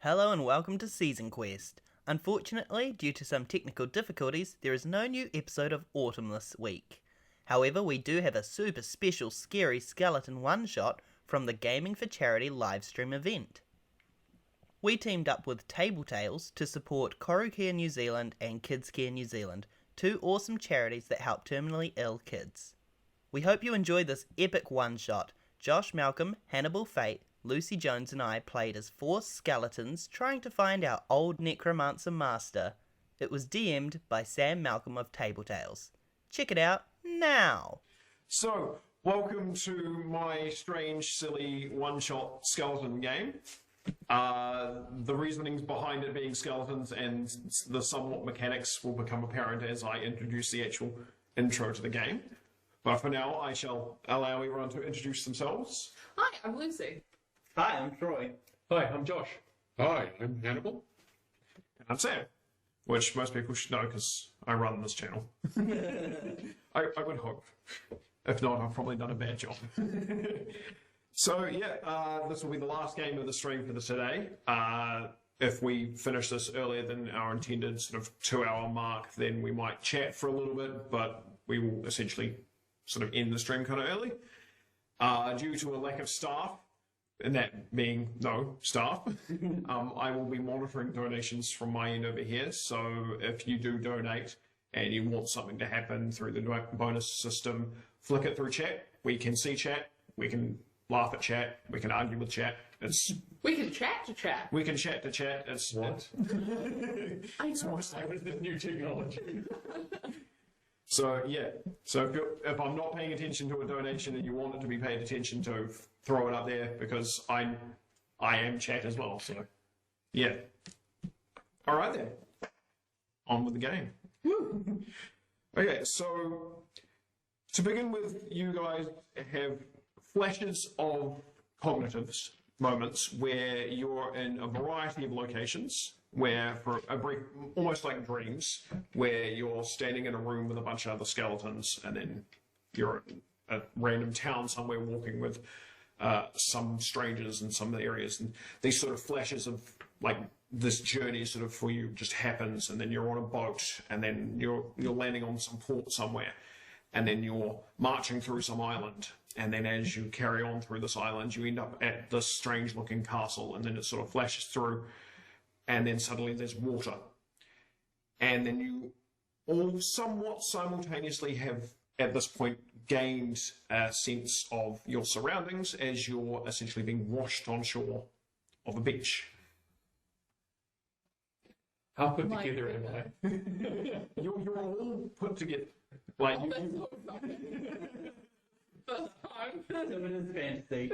Hello and welcome to Season Quest. Unfortunately, due to some technical difficulties, there is no new episode of Autumn this week. However, we do have a super special scary skeleton one-shot from the Gaming for Charity livestream event. We teamed up with Table Tales to support Koru Care New Zealand and Kids Care New Zealand, two awesome charities that help terminally ill kids. We hope you enjoy this epic one-shot. Josh Malcolm, Hannibal Fate, Lucy Jones and I played as 4 skeletons trying to find our old necromancer master. It was DM'd by Sam Malcolm of Table Tales. Check it out now! So, welcome to my strange, silly, one-shot skeleton game. The reasonings behind it being skeletons and the somewhat mechanics will become apparent as I introduce the actual intro to the game. But for now, I shall allow everyone to introduce themselves. Hi, I'm Lucy. Hi, I'm Troy. Hi, I'm Josh. Hi, I'm Hannibal. And I'm Sam, which most people should know because I run this channel. I would hope. If not, I've probably done a bad job. So yeah, this will be the last game of the stream for today. If we finish this earlier than our intended sort of 2-hour mark, then we might chat for a little bit, but we will essentially sort of end the stream kind of early. Due to a lack of staff, and that being no staff, I will be monitoring donations from my end over here. So if you do donate and you want something to happen through the bonus system, flick it through chat. We can see chat. We can laugh at chat. We can argue with chat. We can chat to chat. We can chat to chat. It's What? it's almost like With this new technology. so yeah. So if I'm not paying attention to a donation and you want it to be paid attention to, throw it up there because I am chat as well. So yeah. All right then. On with the game. Okay, so to begin with, you guys have flashes of cognitive moments where you're in a variety of locations, where for a brief, almost like dreams, where you're standing in a room with a bunch of other skeletons, and then you're in a random town somewhere walking with some strangers in some areas, and these sort of flashes of like this journey sort of for you just happens, and then you're on a boat, and then you're landing on some port somewhere, and then you're marching through some island, and then as you carry on through this island, you end up at this strange looking castle, and then it sort of flashes through, and then suddenly there's water, and then you all somewhat simultaneously have at this point gained a sense of your surroundings as you're essentially being washed on shore of a beach. How put My together am I? You're all put together. Like Oh, that's so exciting. First time. So it is fantasy.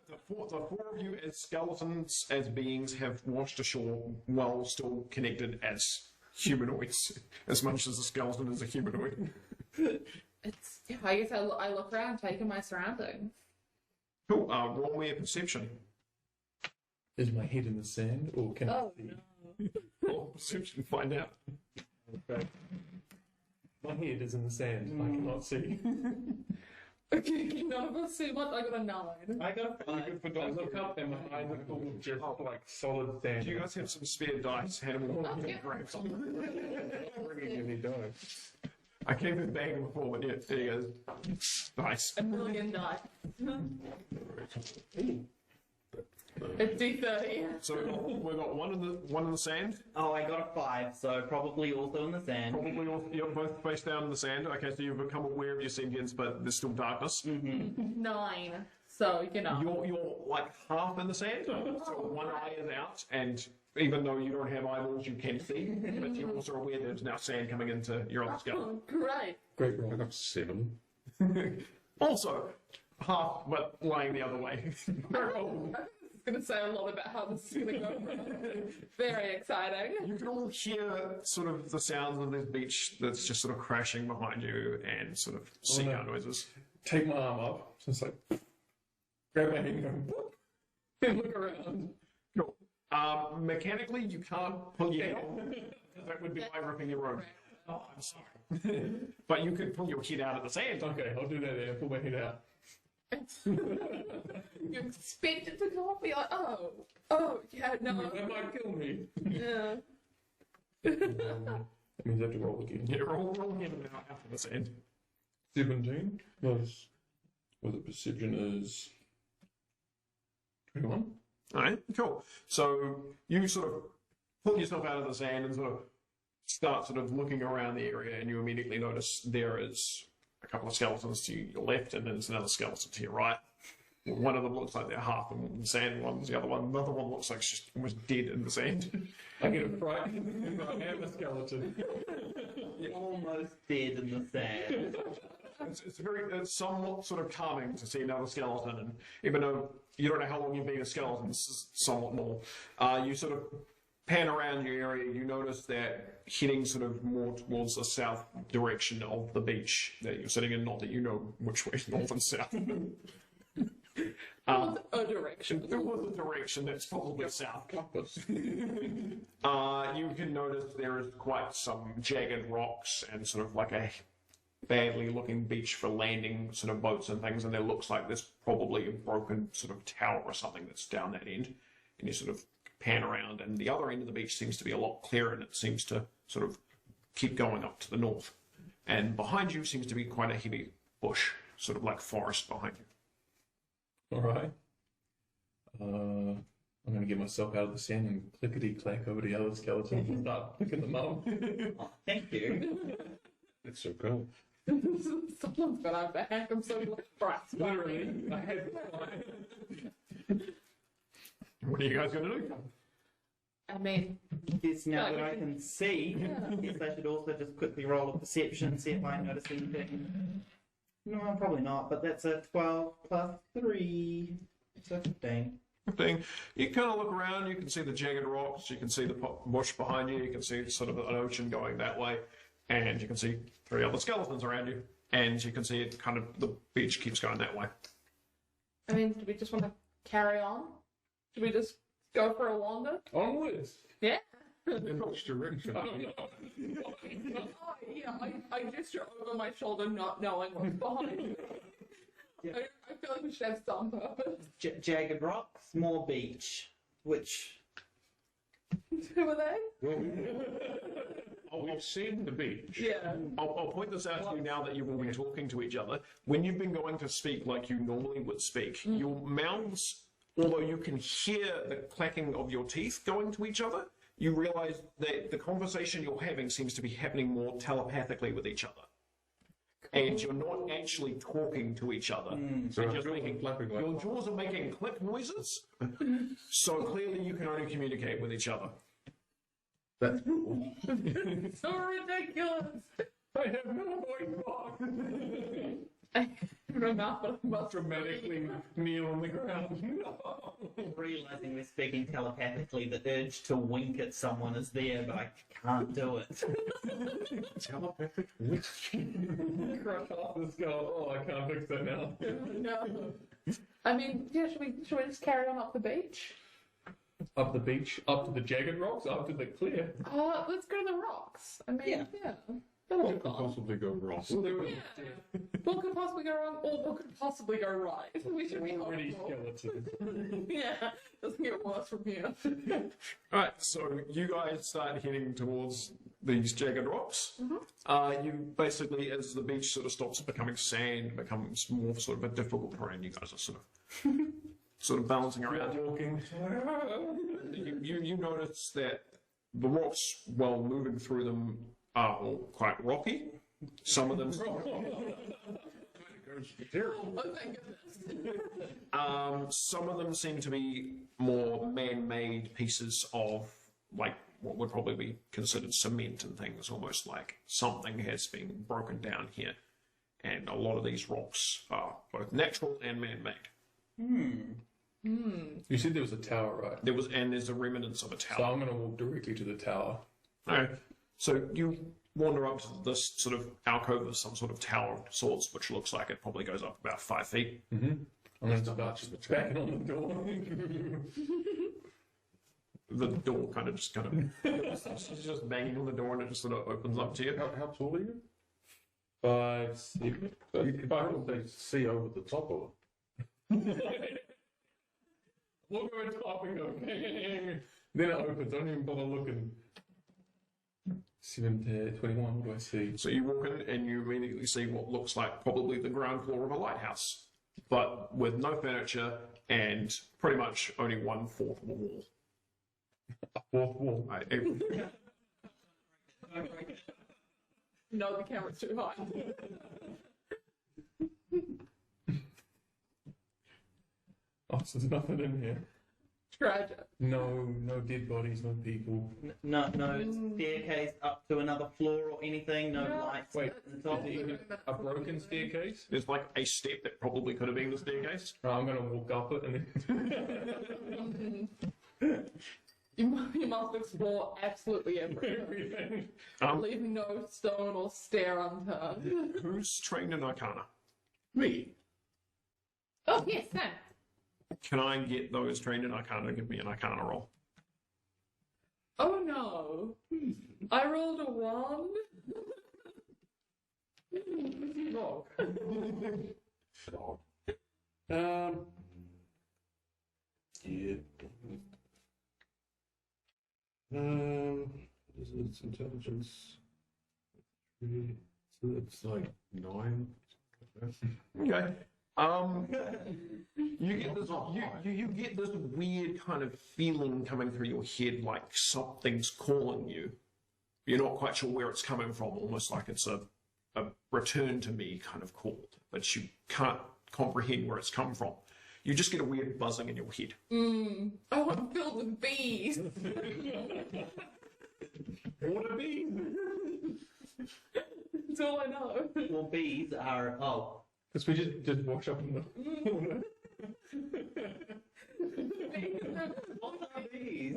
the four of you as skeletons, as beings, have washed ashore while still connected as humanoids, as much as a skeleton is a humanoid. It's, yeah, I guess I look around, taking my surroundings. Cool. Roll me a perception. Is my head in the sand, or can I see? No. Roll perception. Find out. Okay. My head is in the sand. I cannot see. Okay, can none of us see what? I got a 9. I got Good for I dice. look up and my eyes are full of just like solid sand. Do you guys have some spare dice? Hannibal, Yeah. grab some. bringing any dice? I gave him bag before, but yeah, there you go. Nice. A million die. It's D30. So we've got one in the sand. Oh, I got a 5, so probably also in the sand. Probably all, you're both face down in the sand. Okay, so you've become aware of your sentience, but there's still darkness. 9. So, you know. You're like half in the sand, so one eye is out, and even though you don't have eyeballs, you can see. But you're also aware there's now sand coming into your other skeleton. Great. Great roll. I got 7. Also, half, but lying the other way. It's going to say a lot about how this is going to go. Very exciting. You can all hear sort of the sounds of this beach that's just sort of crashing behind you and sort of seagull noises. Take my arm up. So it's like grab my head and go. Whoop, and look around. Cool. Mechanically, you can't pull your head out. That would be like ripping your robe. Oh, I'm sorry. But you could pull your head out of the sand. Okay, I'll do that there. Pull my head out. You expect it to come off, be like, oh, yeah, no. That might kill me. Yeah. That means I have to roll again. Yeah, roll him now after this end. 17 plus, well, the perception is 21. Alright, cool. So you sort of pull yourself out of the sand and sort of start sort of looking around the area, and you immediately notice there is a couple of skeletons to your left, and then there's another skeleton to your right. One of them looks like they're half in the sand, one's the other one. Another one looks like she's almost dead in the sand. I get a fright. I am a skeleton. Almost dead in the sand. It's somewhat sort of calming to see another skeleton, and even though you don't know how long you've been a skeleton, this is somewhat normal. You sort of pan around your area, you notice that heading sort of more towards the south direction of the beach that you're sitting in, not that you know which way is north and south. A direction. There was a direction that's probably south. Compass. You can notice there is quite some jagged rocks and sort of like a badly looking beach for landing sort of boats and things, and there looks like there's probably a broken sort of tower or something that's down that end. And you sort of pan around, and the other end of the beach seems to be a lot clearer, and it seems to sort of keep going up to the north. And behind you seems to be quite a heavy bush, sort of like forest behind you. All right. I'm going to get myself out of the sand and clickety-clack over the other skeletons and start picking them up. Oh, thank you. It's so cool. Someone's got our back. I'm so bright. Literally, I had to fly. What are you guys going to do? I mean, Yes, now Like, that I can see, yes, I should also just quickly roll a perception, see if I notice anything. No, probably not, but that's a 12 plus 3. It's a 15. Thing. You kind of look around, you can see the jagged rocks, you can see the bush behind you, you can see sort of an ocean going that way, and you can see 3 other skeletons around you, and you can see it kind of, the beach keeps going that way. I mean, do we just want to carry on? Should we just go for a longer? Onwards. Yeah. In which direction? I don't know. Oh, yeah, I gesture over my shoulder, not knowing what's behind me. Yeah. I feel like we should have some purpose. Jagged rocks, more beach, which... Who are they? Oh, we've seen the beach. Yeah. I'll point this out to you now that you've all been talking to each other. When you've been going to speak like you normally would speak, your mouths, although you can hear the clacking of your teeth going to each other, you realize that the conversation you're having seems to be happening more telepathically with each other. And you're not actually talking to each other. So You're I'm just just making, flapping like your jaws are making click noises. So clearly you can only communicate with each other. that's cool. So ridiculous. I have no voice box. I don't know, but I must Dramatically kneel on the ground. Realizing we're speaking telepathically, the urge to wink at someone is there, but I can't do it. Telepathic witch. Crush off the skull. Oh, I can't fix that now. No. I mean, yeah, should we just carry on up the beach? Up the beach, up to the jagged rocks, up to the clear. Let's go to the rocks. I mean, Yeah. That'll What be could fun. possibly go wrong? Yeah. What could possibly go wrong, or what could possibly go right? We should be Already hopeful. skeleton. Yeah, doesn't get worse from here. Alright, so you guys start heading towards these jagged rocks. You basically, as the beach sort of stops becoming sand, becomes more sort of a difficult terrain, you guys are sort of balancing around. Walking. You notice that the rocks, while moving through them, are all quite rocky. Some of them, Oh, thank goodness. some of them seem to be more man-made pieces of like what would probably be considered cement and things, almost like something has been broken down here. And a lot of these rocks are both natural and man-made. You said there was a tower, right? There's a remnants of a So tower. I'm going to walk directly to the tower. Okay. So you wander up to this sort of alcove of some sort of tower of sorts, which looks like it probably goes up about 5 feet. I'm going to start banging on the door. The door kind of she's just banging on the door and it just sort of opens up to you. How tall are you? 5, 6. You can probably see over the top of it. Look at it typing up. Then it opens. I don't even bother looking. 7 to 21. What do I see? So you walk in and you immediately see what looks like probably the ground floor of a lighthouse, but with no furniture and pretty much only 1/4 of a wall. A fourth wall. No, the camera's too high. Oh, so there's nothing in here. Tragic. No dead bodies, no people. No staircase up to another floor or anything. No No. lights Wait, at the top. A broken staircase? There's like a step that probably could have been the staircase. Right, I'm gonna walk up it and then You must explore absolutely everything, leaving no stone or stair unturned. Who's trained in Arcana? Me. Oh, yes, Sam. Can I get those trained in Arcana to give me an Arcana roll? Oh no. I rolled a 1. Dog. Yeah. It's intelligence. So it's like 9. Okay. You get this. You get this weird kind of feeling coming through your head, like something's calling you. You're not quite sure where it's coming from, almost like it's a return to me kind of call, but you can't comprehend where it's come from. You just get a weird buzzing in your head. Oh, I'm filled with bees. What a bee! That's all I know. Well, bees are because we just wash up in the what are bees?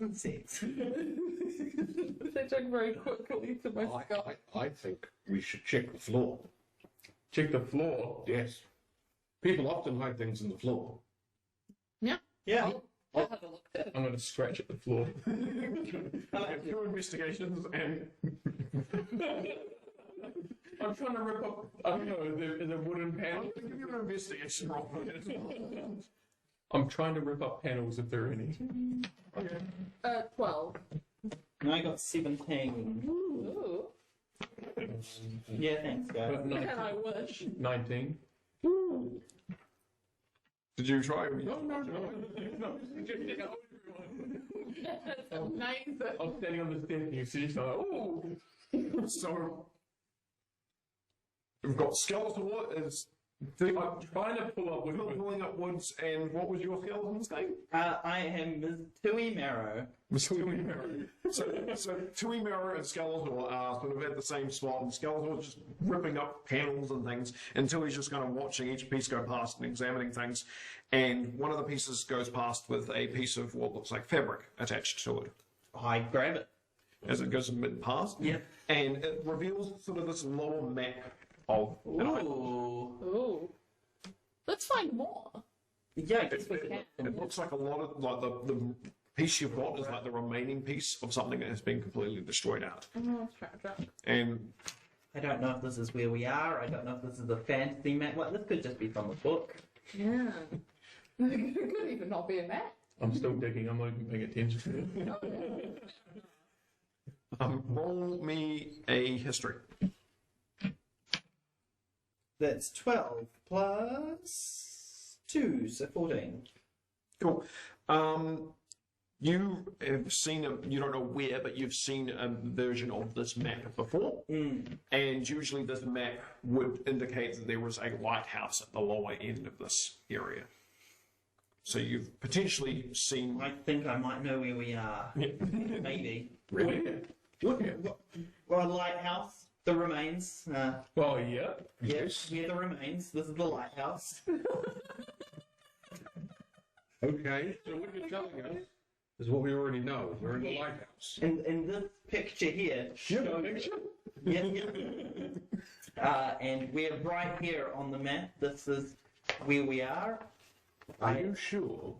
Insects. They took very quickly to my skull. I think we should check the floor. check the floor. Yes. People often hide things in the floor. Yeah. Yeah. I'll have a look there. I'm gonna scratch at the floor. Two investigations and I'm trying to rip up. I don't know. Is there wooden panels? I'll give you an investigation roll. I'm trying to rip up panels if there are any. Okay. 12. And I got 17. Ooh. Yeah, thanks, guys. And I wish. 19. Did you try? No. That's amazing. I'm standing on the stairs and you see so like, ooh. So we've got skeletal is I'm trying to pull up with pulling up woods, and what was your skeleton's name? I am Ms. Tui Marrow. Tui Marrow. So Tui Marrow and Skeletor are sort of at the same spot, and Skeletor's just ripping up panels and things until he's just kind of watching each piece go past and examining things. And one of the pieces goes past with a piece of what looks like fabric attached to it I grab it. as it goes mid past. Yeah. And it reveals sort of this lower map of an island. Ooh. Ooh. Let's find more. Yeah, I guess we can. It looks like a lot of like the piece you've got is like the remaining piece of something that has been completely destroyed out. Oh, tragic. And I don't know if this is where we are. I don't know if this is a fantasy map. Like, this could just be from a book. Yeah. It could even not be a map. I'm still digging. I'm not even paying attention to it. roll me a history. That's 12 plus 2, so 14. Cool. You have seen you don't know where, but you've seen a version of this map before. And usually this map would indicate that there was a lighthouse at the lower end of this area. So you've potentially seen... I think I might know where we are. Maybe. Really? Well, a lighthouse, the remains. Well, yeah. Yes, we're the remains. This is the lighthouse. Okay. So what you're telling us is what we already know. We're in the lighthouse. And this picture here shows... Yeah. And we're right here on the map. This is where we are. Are you sure?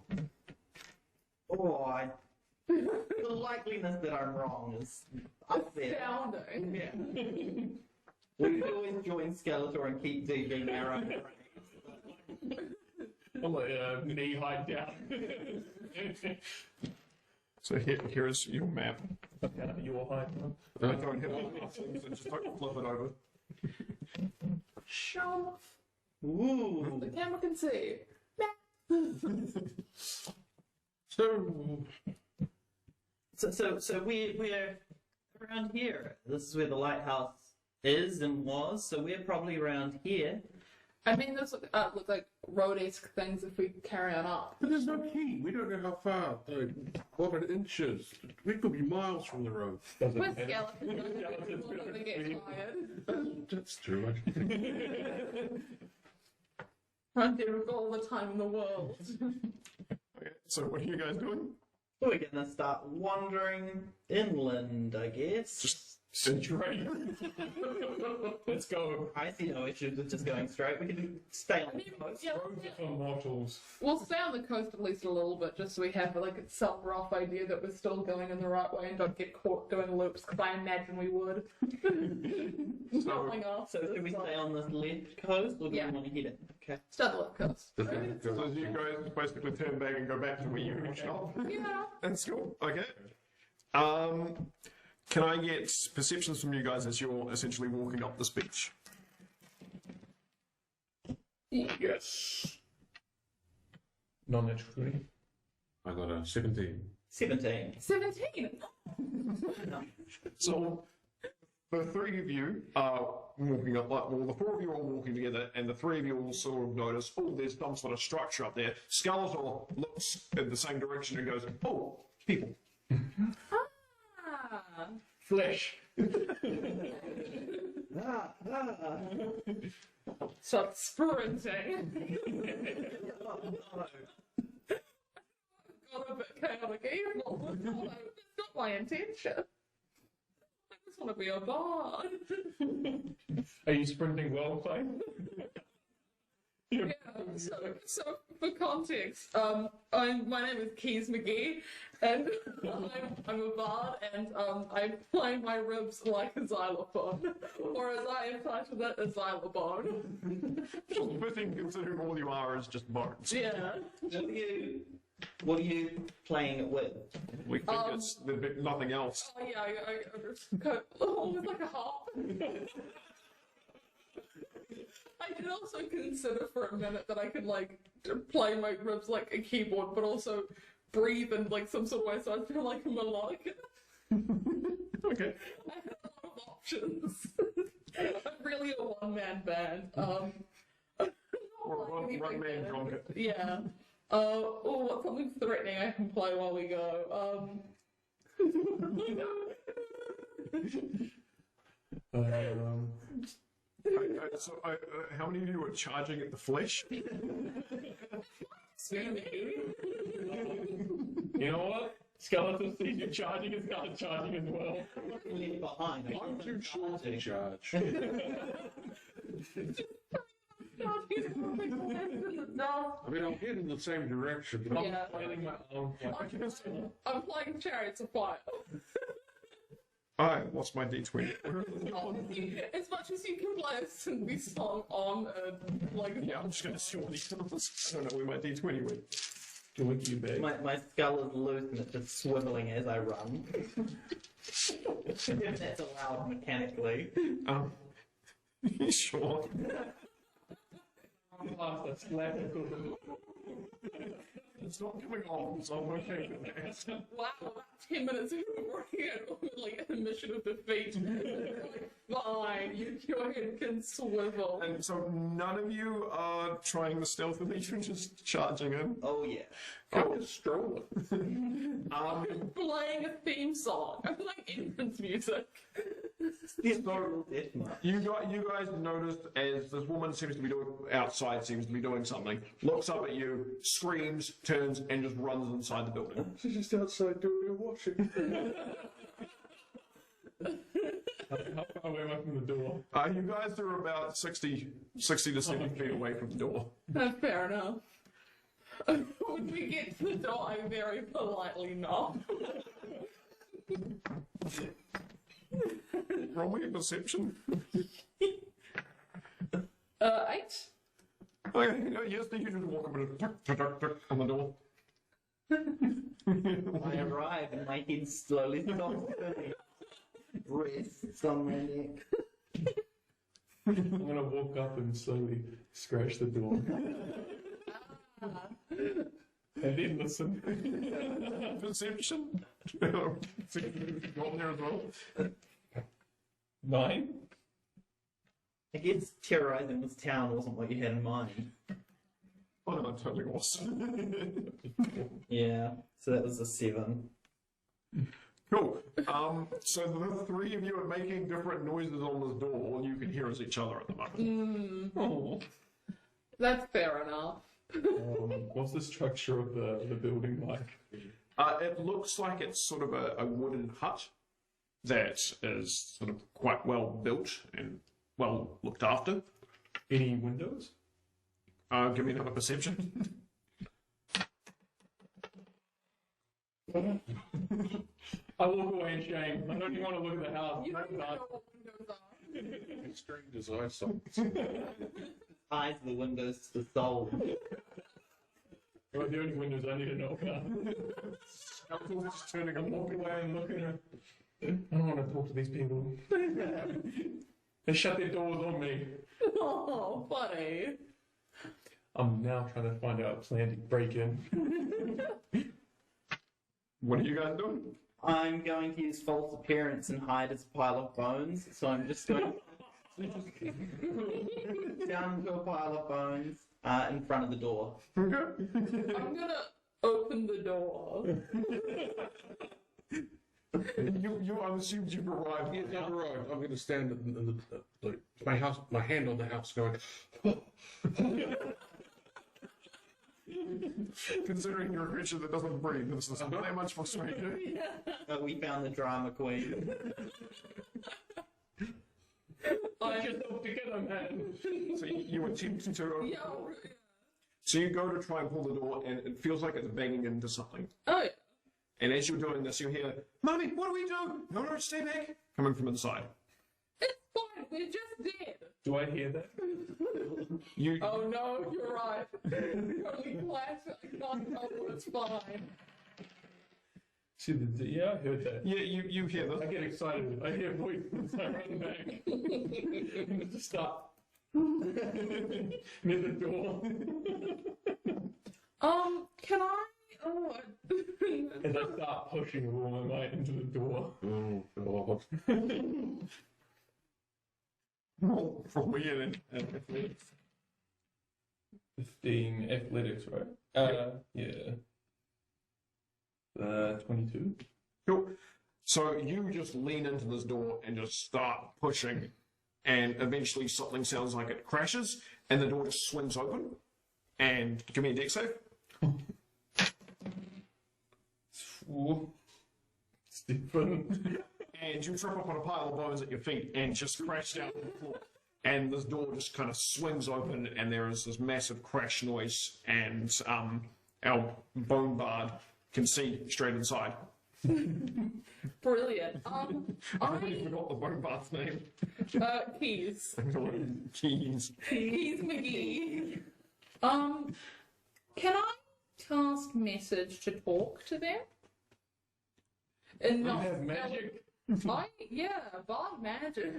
The likeliness that I'm wrong is up there. Astounding. Yeah. We could always join Skeletor and keep digging our own grave. I'm like knee height down. So here's your map. Your height. I don't hit all the things and just don't flip it over. Show Ooh. the camera can see. So we're around here. This is where the lighthouse is and was, so we're probably around here. I mean, those look like road-esque things if we carry on up. But there's no key. We don't know how far. What in inches? We could be miles from the road. With skeletons, we're going to get tired. That's true. I'm there all the time in the world. Okay, so what are you guys doing? We're gonna start wandering inland, I guess. Just straight. Let's go. I see no issues with just going straight. We can stay on the coast. Yeah, Roads are for mortals. we'll stay on the coast at least a little bit, just so we have like some rough idea that we're still going in the right way and don't get caught doing loops, because I imagine we would. Knowing us. So do we stay on this left coast, or do Yeah. we want to hit it? Okay. Stay on the left coast. So you guys basically turn back and go back to where you finished off. Yeah. That's cool. Okay. Can I get perceptions from you guys as you're essentially walking up this beach? Yes. Non-natural 20. I got a 17. 17. 17. So the three of you are walking up, like, well, the four of you are all walking together, and the three of you all sort of notice, oh, there's some sort of structure up there. Skeletor looks in the same direction and goes, oh, people. Ah. Flesh. Start sprinting. Got a bit chaotic evil. It's not my intention. I just want to be a bard. Are you sprinting well, Clay? Yeah, so for context, my name is McGee, and I'm a bard, and I play my ribs like a xylophone, or as I have titled it, a xylophone. Just fitting considering all you are is just bones. Yeah. What are you playing it with? We think it's nothing else. Oh yeah, I just go almost like a harp. I did also consider for a minute that I could like play my ribs like a keyboard, but also breathe in like some sort of way, so I feel like a melodic. Okay. I have a lot of options. I'm really a one-man band. Or one-man conquer. Yeah. Or what's something threatening I can play while we go? How many of you are charging at the flesh? You know what? Skeleton sees you charging and started charging as well. Leave behind. I'm too short to charge. I mean, I'll head in the same direction, but Yeah. I'm playing my own. I'm playing Chariots of Fire. I lost my D20. As much as you can play a Cindy song on like Yeah, I'm just going to see what he does. I don't know where my D20 went. To wiki you bag. My skull is loose and it's just swiveling as I run. If that's allowed mechanically. Sure. That's glad. It's not coming off, so I'm okay with that. wow, about 10 minutes into working at like initiative defeat. Fine, your head can swivel. And so none of you are trying the stealth of each, you're just charging in. Oh yeah. I'm just strolling. I'm playing a theme song. I'm playing entrance music. So you guys noticed as this woman seems to be doing outside, seems to be doing something, looks up at you, screams, turns, and just runs inside the building. She's just outside doing her washing. How far away am I from the door? You guys are about 60 to 70 feet away from the door. Fair enough. When we get to the door, I very politely knock. Roll me a perception. 8. Okay, yes, you just walk up and tuck, tuck, tuck, tuck on the door. I arrive and my head slowly stops spinning. Rests on my neck. I'm gonna walk up and slowly scratch the door. And then listen. Perception. Got there as well. 9? I guess terrorizing this town wasn't what you had in mind. Oh no, that totally was. Yeah, so that was a 7. Cool. So the three of you are making different noises on this door. All you can hear is each other at the moment. Oh. That's fair enough. What's the structure of the building like? It looks like it's sort of a wooden hut that is sort of quite well built and well looked after. Any windows? Give me another perception. I walk away in shame. I don't even want to look at the house. You don't even know what windows are. Strange as eyesight. Eyes are the windows to the soul. They're the only windows I need to know about. Scuffle's just turning I'm and walking walking away and looking at. I don't want to talk to these people. They shut their doors on me. Oh, funny. I'm now trying to find out a plan to break in. What are you guys doing? I'm going to use false appearance and hide as a pile of bones, so I'm just going down to a pile of bones in front of the door. I'm gonna open the door. You assumed you've arrived. Yes, I've arrived. I'm going to stand in the my hand on the house, going. Considering you're a creature that doesn't breathe, this is not that much frustrating. We found the drama queen. Get yourself together, man. So you attempt to. Yeah. So you go to try and pull the door, and it feels like it's banging into something. Oh, yeah. And as you're doing this, you hear, "Mummy, what do we do? No, no, stay back!" Coming from inside. It's fine. We're just dead. Do I hear that? You. Oh no, you're right. Only class. I can't tell what's fine. See, yeah, I heard that. Yeah, you hear I this. get excited. I hear voices. I run back. Just stop. Near the door. Can I? Oh. As I start pushing with all my might into the door. Oh God. Roll me in and 15 athletics, right? Yeah. 22. Cool. So you just lean into this door and just start pushing, and eventually something sounds like it crashes, and the door just swings open. And give me a deck save. Ooh. Stephen. And you trip up on a pile of bones at your feet and just crash down to the floor. And this door just kind of swings open, and there is this massive crash noise, and our bone bard can see straight inside. Brilliant. I forgot the bone bard's name. Keys. Keys. Keys McGee. Can I cast message to talk to them? And You not have magic? bard magic.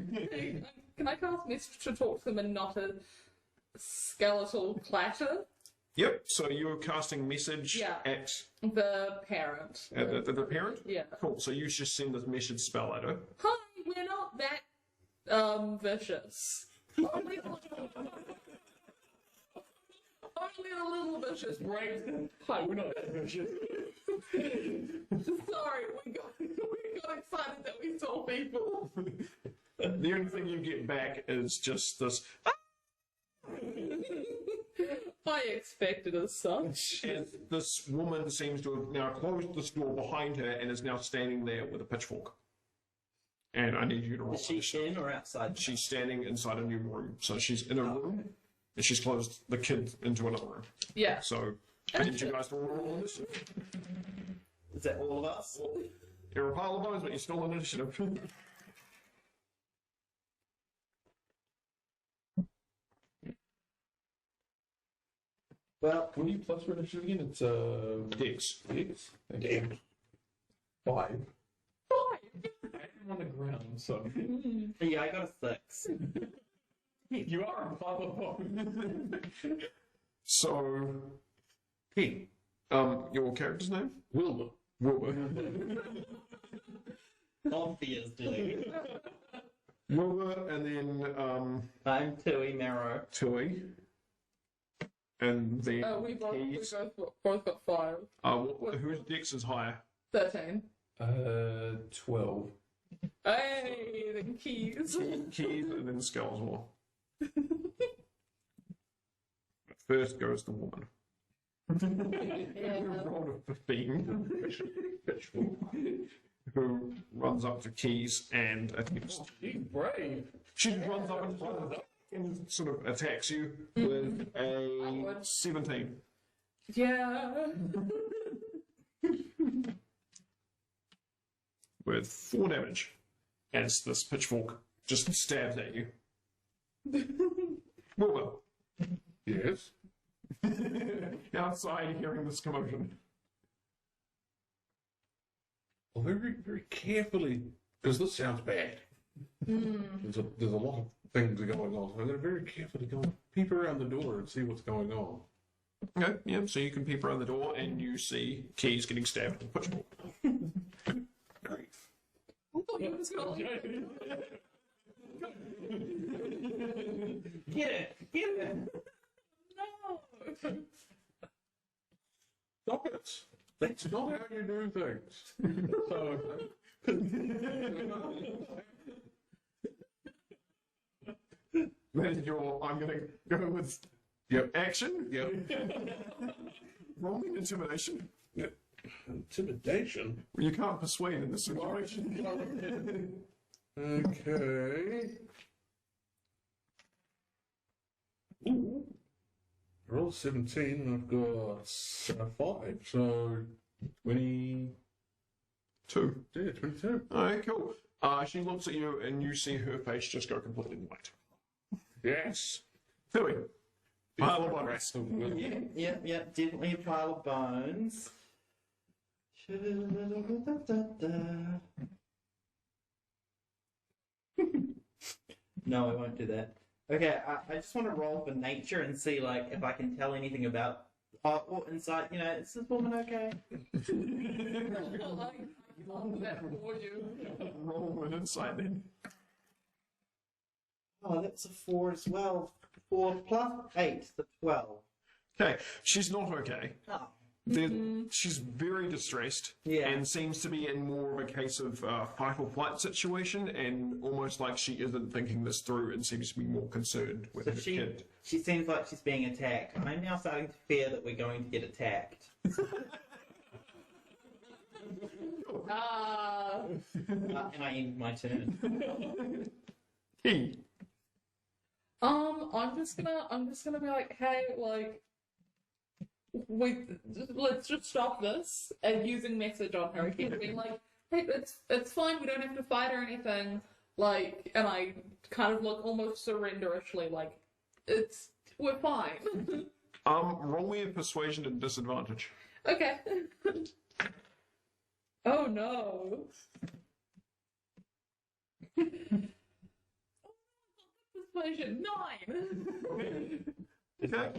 Can I cast message to talk to them and not a skeletal clatter? Yep, so you're casting message Yeah. at The parent. the parent? Yeah. Cool, so you just send this message spell at her. Hi, we're not that vicious. Only a little vicious. Right. Hi, we're not that vicious. Sorry, we got excited that we saw people. The only thing you get back is just this. I expected as such. And this woman seems to have now closed this door behind her and is now standing there with a pitchfork. And I need you to roll. Is she in or outside? She's standing inside a new room. So she's in a room and she's closed the kid into another room. Yeah. So I need you guys to roll initiative. Is that all of us? You're a pile of bones, but you're still in initiative. Well, What do you plus for initiative again? It's Dex. Dex. Damn. 5. 5. I'm on the ground, so yeah, I got a 6. you are a pile of bones. So, King. your character's name? Wilbur. Wilbur. Obviously. Wilbur, and then I'm Tui Marrow. Tui. And then We both Keys. got 5. Whose Dex is higher? 13. 12. Hey, the keys. Keys, and then Skeletor. First goes the woman. Who rolled a 15. Who runs up to Keys and attempts. She's brave. She runs up and sort of attacks you with a 17. Yeah. With 4 damage as this pitchfork just stabs at you. Wilbur, Yes. outside hearing this commotion. Well, very, very carefully, because this sounds bad. There's a lot of things going on. So I'm going to very carefully go and peep around the door and see what's going on. Okay, yeah, so you can peep around the door and you see Keys getting stabbed with a pitchfork. Great. I thought you was gonna like Get it! Get it! no. Stop it! That's not how you do things. So, That is your, I'm going to go with yep. action. Yep. Roll me intimidation. Yep. Intimidation. You can't persuade in this situation. Okay. Ooh. Roll 17 and I've got 5, so 20. 2. Yeah, 22. Alright, cool. She looks at you and you see her face just go completely white. Yes. Tui. Pile of bones. Yeah, definitely a pile of bones. No, I won't do that. Okay, I just want to roll for nature and see, like, if I can tell anything about or insight. You know, is this woman okay? I can't do that for you. Roll an insight then. Oh, that's a 4 as well. 4 plus 8, the 12. Okay, she's not okay. Oh. She's very distressed Yeah. and seems to be in more of a case of fight or flight situation, and almost like she isn't thinking this through and seems to be more concerned with So her kid. she seems like she's being attacked. I'm now starting to fear that we're going to get attacked. And I end my turn. He. I'm just gonna be like, hey, like, let's just stop this, and using message on her again, being like, hey, it's fine, we don't have to fight or anything, like, and I kind of look almost surrenderishly, like, we're fine. Roll me a persuasion at disadvantage. Okay. Oh no. Persuasion 9. Okay.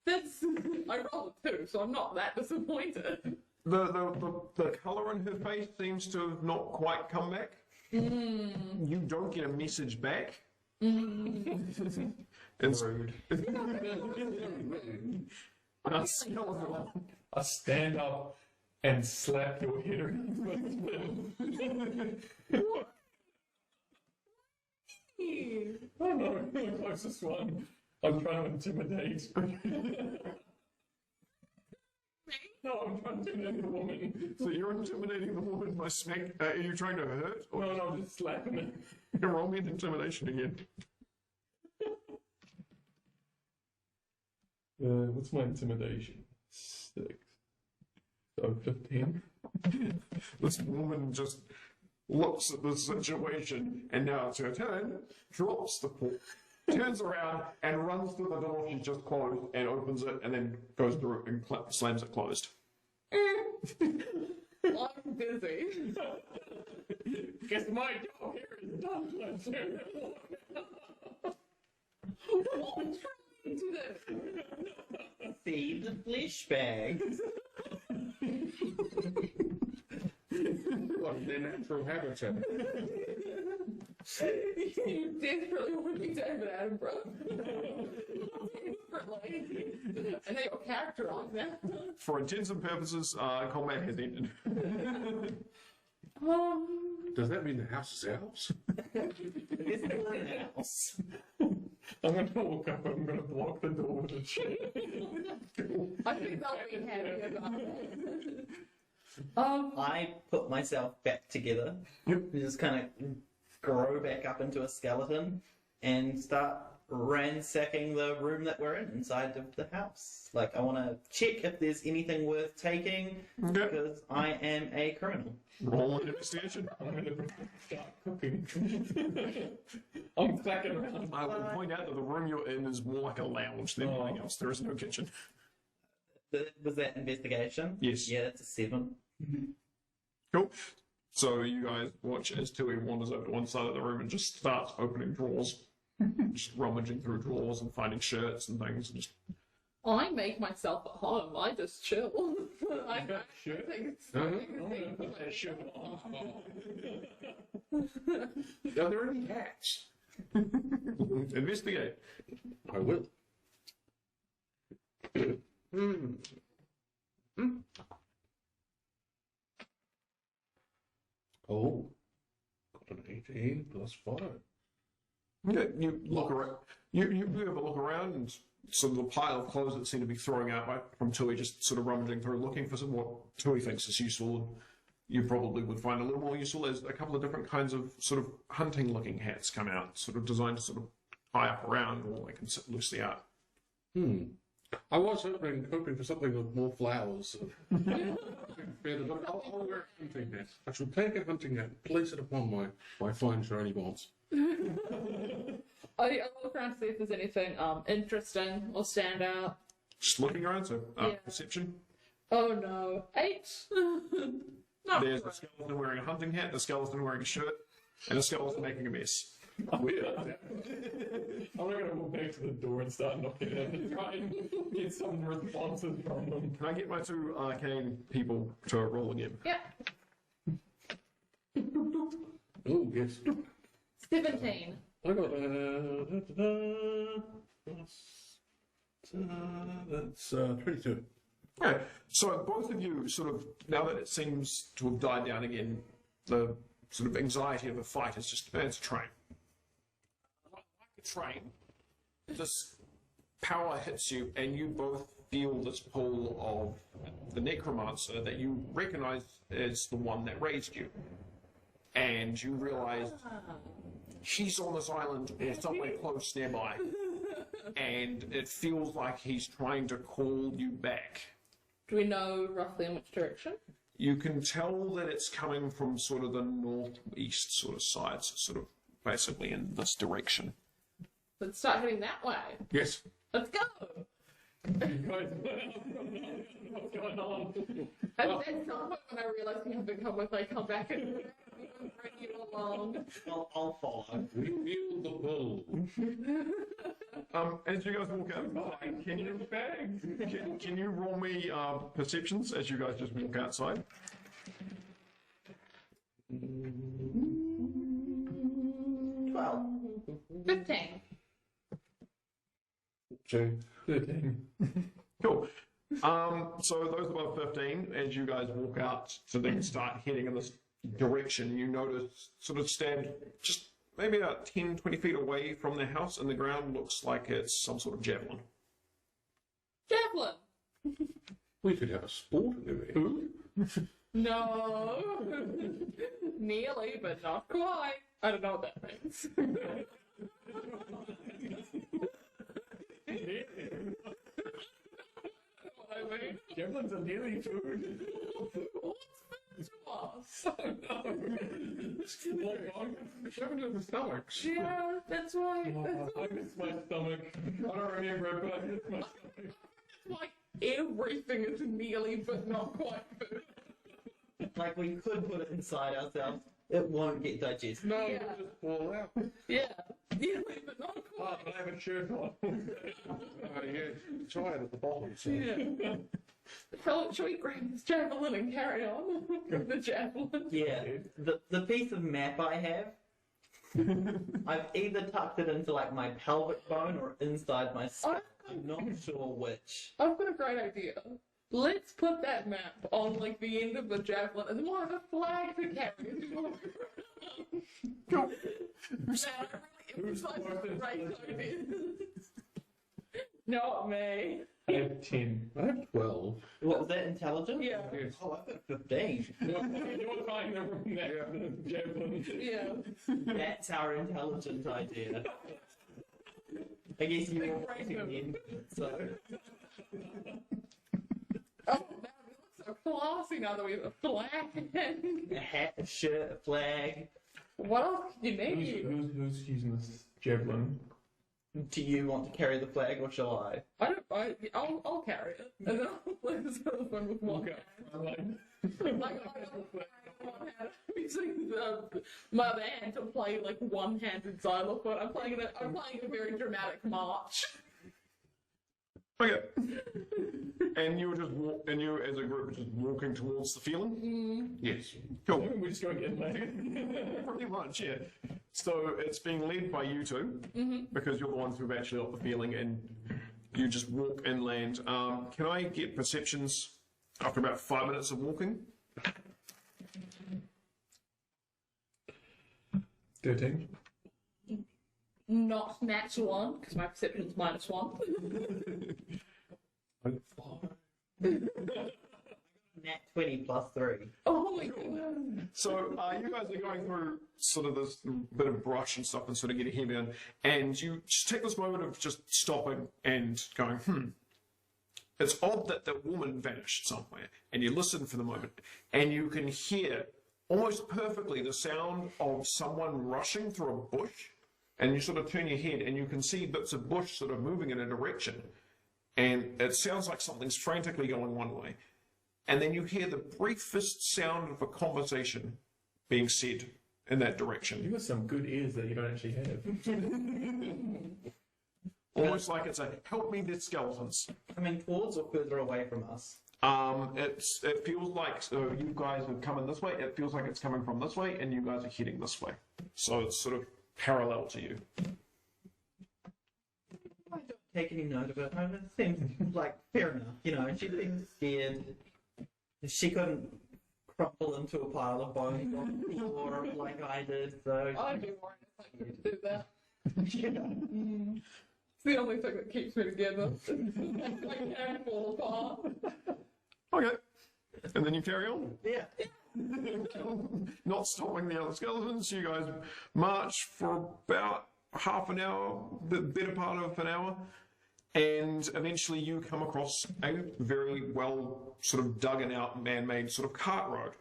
That's I rolled a 2, so I'm not that disappointed. The colour in her face seems to have not quite come back. You don't get a message back. It's rude. I stand up and slap your head around. Oh no, you're the closest one. I'm trying to intimidate. No, I'm trying to intimidate the woman. So you're intimidating the woman by smack. Are you trying to hurt? Or No, I'm just slapping it. roll me an intimidation again. What's my intimidation? 6. So 15. This woman just looks at the situation, and now it's her turn, drops the fork, turns around and runs to the door she just closed and opens it and then goes through and slams it closed. I'm busy. Guess my job here is done, Fletcher. What's wrong today? Feed the flesh bags. What their natural habitat. You desperately want to be David Attenborough. Desperately. I know your character on that. For intents and purposes, combat has ended. Does that mean the house is ours? It's still in the house. I'm gonna walk up and I'm gonna block the door with a chair. I think they'll be happy about it. I put myself back together. Just kind of grow back up into a skeleton and start ransacking the room that we're in inside of the house. Like, I want to check if there's anything worth taking because I am a criminal. Roll an investigation. I'm gonna start cooking. I'm clacking around. I will point out that the room you're in is more like a lounge than anything else. There is no kitchen. Was that investigation? Yes. Yeah, it's a 7. Cool. So you guys watch as Tui wanders over to one side of the room and just starts opening drawers. Just rummaging through drawers and finding shirts and things. And just... I make myself at home. I just chill. I got a shirt? think it's I'm gonna put that shirt on. Are there any hats? Investigate. I will. Oh, got an 18 plus 5. Yeah, you look around. You have a look around and sort of the pile of clothes that seem to be throwing out from Tui, just sort of rummaging through, looking for some what Tui thinks is useful. And you probably would find a little more useful. There's a couple of different kinds of sort of hunting-looking hats come out, sort of designed to sort of tie up around, or they can sit loosely out. I was hoping for something with more flowers. I'll wear a hunting hat. I shall take a hunting hat, place it upon my fine shiny bonds. I look around to see if there's anything interesting or stand out. Just looking around, so Yeah. perception. Oh no. 8? Not There's a great. skeleton wearing a hunting hat, a skeleton wearing a shirt, and a skeleton making a mess. Weird. I'm not gonna walk back to the door and start knocking it and try and get some responses from them. Can I get my 2 arcane people to roll again? Yeah. Oh, yes. 17. I got that's 22. Okay, so both of you sort of, now that it seems to have died down again, the sort of anxiety of the fight is just, it's a train. Like a train, this power hits you and you both feel this pull of the necromancer that you recognize as the one that raised you. And you realize he's on this island or somewhere close nearby. And it feels like he's trying to call you back. Do we know roughly in which direction? You can tell that it's coming from sort of the northeast sort of side, so sort of basically in this direction. Let's start heading that way. Yes. Let's go. You guys, what's going on? And then some point when I realise we haven't come with, I come back and bring you along. I'll follow. We feel the pull. As you guys walk outside, can you roll me perceptions as you guys just walk outside? 12. 15. 13. Cool. So those above 15, as you guys walk out to then start heading in this direction, you notice sort of stand just maybe about 10, 20 feet away from the house, and the ground looks like it's some sort of javelin. Javelin. We could have a sporting event. No. Nearly, but not quite. I don't know what that means. What I mean? Javelins are nearly food. What's food to us? Shoving to the stomachs. Yeah. That's right. I miss my stomach. I don't remember it, but I miss my stomach. Like everything is nearly but not quite food. Like we could put it inside ourselves. It won't get digested. No, Yeah. it'll just fall out. Yeah. Nearly but not Oh, quite. but I have a shirt on. Yeah, try it at the bottom. So. Yeah. So should we grab this javelin and carry on with the javelin? Yeah. The piece of map I have, I've either tucked it into like my pelvic bone or inside my skull. I'm not sure which. I've got a great idea. Let's put that map on like the end of the javelin and then we'll have a flag to carry. Cool. It's like a great idea. Not me. I have 10. I have 12. What was that, intelligence? Yeah. Yes. Oh, I've got 15. You're tying them from that javelin. Yeah. That's our intelligent idea. I guess you were Break writing them. in, so... Oh, man, we look so classy now that we have a flag. A hat, a shirt, a flag. What else do you need? Who's using this javelin? Do you want to carry the flag or shall I? I'll carry it. And then I'll play this other one with one hand. Like, I don't carry one hand. I'm using my band to play like one-handed xylophone. I'm playing a very dramatic march. Okay. And you were just and you as a group were just walking towards the feeling? Yes. Cool. We're just going to get laid. Pretty much, yeah. So it's being led by you two, because you're the ones who've actually got the feeling, and you just walk inland. Can I get perceptions after about 5 minutes of walking? 13. Not natural one, because my perception's -1. Nat 20 plus 3. Oh my god. So you guys are going through sort of this bit of brush and stuff and sort of getting heavy on, and you just take this moment of just stopping and going, it's odd that the woman vanished somewhere, and you listen for the moment, and you can hear almost perfectly the sound of someone rushing through a bush, and you sort of turn your head and you can see bits of bush sort of moving in a direction, and it sounds like something's frantically going one way. And then you hear the briefest sound of a conversation being said in that direction. You've got some good ears that you don't actually have. Almost like it's a, help me, there's skeletons. Coming towards or further away from us? It feels like, so you guys have come in this way, it feels like it's coming from this way, and you guys are heading this way. So it's sort of parallel to you. I don't take any note of it. I mean, it seems like fair enough. You know, she seems scared. She couldn't crumple into a pile of bones on the floor like I did, so... I'd be worried if I could do that. It's the only thing that keeps me together. I can't fall apart. Okay. And then you carry on. Yeah. Not stopping the other skeletons. You guys march for about half an hour, the better part of an hour, and eventually you come across a very well sort of dug and out man-made sort of cart road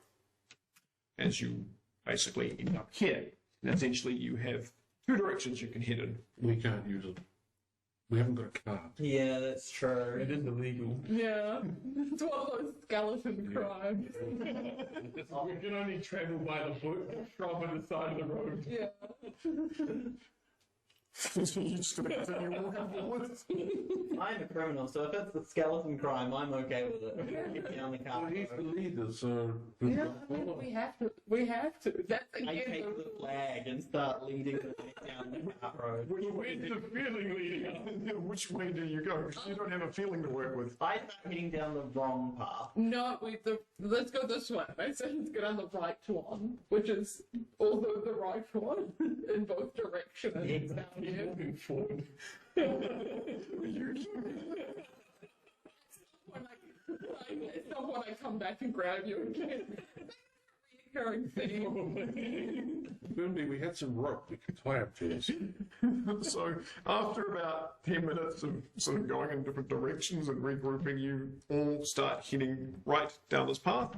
as you basically end up here. And essentially you have two directions you can head in. We can't use it. We haven't got a cart. Yeah, that's true. It is illegal. Yeah. It's one of those skeleton crimes. We can only travel by the foot, from the side of the road. Yeah. You're just going to continue walking forwards. I'm a criminal, so if it's the skeleton crime, I'm okay with it. Get down the car. Well, he's the leader, so we've Yeah, got to I mean, follow. we have to. We have to. That's I again. take the flag and start leading the way down the cart road. Where's the feeling leading up? Which way do you go? Because you don't have a feeling to work with. I start heading down the wrong path. No, let's go this way. I said let's go down the right one, which is also the right one in both directions. Down He's here. walking forward. It's not when I come back and grab you again. Recurring theme. Burnby, we had some rope we could tie up to us. So after about 10 minutes of sort of going in different directions and regrouping, you all start heading right down this path.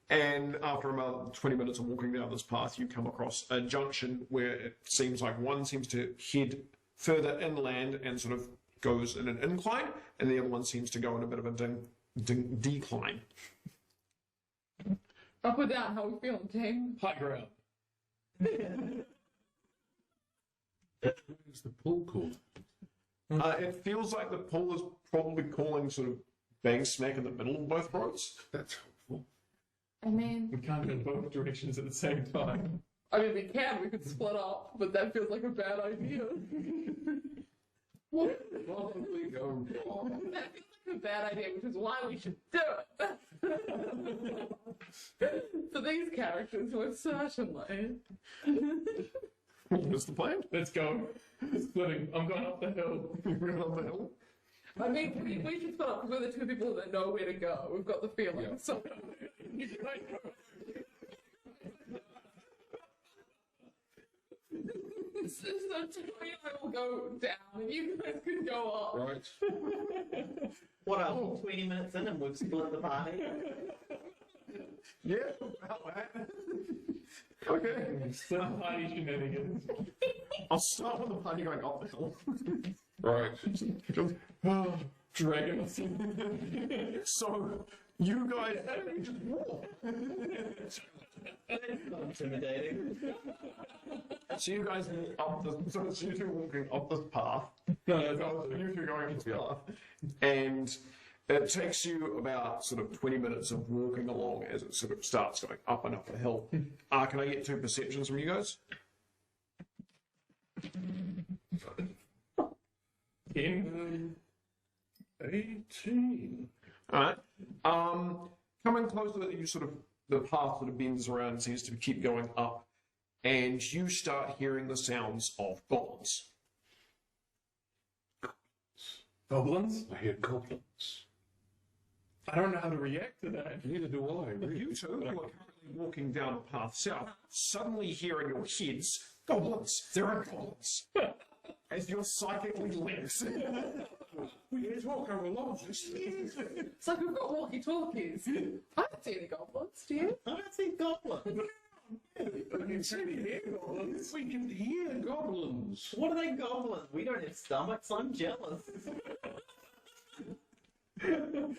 And after about 20 minutes of walking down this path, you come across a junction where it seems like one seems to head further inland and sort of goes in an incline, and the other one seems to go in a bit of a decline. Up or down, how we feeling, team? High ground. Where's the pull called? It feels like the pull is probably calling sort of bang smack in the middle of both roads. That's helpful. I mean, We can't go in both directions at the same time. we could split up, but that feels like a bad idea. What could possibly go wrong? That feels like a bad idea, which is why we should do it. For these characters, we're certainly. What's the plan? Let's go. Splitting. I'm going up the hill. You're going up the hill. I mean, we should split up because we're the two people that know where to go. We've got the feeling. Yeah. So. So Tori and I will go down, and you guys can go up. Right. What else? 20 minutes in and we've split the party. Yeah, about that. Okay. Some party shenanigans. I'll start with the party going up the hill. Right. Dragging us. So, you guys just walk. That's not intimidating. So you guys walk up the, so it's you two walking up this path. No, that's You two going up this path. And it takes you about sort of 20 minutes of walking along as it sort of starts going up and up the hill. Can I get 2 perceptions from you guys? 10. 18. Alright. Coming closer, you sort of, the path sort of bends around and seems to keep going up, and you start hearing the sounds of goblins. Goblins? I hear goblins. I don't know how to react to that. Neither do I, really. You two, who are currently walking down a path south, suddenly hear in your heads, goblins, there are goblins. As you're psychically linked. We can talk over long distance. It's like we've got walkie-talkies. I don't see any goblins, do you? I don't see goblins. We can hear goblins. We can hear goblins. What are they goblins? We don't have stomachs. I'm jealous. Can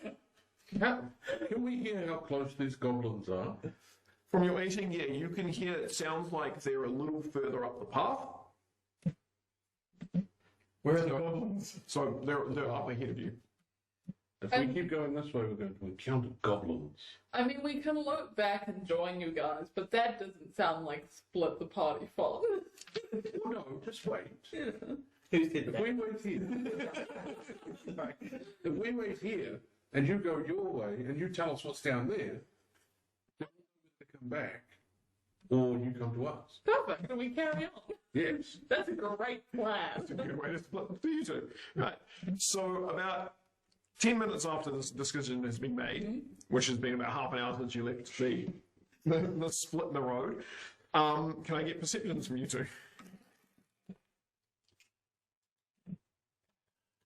we hear how close these goblins are? From your 18, yeah, you can hear it sounds like they're a little further up the path. Where are the goblins? So they're up ahead of you. If we keep going this way, we're going to encounter goblins. I mean, we can look back and join you guys, but that doesn't sound like split the party fun. No, just wait. Who said If that? we wait here, Sorry. if we wait here, and you go your way, and you tell us what's down there, then we'll come back, or you come to us. Perfect, and we carry on. Yes. That's a great plan. That's a good way to split the you two. Right. So about 10 minutes after this decision has been made, which has been about half an hour since you left the split in the road, can I get perceptions from you two?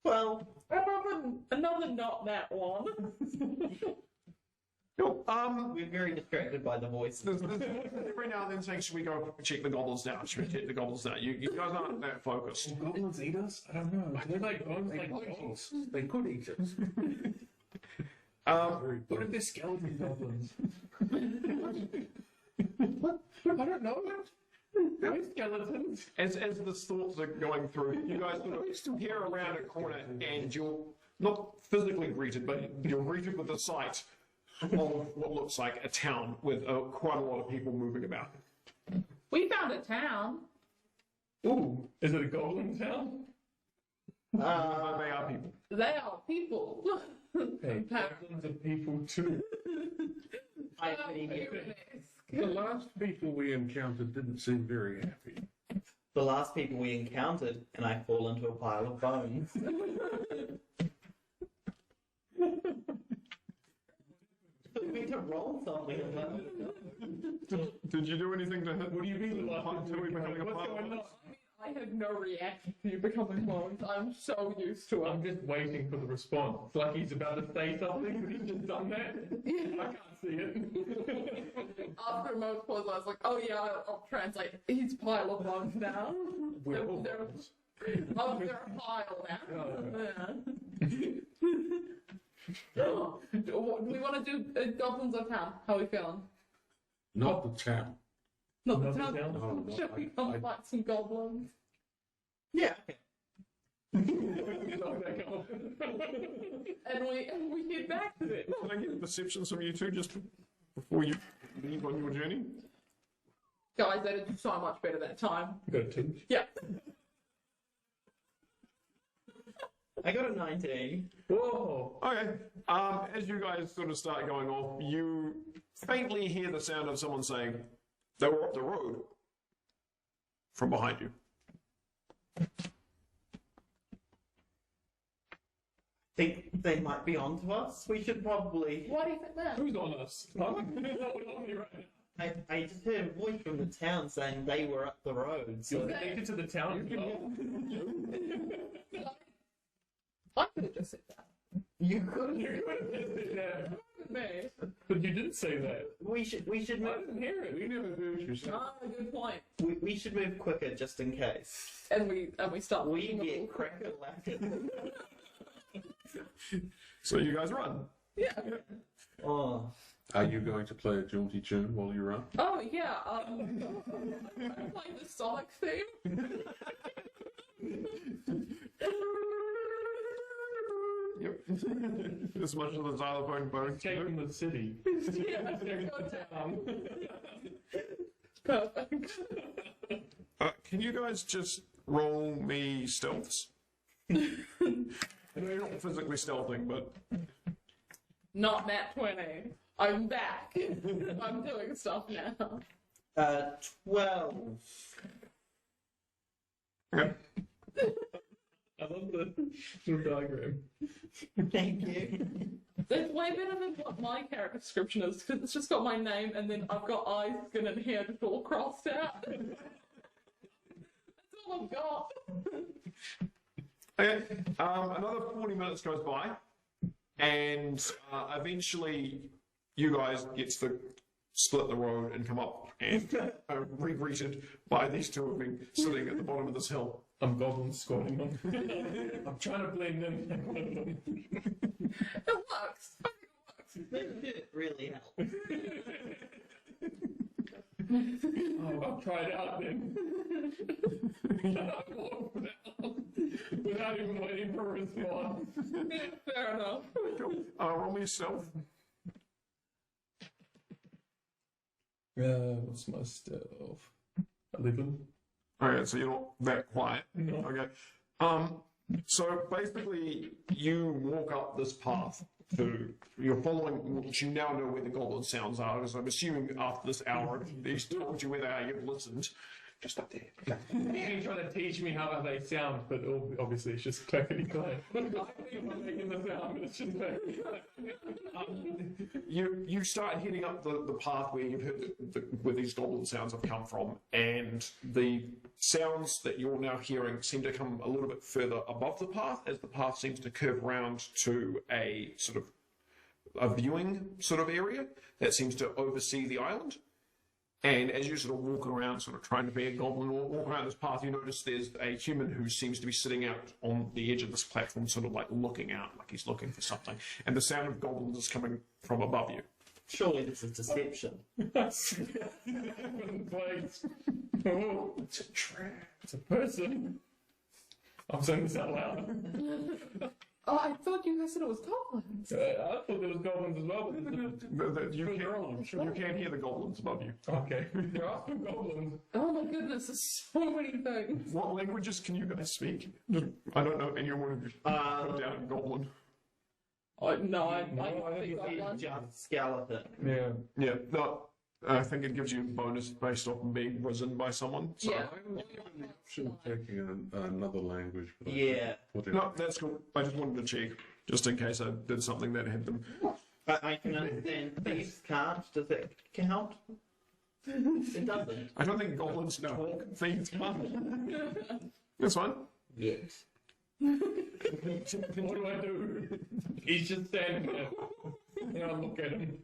Well, Another not that one. Cool. we're very distracted by the voices. Every now and then saying, should we go check the goblins down? Should we check the goblins down? You guys aren't that focused. Goblins eat us? I don't know. They're like bones, like could eat dogs. us. They could eat us. Very What if they're skeleton goblins? What? I don't know. They're skeletons. As the thoughts are going through, you guys sort of hear around a corner and you're not physically greeted, but you're greeted with the sight of what looks like a town with quite a lot of people moving about. We found a town. Ooh, is it a goblin town? They are people. They are people. Hey, goblins are people too. I have an idea. The last people we encountered didn't seem very happy. The last people we encountered, and I fall into a pile of bones. We need to roll something about. Did you do anything to hit? What do you mean the last Until we people becoming a What's pile of going on? bones? I I had no reaction to you becoming clones. I'm so used to I'm it. just waiting for the response. It's like he's about to say something, but he's just done that. I can't see it. After a moment pause, I was like, oh yeah, I'll translate. He's pile of ones now. We're all They're- ones. Oh, they're a pile now. Oh. Yeah. Do we want to do goblins or town? How are we feeling? Not the town. Not the Not the town. town? No, no, Should we come fight some goblins? Yeah. And we head back to it. Can I get perceptions from you two just before you leave on your journey? Guys, they did so much better that time. Got a 2. Yeah. I got a 19. Whoa! Okay. As you guys sort of start going off, you faintly hear the sound of someone saying, "They were up the road," from behind you. Think they might be onto us. We should probably. Why do you think that? Who's on us? Huh? No one's on me right now. I just heard a voice from the town saying they were up the road. You're So connected to the town as well. I could have just said that. you could. You could have just said that. Me. But you didn't say that. We should I move. didn't hear it. We never heard you say. Ah, good point. We should move quicker just in case. And we start We looking a little get cracker lacquer. So you guys run. Yeah. Oh. Are you going to play a jaunty tune while you run? Oh yeah. I'm playing the Sonic theme. Yep. As much as the xylophone bone. Escape from the city. Yeah. Escape from the town. Perfect. Can you guys just roll me stealths? I know you're not physically stealthing, but Not nat 20. I'm back. I'm doing stuff now. 12. okay. I love the diagram. Thank you. It's way better than what my character description is, because it's just got my name and then I've got eyes, skin, and hair just all crossed out. That's all I've got. Okay. Another 40 minutes goes by, and eventually you guys get to split the road and come up and are re-greeted by these two of me sitting at the bottom of this hill. I'm goblin squatting on. I'm trying to blend in. It works. I think it It really helps. Oh, I'll try it out then. Without even waiting for a response. works. Yeah, fair enough. Cool. Roll me stealth. What's my stealth? 11. Okay, so you're not that quiet. No. Okay. So basically, you walk up this path you're following, which you now know where the goblin sounds are, because I'm assuming after this hour, he's told you where they are, you've listened. Just up there. He's trying to teach me how they sound, but obviously it's just clackety clack. I think I'm making the sound, but it's just clackety clack. You start heading up the path where you've heard where these goblin sounds have come from, and the sounds that you're now hearing seem to come a little bit further above the path, as the path seems to curve round to a sort of a viewing sort of area that seems to oversee the island. And as you sort of walk around, sort of trying to be a goblin, or walk around this path, you notice there's a human who seems to be sitting out on the edge of this platform, sort of like looking out, like he's looking for something. And the sound of goblins is coming from above you. Surely this is deception. Place. Oh, It's a trap. it's a person. I'm saying this out loud. Oh, I thought you guys said it was goblins. I thought there was goblins as well. But You Further on, I'm sure. can't hear the goblins above you. Okay, there are some goblins. Oh my goodness, there's so many things. What languages can you guys speak? I don't know any one of you. Put down goblin. Oh, no, I I think It's goblins. just skeleton. Yeah. Yeah, no, I think it gives you a bonus based off being risen by someone. So. Yeah. I was given the option of taking another language. But I Yeah. put it- No, that's cool. I just wanted to check, just in case I did something that had them. But I can understand thieves can't. Does that count? It doesn't. I don't think goblins talk things. That's fine. Yes. What do I do? He's just standing there. And I look at him.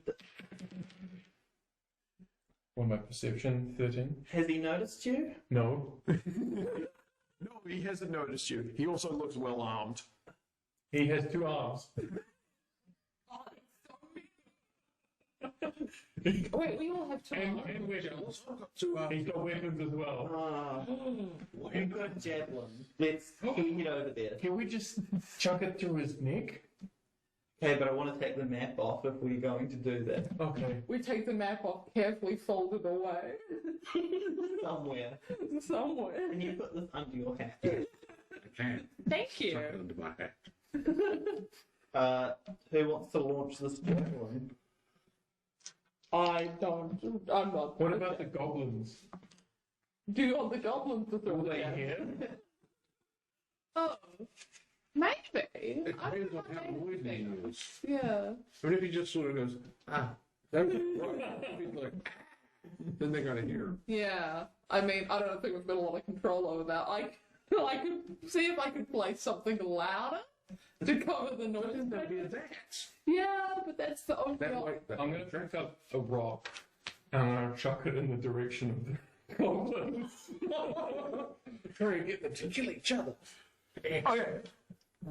What, my perception? 13? Has he noticed you? No. No, he hasn't noticed you. He also looks well armed. He has 2 arms. Wait, we all have two arms. And weapons. He's got weapons as well. We've got a javelin. Let's head over there. Can we just chuck it through his neck? Okay, but I want to take the map off if we're going to do that. Okay. We take the map off, carefully fold it away. Somewhere. Somewhere. And you put this under your hat. I can. Thank you. Chuck it under my hat. Who wants to launch this javelin? I don't. I'm not. What about the goblins? Do you want the goblins to throw Will they it? hear? Oh, maybe. It I depends don't on how know. noisy he is. Yeah. I mean, if he just sort of goes, that was right. If he's like, then they're going to hear. Yeah. I mean, I don't think we've got a lot of control over that. I could see if I could play something louder to cover the noise. That'd be a dance. Yeah, but that's the only That option. might, that I'm going to pick up a rock and I'm going to chuck it in the direction of the goblins. try and get them to kill each other. Okay.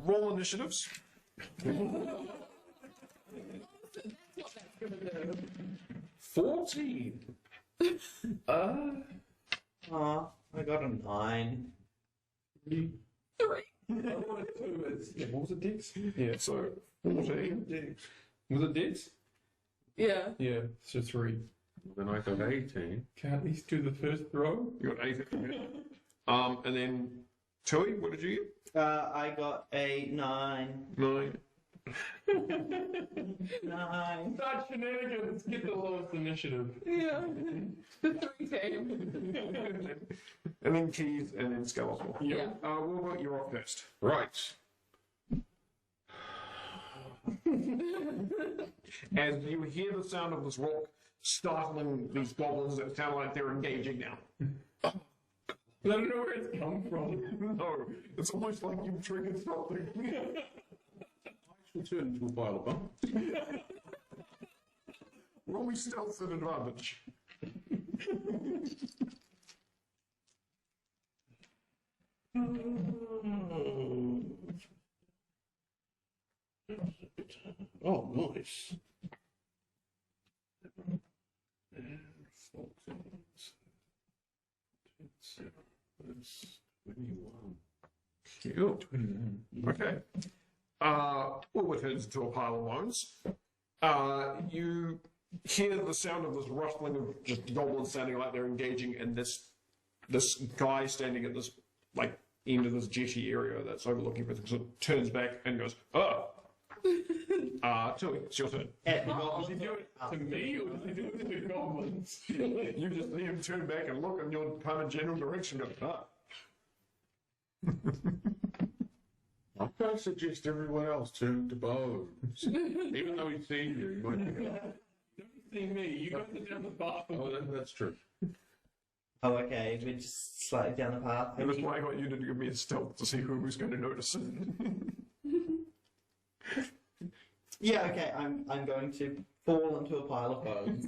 Roll initiatives. That's what that's gonna do. 14. I got a 9. 3. Yeah, what was it, Dex? Yeah. So 14. Was it Dex? Yeah. Yeah, so 3. Then I got 18. Can I at least do the first throw? You got 18. And then Tui, what did you I got a 9. get? 9. 9. Start shenanigans, get the lowest initiative. Yeah. The 3 team. And then Keith, and then Skeletor. Yeah. Wilbur, you're up first. Right. As you hear the sound of this rock startling these goblins that sound like they're engaging now. I don't know where it's come from. No, it's almost like you've triggered something. We'll turn into a pile of bones. Roll me stealth at advantage. Oh, nice. That's 21. Cute. Okay. Wilbur turns into a pile of bones. You hear the sound of this rustling of just goblins sounding like they're engaging, and this guy standing at this like end of this jetty area that's overlooking everything sort of turns back and goes, "Oh." Tui, it's your turn. Does he do it to me or does he do it to the goblins? You just see him turn back and look in your kind of general direction. Go, I'm going to suggest everyone else turn to bones. Even though he's seen you, he might be like, Don't see me, you guys are down the path. oh, that's true. Oh, okay. We're just slightly down the path. And that's why I got you to give me a stealth to see who was going to notice. Yeah, okay. I'm going to fall into a pile of bones.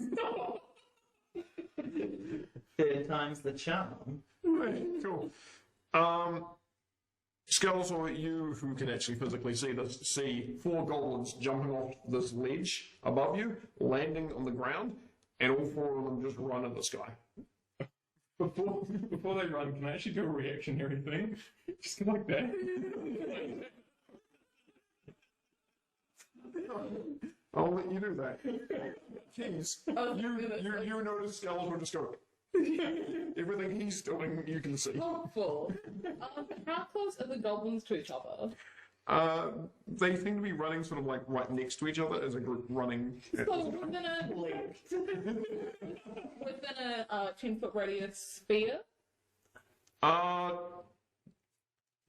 Third time's the charm. Right, cool. Skeletor, you who can actually physically see this, see 4 goblins jumping off this ledge above you, landing on the ground, and all 4 of them just run in the sky. Before they run, can I actually do a reactionary thing? Just go like that. I'll let you do that. Keys, you notice Skeletor just go. Everything he's doing, you can see. Helpful. How close are the goblins to each other? They seem to be running sort of like right next to each other as a group running. So within a 10-foot radius sphere.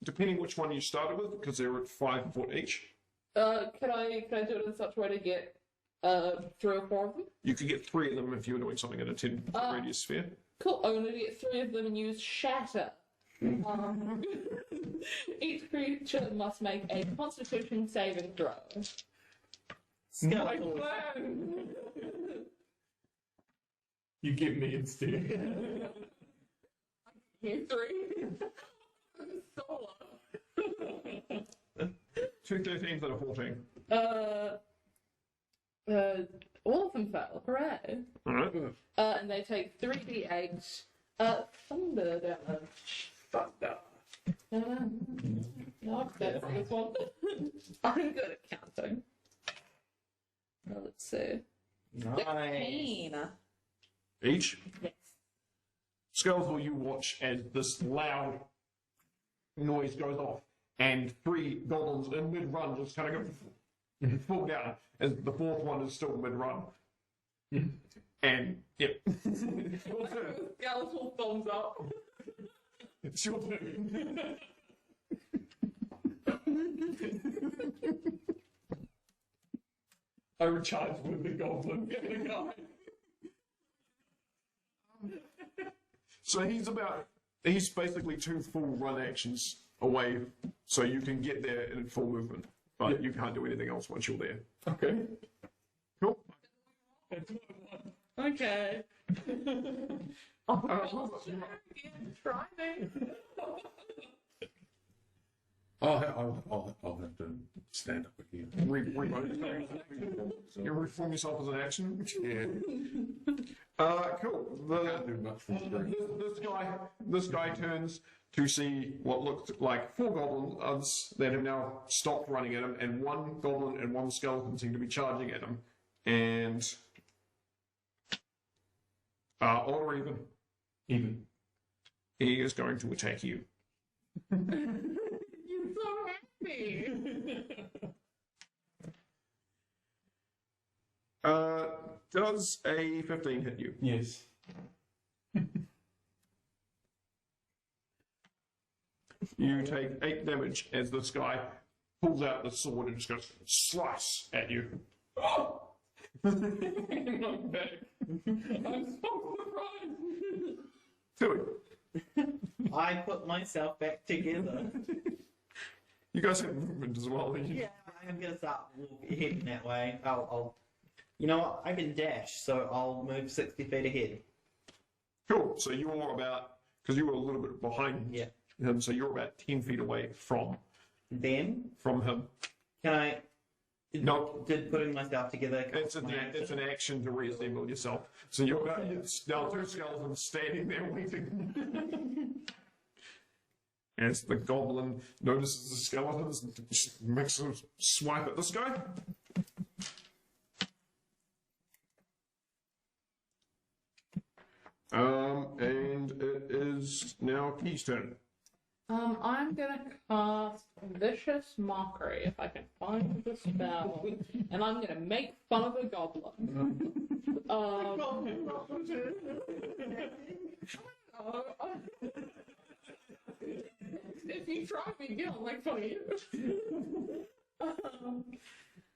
Depending which one you started with, because they're at 5 foot each. Can I do it in such a way to get 3 or 4 of them. You could get 3 of them if you were doing something in a 10-foot radius sphere. Cool. I'm gonna get 3 of them and use Shatter. Each creature must make a Constitution saving throw. Skeletal. You get me instead. You 3. Solo. 2 13s and a 14. All of them fail. Hooray! Alright. And they take 3d8 thunder damage. Thunder. No, that's this one. I'm good at counting. Let's see. Nice. 15. Each. Yes. Skeletal, you watch as this loud noise goes off, and 3 goblins in mid-run just kind of go fall down, as the 4th one is still mid-run. And, yep. Your turn. Skeletal thumbs up. It's your turn. I recharge with the goblin. Get the guy. So he's basically 2 full run actions away, so you can get there in full movement, but you can't do anything else once you're there. Okay. Cool. That's what I want. Okay. Try me. I'll have to stand up again. You reform yourself as an action. Yeah. Cool. Can't do much from the brain. This guy turns to see what looked like 4 goblins that have now stopped running at him, and 1 goblin and 1 skeleton seem to be charging at him. And odd or even? Even. He is going to attack you. You're so happy. Does a 15 hit you? Yes. You take 8 damage as this guy pulls out the sword and just goes slice at you. I'm back. I'm so surprised. Tui, I put myself back together. you guys have movement as well. Yeah, I'm gonna start heading that way. I'll. You know what? I can dash, so I'll move 60 feet ahead. Cool. So you're about, because you were a little bit behind Yeah. him, so you're about 10 feet away from Then him. can I? No. Did putting myself together? It's an action to reassemble yourself. So you're about now 2 skeletons standing there waiting. As the goblin notices the skeletons and makes a swipe at this guy. And it is now Key's turn. I'm gonna cast Vicious Mockery if I can find the spell, and I'm gonna make fun of a goblin. If you try me again, I'll make fun of you.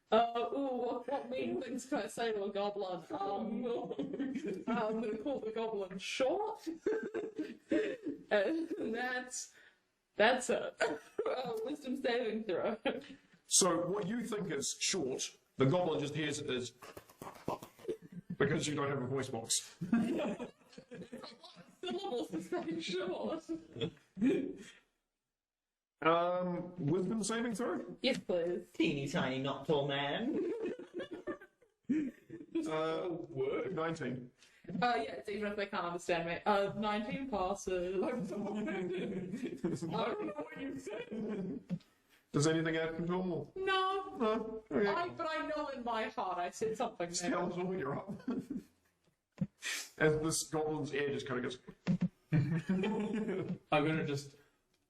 What mean things can I say to a goblin? I'm gonna call the goblin short, and that's it. Wisdom saving throw. So what you think is short, the goblin just hears it as because you don't have a voice box. Syllables to say short. Wisdom saving throw? Yes, please. Teeny tiny, not tall man. 19. Yeah, it's even if they can't understand me. 19 passes. I don't know what you said. Does anything happen to him? No. No. Okay. But I know in my heart I said something there. Skeletal, you're up. As this goblin's ear just kind of goes. I'm gonna just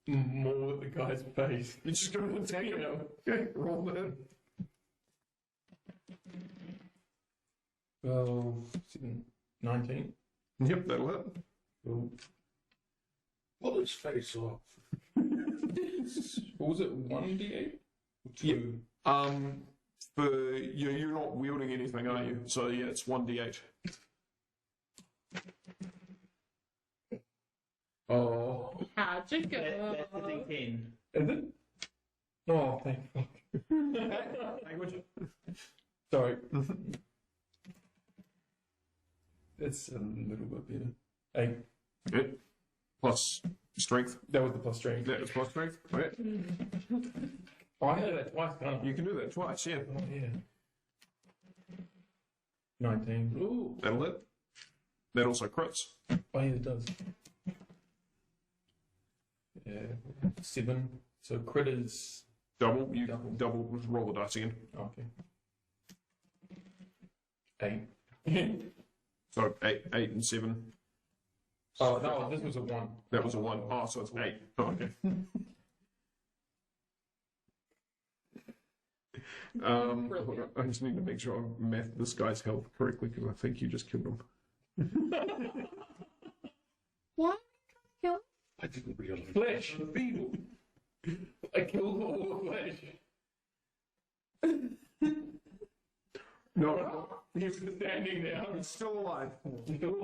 maul at the guy's face. You're just going to attack him. Okay, roll that. Well, 19. Yep, that'll hit. Cool. Pull his face off. What was it? 1d8? 2? For you're not wielding anything, are you? So yeah, it's 1d8. Oh, How'd you go? That's the D10. is it? Oh, thank fuck. Language. Sorry. It's a little bit better. 8. Good. Plus strength. That was the plus strength. That was plus strength. Right. Oh, I had that twice, can't I? You can do that twice. Yeah. Oh, yeah. 19. Ooh, that'll hit. That also crits. Oh, yeah, it does. Yeah. 7. So crit is. Double. You double. Roll the dice again. Okay. 8. So 8 and 7. Oh, no, this was a 1. That was a 1. Oh, so it's 8. Oh, okay. Hold on. I just need to make sure I math this guy's health correctly because I think you just killed him. What? Kill? I didn't realize. Flesh, beetle. I killed all the flesh. No, He's standing now. he's still alive. He's still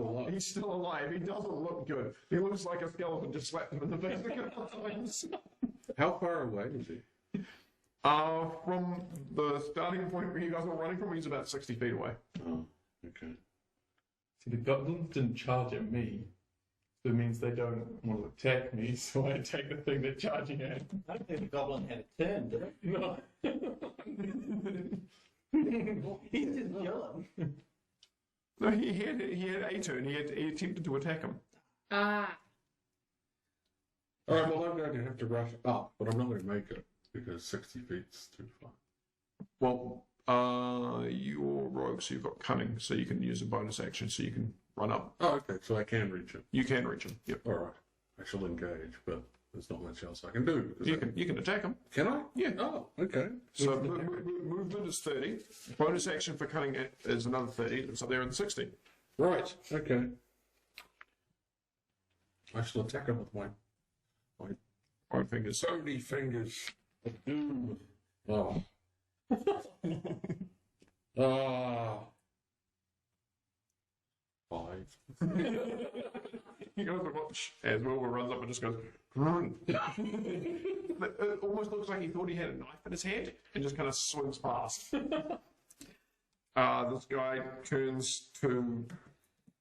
alive. He's still alive. He doesn't look good. He looks like a skeleton just slapped him in the face a couple of times. How far away is he? From the starting point where you guys were running from, he's about 60 feet away. Oh, okay. See, the goblins didn't charge at me. So it means they don't want to attack me, so I attack the thing they're charging at. I don't think the goblin had a turn, did it? No. He's just chilling. No, he had a turn. He attempted to attack him. Ah. All right, well, I'm going to have to rush up, but I'm not going to make it because 60 feet's too far. Well, you're rogue, so you've got cunning, so you can use a bonus action, so you can run up. Oh, okay, so I can reach it. You can reach him. Yep. All right, I shall engage, but there's not much else I can do. Because You can attack him. Can I? Yeah. Oh, okay. So movement is 30. Bonus action for cunning is another 30. It's up there in the 60. Right, okay. I shall attack him with my Five fingers. stony fingers of doom. Oh. Ah. 5. He goes to watch as Wilbur runs up and just goes, run. It almost looks like he thought he had a knife in his hand and just kind of swings past. This guy turns to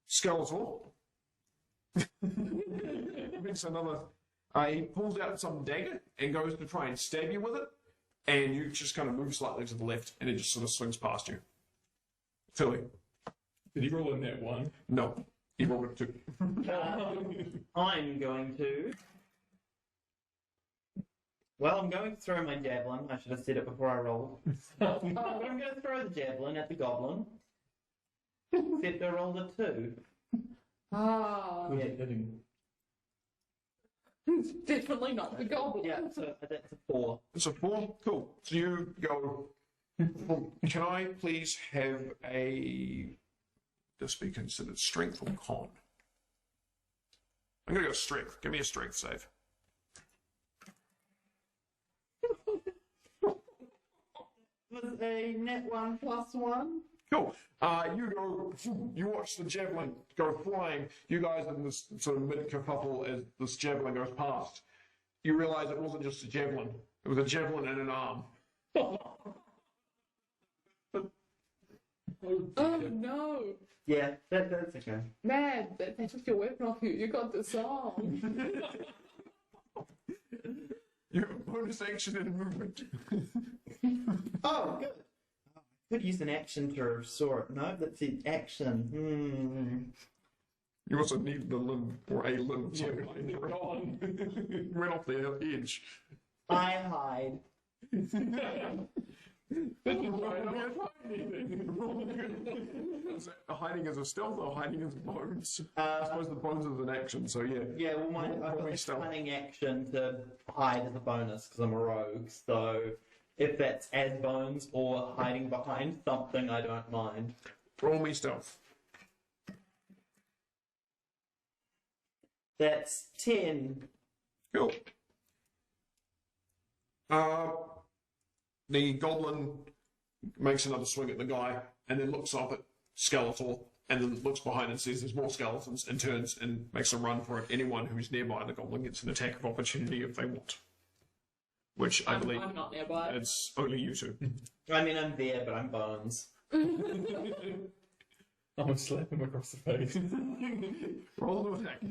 Skeletor. Makes another. He pulls out some dagger and goes to try and stab you with it, and you just kind of move slightly to the left, and it just sort of swings past you. Philly. Did he roll in that 1? No. He rolled it 2. I'm going to. Well, I'm going to throw my javelin. I should have said it before I rolled. But I'm going to throw the javelin at the goblin. Except I rolled a 2. Ah. Yeah. Hitting. It's definitely not the goblin. Yeah, so that's a 4. It's a 4? Cool. So you go. Can I please have this be considered strength or con? I'm going to go strength. Give me a strength save. Was a net 1 plus 1. Cool. You watch the javelin go flying. You guys in this sort of mid-kerfuffle as this javelin goes past. You realize it wasn't just a javelin. It was a javelin and an arm. Oh no. Yeah, that's okay. Man, they took your weapon off you. You got disarmed. You have a bonus action and movement. Oh, good. Could use an action to restore it. No, that's the action. You also need the limb or a limb. So Yeah, gone. went off the edge. I hide. Hiding as a stealth or hiding as bones? I Uh, suppose the bones is an action, so yeah. yeah, well, I've Probably got a stealth. cunning action to hide as a bonus because I'm a rogue. So if that's as bones or hiding behind something, I don't mind. Roll me stealth. That's 10. Cool. the goblin makes another swing at the guy, and then looks up at Skeletor, and then looks behind and sees there's more skeletons, and turns and makes a run for it. Anyone who's nearby the goblin gets an attack of opportunity if they want. Which I believe I'm not nearby. it's only you two. I mean, I'm there, but I'm bones. I'm gonna slap him across the face. Roll to attack.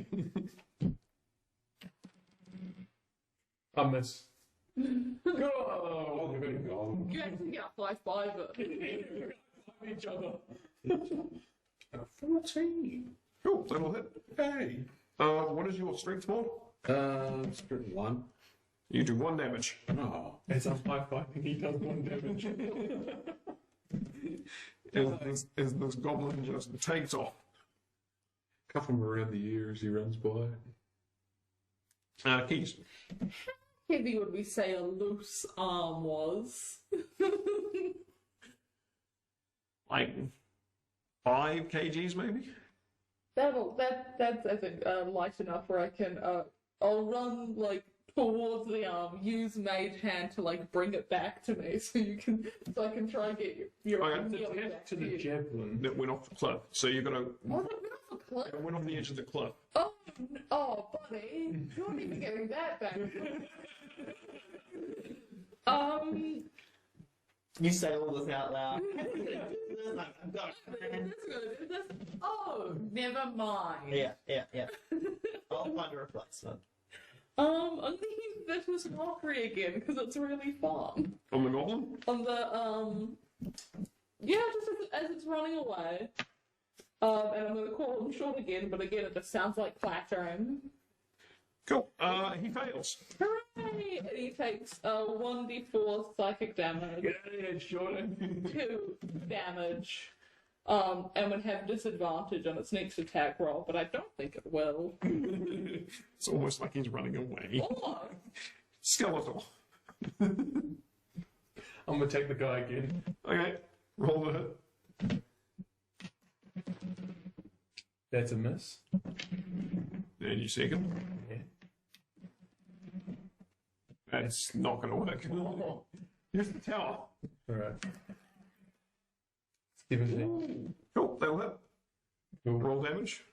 I miss. Oh, there you go. You actually get a 5/5 it. Each other. 14. Cool, that'll hit. Hey. What is your strength mod? Strength 1. You do 1 damage. Oh. As I'm high-fiving, he does 1 damage. As this goblin just takes off. Cuff him around the ears, he runs by. Keys. Heavy would we say a loose arm was? Like 5 kgs maybe? That's I think light enough where I can I'll run like towards the arm, use mage hand to like bring it back to me so I can try and get your Okay. arm It's healing attached back to to the you. javelin. That went off the cliff. So you're gonna Oh, that went off a cliff? it went off the edge of the cliff. Oh, buddy, you're not even getting that back. You say all this out loud. Oh, never mind. Yeah. I'll find a replacement. I'm thinking this was mockery again because it's really fun. On the goblin? On the yeah, just as it's running away. And I'm gonna call him short again, but again it just sounds like clattering. Cool. He fails. Hooray! And he takes 1d4 psychic damage, Get out of here, Jordan. 2 damage, and would have disadvantage on its next attack roll, but I don't think it will. It's almost like he's running away. Oh, Skeletal. I'm gonna take the guy again. Okay. Roll the hit. That's a miss. And you second. Yeah. That's not gonna work. Here's the tower. Alright. 17. Cool, that'll hit. Cool. Roll damage.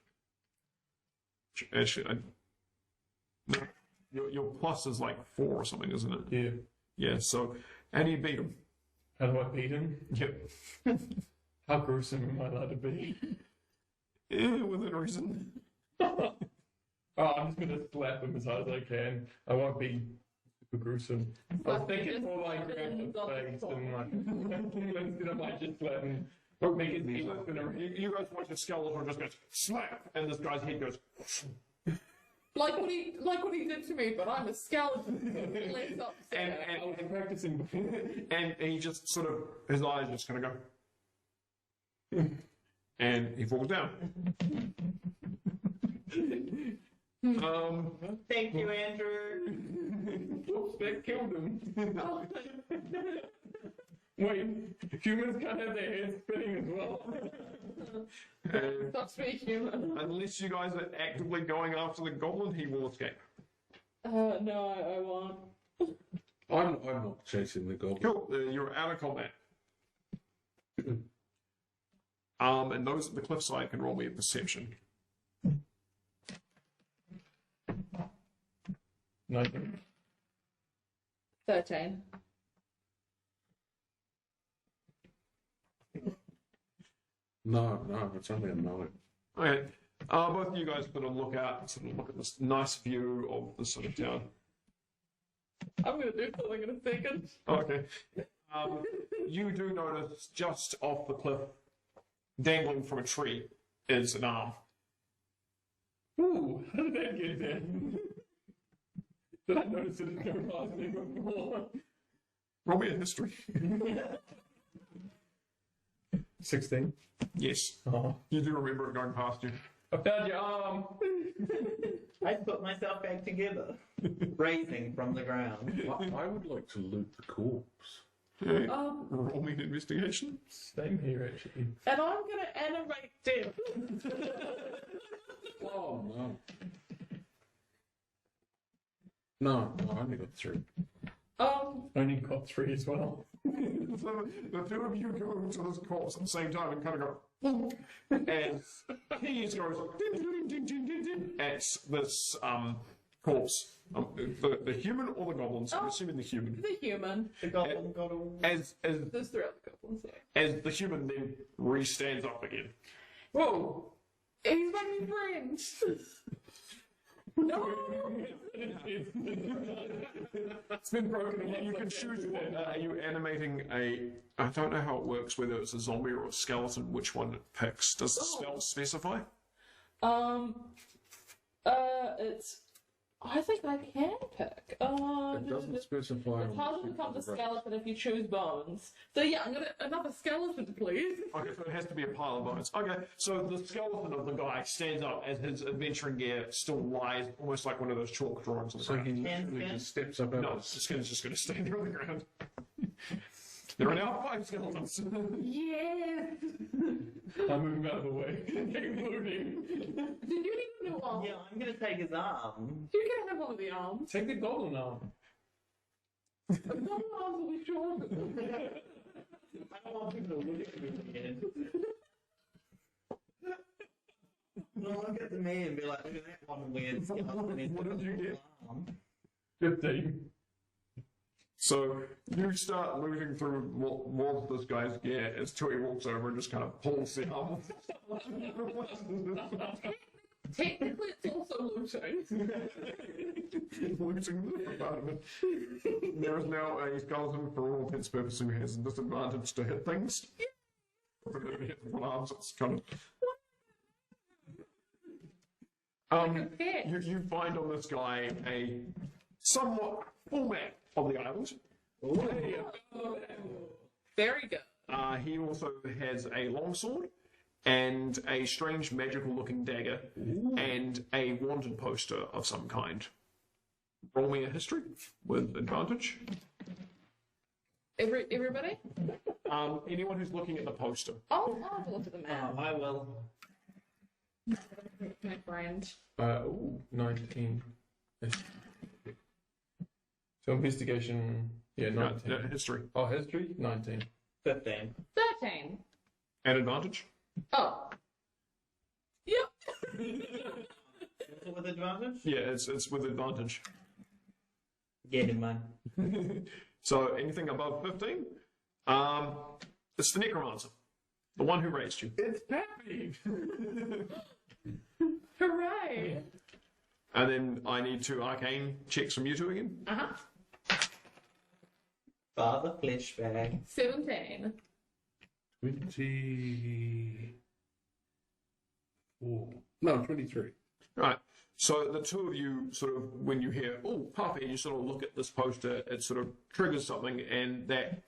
Actually, no. Your plus is like 4 or something, isn't it? Yeah. Yeah, so, how do you beat him? How do I beat him? Yep. How gruesome am I allowed to be? Yeah, within reason. Oh, I'm just gonna slap him as hard as I can. I won't be super gruesome. I was thinking more like grab his face and like instead of like just slap him. Or make it seem like You guys watch the Skeletor just goes slap, and this guy's head goes. like what he did to me, but I'm a skeleton. Less upset. I was practicing before. And he just sort of, his eyes just kind of go. And he falls down. Thank you, Andrew. Oops, that killed him. Wait, humans can't have their heads spinning as well. Stop speaking human. Unless you guys are actively going after the goblin, he will escape. No, I won't. I'm not chasing the goblin. Cool, you're out of combat. And those at the cliffside can roll me a perception. 19. 13. No, it's only a 9. Okay. Both of you guys put a look out and sort of look at this nice view of the sort of town. I'm gonna do something in a second. Okay. You do notice just off the cliff, dangling from a tree, is an arm. Ooh, how did that get there? Did I notice it didn't go past me before? Roll me a history. 16. Yes. Oh. You do remember it going past you. I found your arm. I put myself back together, raising from the ground. I would like to loot the corpse. Okay. Roll me an investigation. Same here, actually. And I'm gonna animate death. Oh, no. No, I only got 3. Only got 3 as well. So the two of you go into this corpse at the same time and kind of go, and he goes at this corpse. The human or the goblins? I'm assuming the human. The human. The goblin got all... As There's 3 other goblins. Yeah. as the human then re-stands up again. Whoa! He's my new friend! No! It's been broken. You can choose. Are you animating a? I don't know how it works. Whether it's a zombie or a skeleton, which one it picks? Does the spell specify? It's. I think I can pick. It doesn't specify. It's harder to become the skeleton if you choose bones. So yeah, I'm gonna another skeleton, please. Okay, so it has to be a pile of bones. Okay, so the skeleton of the guy stands up as his adventuring gear still lies, almost like one of those chalk drawings on the So ground. he literally just steps up out No, of the skin's just going to stand there on the ground. There are now 5 skeletons. Yes. I'm moving out of the way. Keep moving. Did you need a new arm? Yeah, I'm gonna take his arm. You can have one of the arms. Take the goblin arm. The arms will be shorter. I don't want people to look at me again. They'll look at me and be like, look at that one weird skeleton. What did you get? 15. So you start looting through more of this guy's gear as Tui walks over and just kind of pulls the arm. Technically, it's also looting. Looting the part of it. There is now a skeleton for all intents and purposes who has a disadvantage to hit things. If it hits with arms, it's kind of. You find on this guy a somewhat full map of the island. Very good. He also has a longsword and a strange magical looking dagger and a wanted poster of some kind. Roll me a history with advantage. Everybody? Anyone who's looking at the poster. I'll look at the map. I will. My friend. 19. So investigation, yeah, 19. No, history. Oh, history, 19. 15. 13. And advantage? Oh. Yep. With advantage? Yeah, it's with advantage. Get him, man. So anything above 15? It's the necromancer. The one who raised you. It's Peppy! Hooray. And then I need 2 arcane checks from you two again. Uh-huh. Father Fleshbag. 17. 24. No, 23. Right. So the two of you sort of, when you hear, oh, Puffy, you sort of look at this poster, it sort of triggers something, and that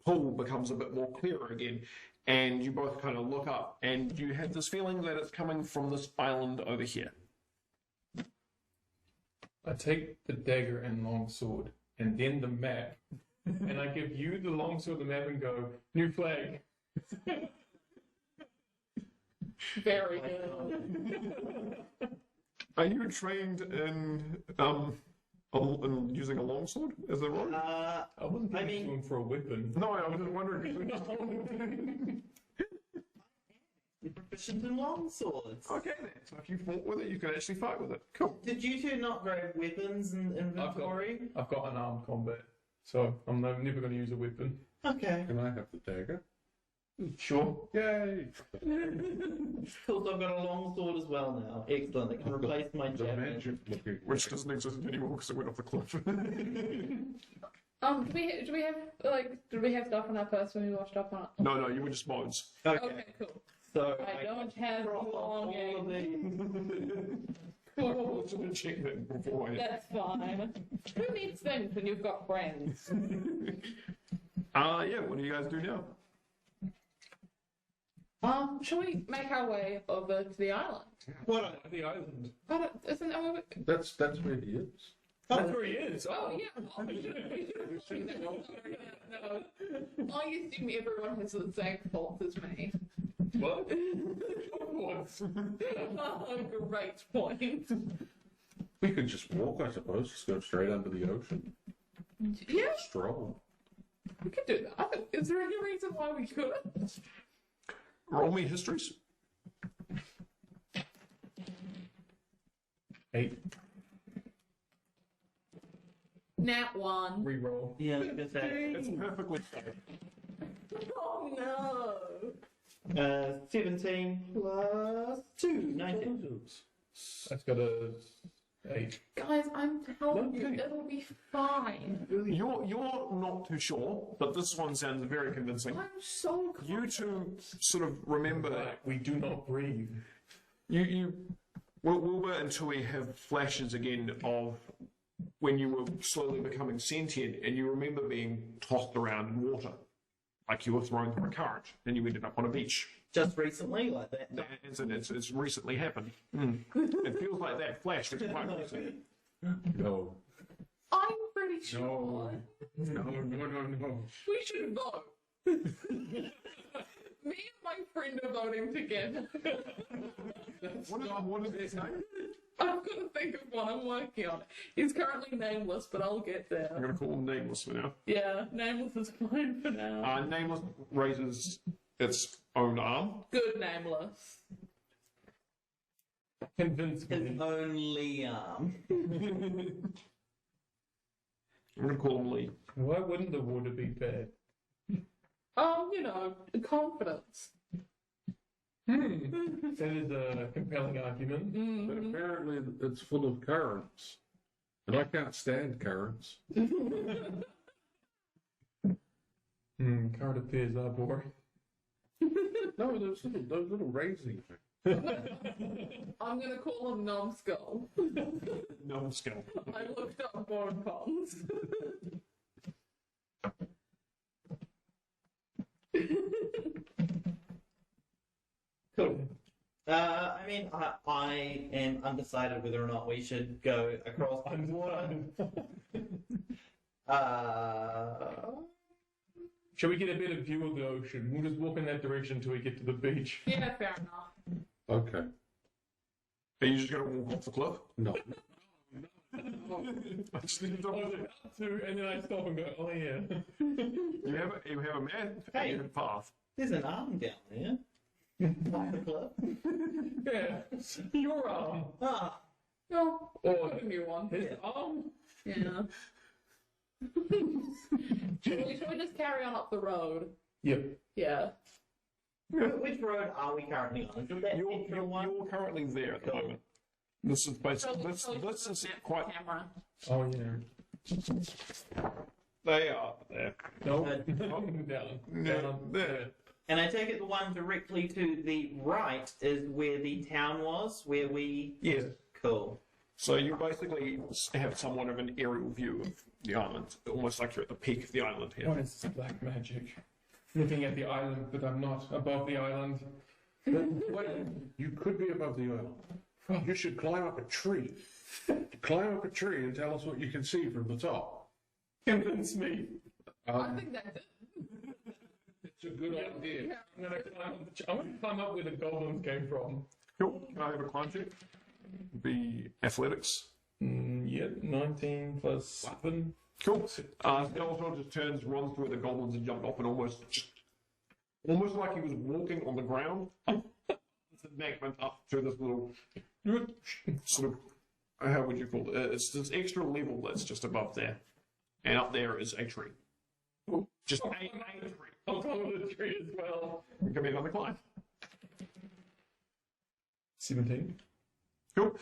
pull becomes a bit more clearer again. And you both kind of look up, and you have this feeling that it's coming from this island over here. I take the dagger and longsword, and then the map, and I give you the longsword, the map, and go, new flag. Very good. Are you trained in using a longsword as a rogue? I wasn't I thinking mean- him for a weapon. No, I was just wondering. You're proficient in long swords. Okay then. So if you fought with it, you can actually fight with it. Cool. Did you two not grab weapons in inventory? I've got unarmed combat, so I'm never going to use a weapon. Okay. Can I have the dagger? Sure. Yay! Cool, so I've got a long sword as well now. Excellent. It can replace my The javelin. magic looking. Which doesn't exist anymore because it went off the cliff. Do we have stuff on our purse when we washed up on it? No, you were just bones. Okay, cool. So I don't have all of belongings. I should have checked that beforehand. That's fine. Who needs things when you've got friends? Yeah, what do you guys do now? Shall we make our way over to the island? what? The island. Isn't that where we... That's where he is. That's where he is. Oh, yeah. No. I assume everyone has the same thoughts as me. What? Great point. We could just walk, I suppose. Just go straight under the ocean. Yeah, Stroll. we could do that. Is there any reason why we couldn't? Roll me histories. 8. Nat 1. Reroll. Yeah, I was gonna say. It's perfectly fair. Oh no. 17 plus 2, 19. That's got a 8. Guys, I'm telling you, Okay. it'll be fine. You're not too sure, but this one sounds very convincing. I'm so You two sort of remember Right, we do not breathe. Wilbur and Tui have flashes again of when you were slowly becoming sentient, and you remember being tossed around in water, like you were thrown through a current, and you ended up on a beach. Just recently, like that. It's recently happened. It feels like that flash was quite recent. No. I'm pretty sure. No. We should vote. Me and my friend are voting together. What is his name? I'm gonna think of one. I'm working on it. He's currently nameless, but I'll get I'm there. going to call him Nameless for now. Yeah, nameless is fine for now. Nameless raises its own arm. Good nameless. Convince me. His only I'm going to call him Lee. Why wouldn't the water be bad? You know, confidence. That is a compelling argument. But apparently it's full of currents. And I can't stand currents. Current affairs are boring. No, those little raising things. I'm gonna call him Numbskull. No skill. I looked up born puns. Cool. I mean, I am undecided whether or not we should go across the water. Shall we get a better view of the ocean? We'll just walk in that direction until we get to the beach. Yeah, fair enough. Okay. Are you just going to walk off the cliff? No. I just need to I was about to, and then I stop and go, oh yeah. You have a map and Hey. you have a path. There's an arm down there. Off the cliff. Yeah, your arm. Ah, No, Or give me one. his arm. Yeah. Should we just carry on up the road? Yep. Yeah. which road are we currently on? Is it that intro one? You're currently there at the moment. This is basically this is quite. Camera. Oh yeah. They are there. No. Uh, Down. No, Down. there. And I take it the one directly to the right is where the town was, where we... Yes. Cool. So you basically have somewhat of an aerial view of the island, almost like you're at the peak of the island here. What is this black magic? Looking at the island, but I'm not above the island. Wait, you could be above the island. You should climb up a tree. Climb up a tree and tell us what you can see from the top. Convince me. I think that's it. It's a good idea. I'm gonna climb up where the goblins came from. Cool. Can I have a climb check? Be athletics. Yep, 19 plus 7. Cool. Skeletor just turns, runs through the goblins and jumped off and almost like he was walking on the ground. It's embankment up to this little sort of, how would you call it? It's this extra level that's just above there. And up there is a tree. Just a tree. I'll climb the tree as well. Give me another climb. 17. Cool.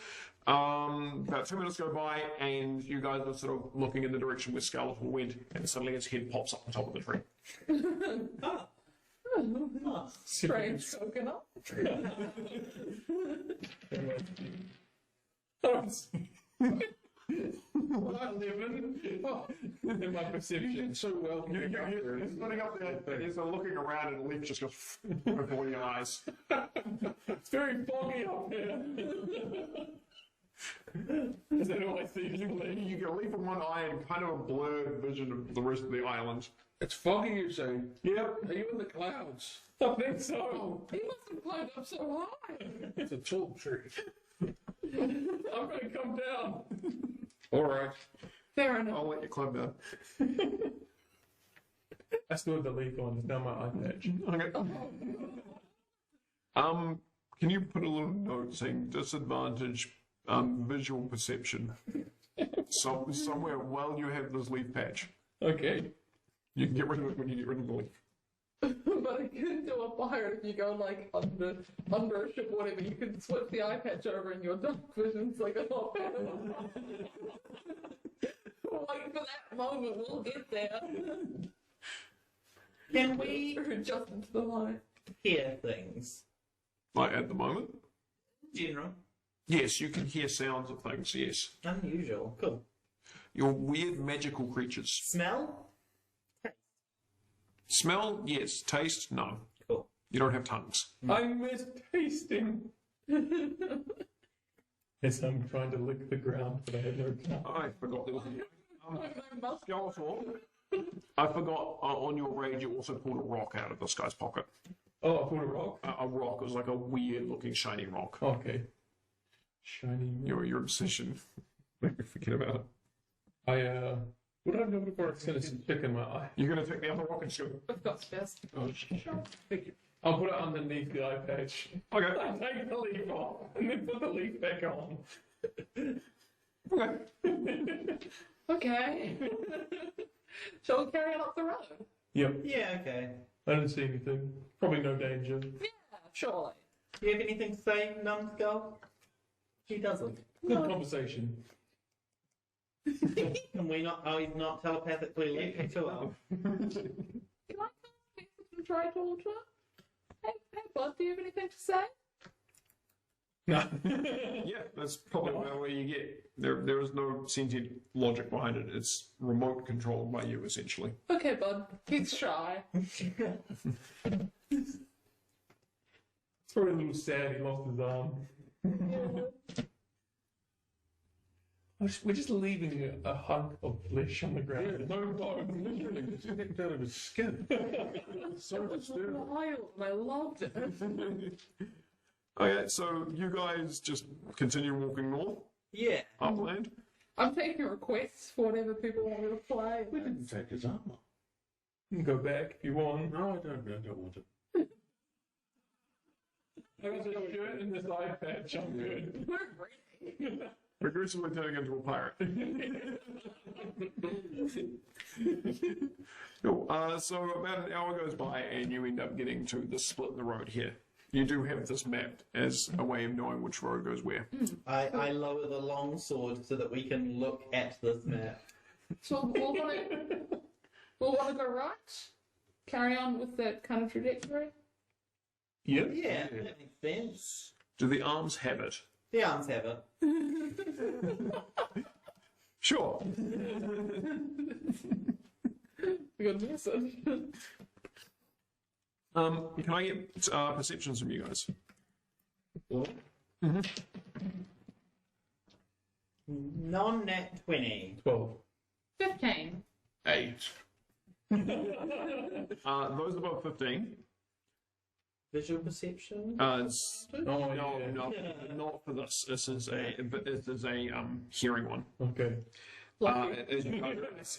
About 2 minutes go by, and you guys are sort of looking in the direction where Skeletor went, and suddenly his head pops up on top of the tree. Ah. Ah. Strange coconut. I live in my perception. So well. You're sitting up there, and you're looking around, and a leaf just goes before your eyes. It's very foggy up here. Is that all I see? You get a leaf in one eye and kind of a blurred vision of the rest of the island. It's foggy, you say? Yep. Are you in the clouds? I think so. He must have climbed up so high. It's a tall tree. I'm going to come down. All right. Fair enough. I'll let you climb down. I still have the leaf on. It's down my eye patch. Okay. Can you put a little note saying disadvantage visual perception somewhere while you have this leaf patch? Okay. You can get rid of it when you get rid of the leaf. But I can do a pirate if you go like under a ship or whatever, you can switch the eye patch over and your dark vision's like a lot better. Wait for that moment, we'll get there. Can we Adjust into the light. hear things? Like at the moment? General. Yes, you can hear sounds of things, yes. Unusual. Cool. You're weird magical creatures. Smell? Smell, yes. Taste, no. Cool. You don't have tongues. I miss tasting. Yes, I'm trying to lick the ground, but I have no tongue. I forgot there was My mouth- Skeletor. I forgot on your raid you also pulled a rock out of this guy's pocket. Oh, I pulled a rock? A rock. It was like a weird looking shiny rock. Okay. Shiny. Your obsession. Make me forget about it. What did I know before? It's gonna stick in my eye. You're going to take the other rock and shoot it. I've got spares. Oh, sure. Thank you. I'll put it underneath the eye patch. Okay. I take the leaf off and then put the leaf back on. Okay. Okay. Shall we carry it up the road? Yep. Yeah, okay. I didn't see anything. Probably no danger. Yeah, surely. Do you have anything to say, Numbskull? She doesn't. Good conversation. Can we not? Oh, he's not telepathically linked to it. Can I come and try to alter? Hey, bud, do you have anything to say? No. Yeah, that's probably about where you get. There is no sentient logic behind it. It's remote controlled by you, essentially. Okay, bud. He's shy. It's probably a little sad he lost his arm. We're just leaving a hunk of flesh on the ground. No bone. Literally, it's nicked out of his skin. So It was disturbing. wild, and I loved it. Okay, so you guys just continue walking north, Yeah. upland. I'm taking requests for whatever people want me to play. We didn't take his armor. You can go back if you want. No, I don't want it. I got a shirt and this eye patch. I'm good. We're ready. Progressively turning into a pirate. Cool. So about an hour goes by and you end up getting to the split in the road here. You do have this mapped as a way of knowing which road goes where. I lower the long sword so that we can look at this map. So we'll want to go right? Carry on with that kind of trajectory? Yep. Yeah, that makes sense. Do the arms have it? The arms have it. Sure. Good message. Can I get perceptions from you guys? Non-nat 20. 12. 15. 8. Those above 15. Visual perception? It's- Oh, no, yeah. no, not for this. This is a hearing one. Okay. Lucky.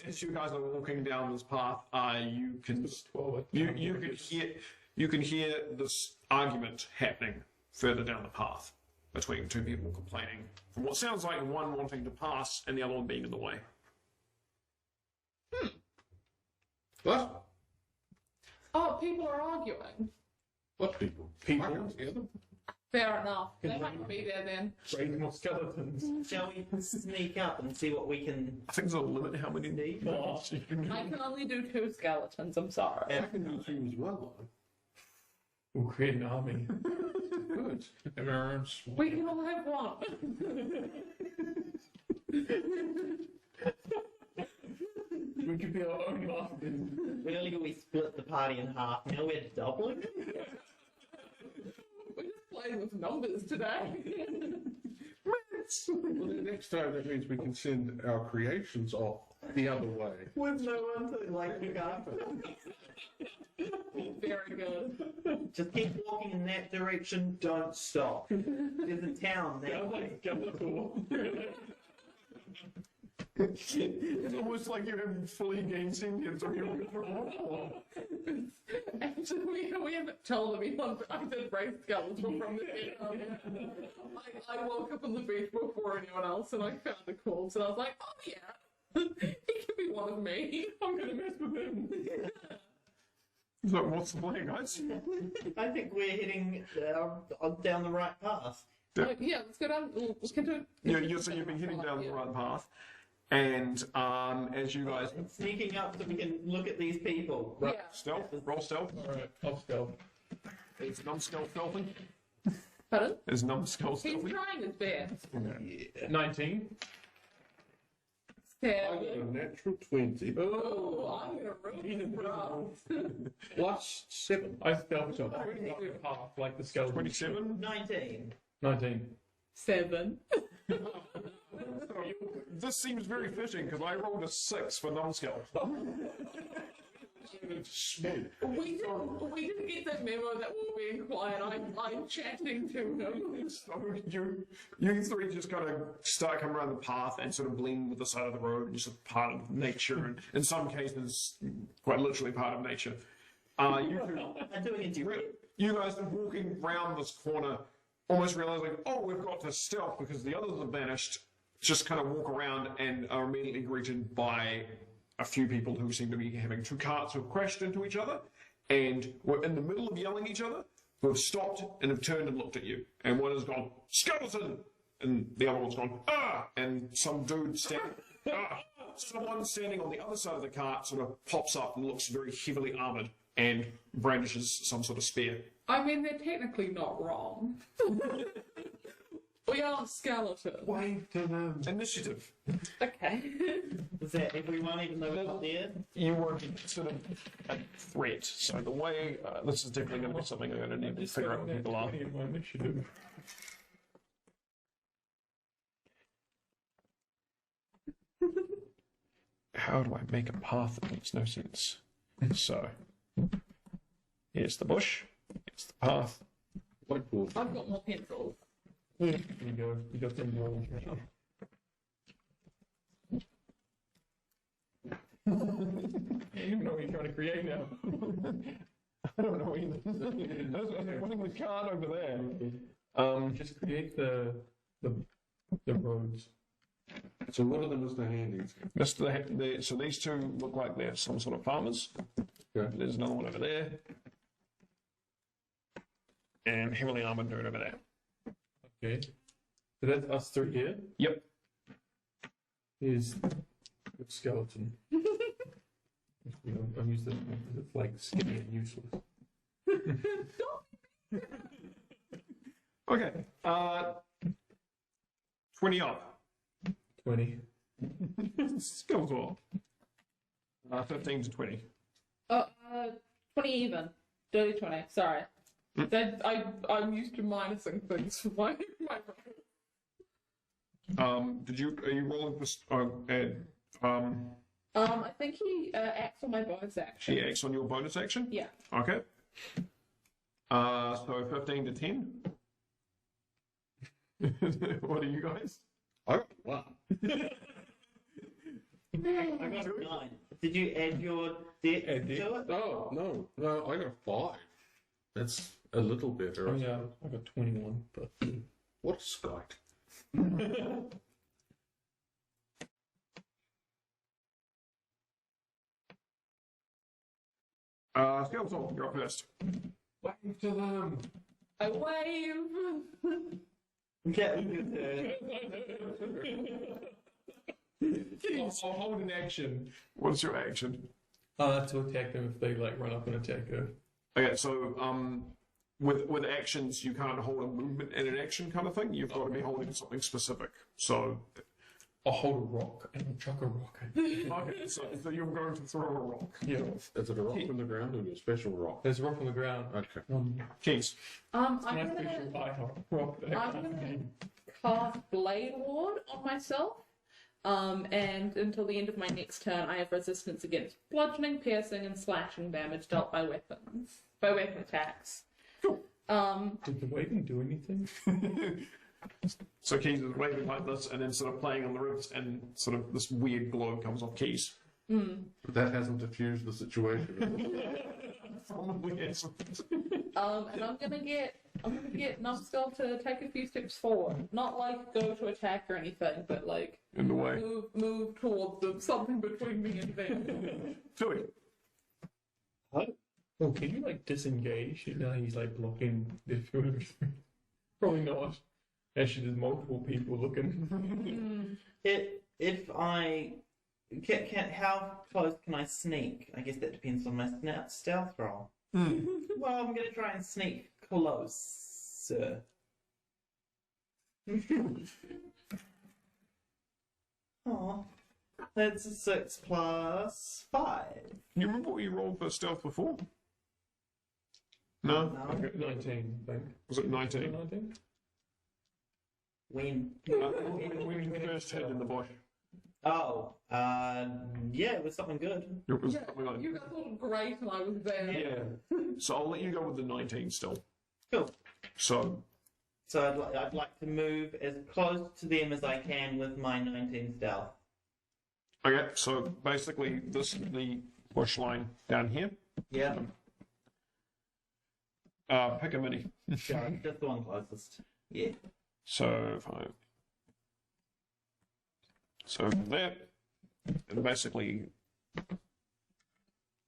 As you guys are walking down this path, you can 12. you can hear this argument happening further down the path between two people complaining. From what sounds like one wanting to pass and the other one being in the way. What? Oh, people are arguing. What people? People. I can't hear them. Fair enough. They might be there then. Raise more skeletons. Shall we sneak up and see what we can I think there's a limit how many see? Oh. I can only do 2 skeletons, I'm sorry. I can do two as well, We'll create an army. though. Good. Have our own sword. We can all have one. We could be our own masters. Really, we split the party in half. Now we're doubling? We're just playing with numbers today. Well, the next time that means we can send our creations off the other way. With no one to like look after. Very good. Just keep walking in that direction, don't stop. There's a town that Sounds way. like Skeletor. It's almost like you haven't fully gained sentience or you're Actually, we haven't told anyone, but I did raise skeletal from the bed. I woke up on the bed before anyone else and I found the corpse and I was like, oh yeah, he could be one of me. I'm gonna mess with him. So what's the plan, guys? I think we're heading down the right path. Yeah, let's go down. Let's get to. So you've been heading down the right path, and as you guys Sneaking up so we can look at these people. Yeah. stealth, roll stealth. Alright, I'll stealth. Is numbskull stealthing? Pardon? Is numbskull He's stealthing? trying his best. 19. I got a natural 20. Oh, I'm gonna ruin the Plus 7. I stealth shot. I already got half, like the skeleton. 27. 19. 19. 7. This seems very fitting because I rolled a 6 for numbskull. We didn't get that memo that we're being quiet. I'm chatting to him. So you three just kind of start coming around the path and sort of blend with the side of the road, and just part of nature, and in some cases, quite literally part of nature. You guys are walking round this corner, almost realizing, oh, we've got to stealth because the others have vanished. Just kind of walk around and are immediately greeted by a few people who seem to be having two carts who have crashed into each other, and were in the middle of yelling at each other, who have stopped and have turned and looked at you. And one has gone, skeleton! And the other one's gone, ah! And some dude standing, ah! Someone standing on the other side of the cart sort of pops up and looks very heavily armoured and brandishes some sort of spear. I mean, they're technically not wrong. We are skeletons. Wave to them. Initiative. Okay. Is that everyone, even though we're not there? You were considered a threat, so the way, this is definitely going to be something I'm going to need to figure out what people are. My initiative. How do I make a path that makes no sense? So, here's the bush, here's the path. Whiteboard. I've got more pencils. There you go. You got them rolling. I don't even know what you're trying to create now. I don't know either. I'm putting the card over there. Just create the roads. So what are the Mr. Handies? So these two look like they're some sort of farmers. Okay. There's another one over there. And heavily armored dude over there. Okay. So that's us three here. Yep. Here's the skeleton. I'm used to it. It's like skinny and useless. Okay. 20 up. 20. Skeletor. 15 to 20. 20 even. Dirty 20. Sorry. I'm used to minusing things for my Are you rolling for, I think he acts on my bonus action. she acts on your bonus action? Yeah. Okay. So 15 to 10. What are you guys? I got 1. I got 9. Did you add your deck to it? Oh, no, I got 5. That's a little better. Oh, yeah, I got 21, but What a skite. Skeletor, you're up first. wave to them. I wave. Okay. I'll hold an action What's your action? to attack them if they like run up and attack her. Okay, so with actions, you can't hold a movement and an action kind of thing. You've got to be holding something specific. So, I'll hold a rock and I'll chuck a rock. okay, so you're going to throw a rock. Yeah. Is it a rock from the ground or a special rock? There's a rock on the ground. Okay. Keys. I'm My gonna special rock. cast Blade Ward on myself. And until the end of my next turn, I have resistance against bludgeoning, piercing, and slashing damage dealt by weapon attacks. Cool. Did the waving do anything? So Keys is waving like this and then sort of playing on the ribs and sort of this weird glow comes off Keys. But that hasn't diffused the situation. Probably is. And I'm gonna get Numbskull to take a few steps forward. Not like go to attack or anything, but like In the way. move towards them, something between me and them. Do it. Well, can you like disengage? Now he's like blocking the field. Probably not. Actually, there's multiple people looking. If I can how close can I sneak? I guess that depends on my stealth roll. Well, I'm gonna try and sneak closer. Oh, that's a 6 plus 5. You remember what you rolled for stealth before? No? No. Okay. 19, I think. Was it 19? 19? When? When you first hid in the bush. Oh, yeah, it was something good. It was Yeah, coming on. you guys looked great and I was there. Yeah. So I'll let you go with the 19 still. Cool. So, So I'd like to move as close to them as I can with my 19 stealth. okay, so basically this is the bush line down here. Yeah. Pick a mini. Sure, just the one closest. Yeah. So 5. So there, and basically,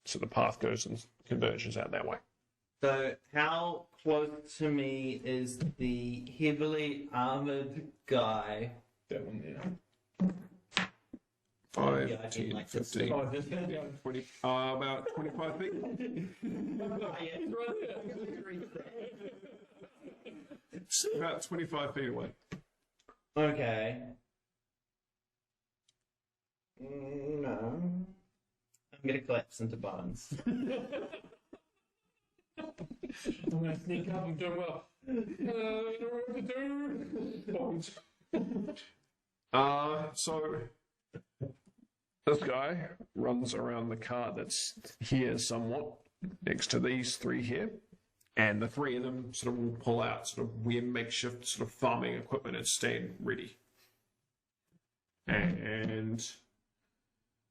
so the path goes and converges out that way. So how close to me is the heavily armored guy? That one, yeah. 5, Yeah, I did 10, like this. 15, Oh, just 20, about 25 feet. It's about 25 feet away. Okay. No. I'm gonna collapse into bones. I'm gonna sneak up. I'm doing well. I don't know what to do. Bones. So this guy runs around the car that's here somewhat next to these 3 here, and the 3 of them sort of will pull out sort of weird makeshift sort of farming equipment and stand ready. And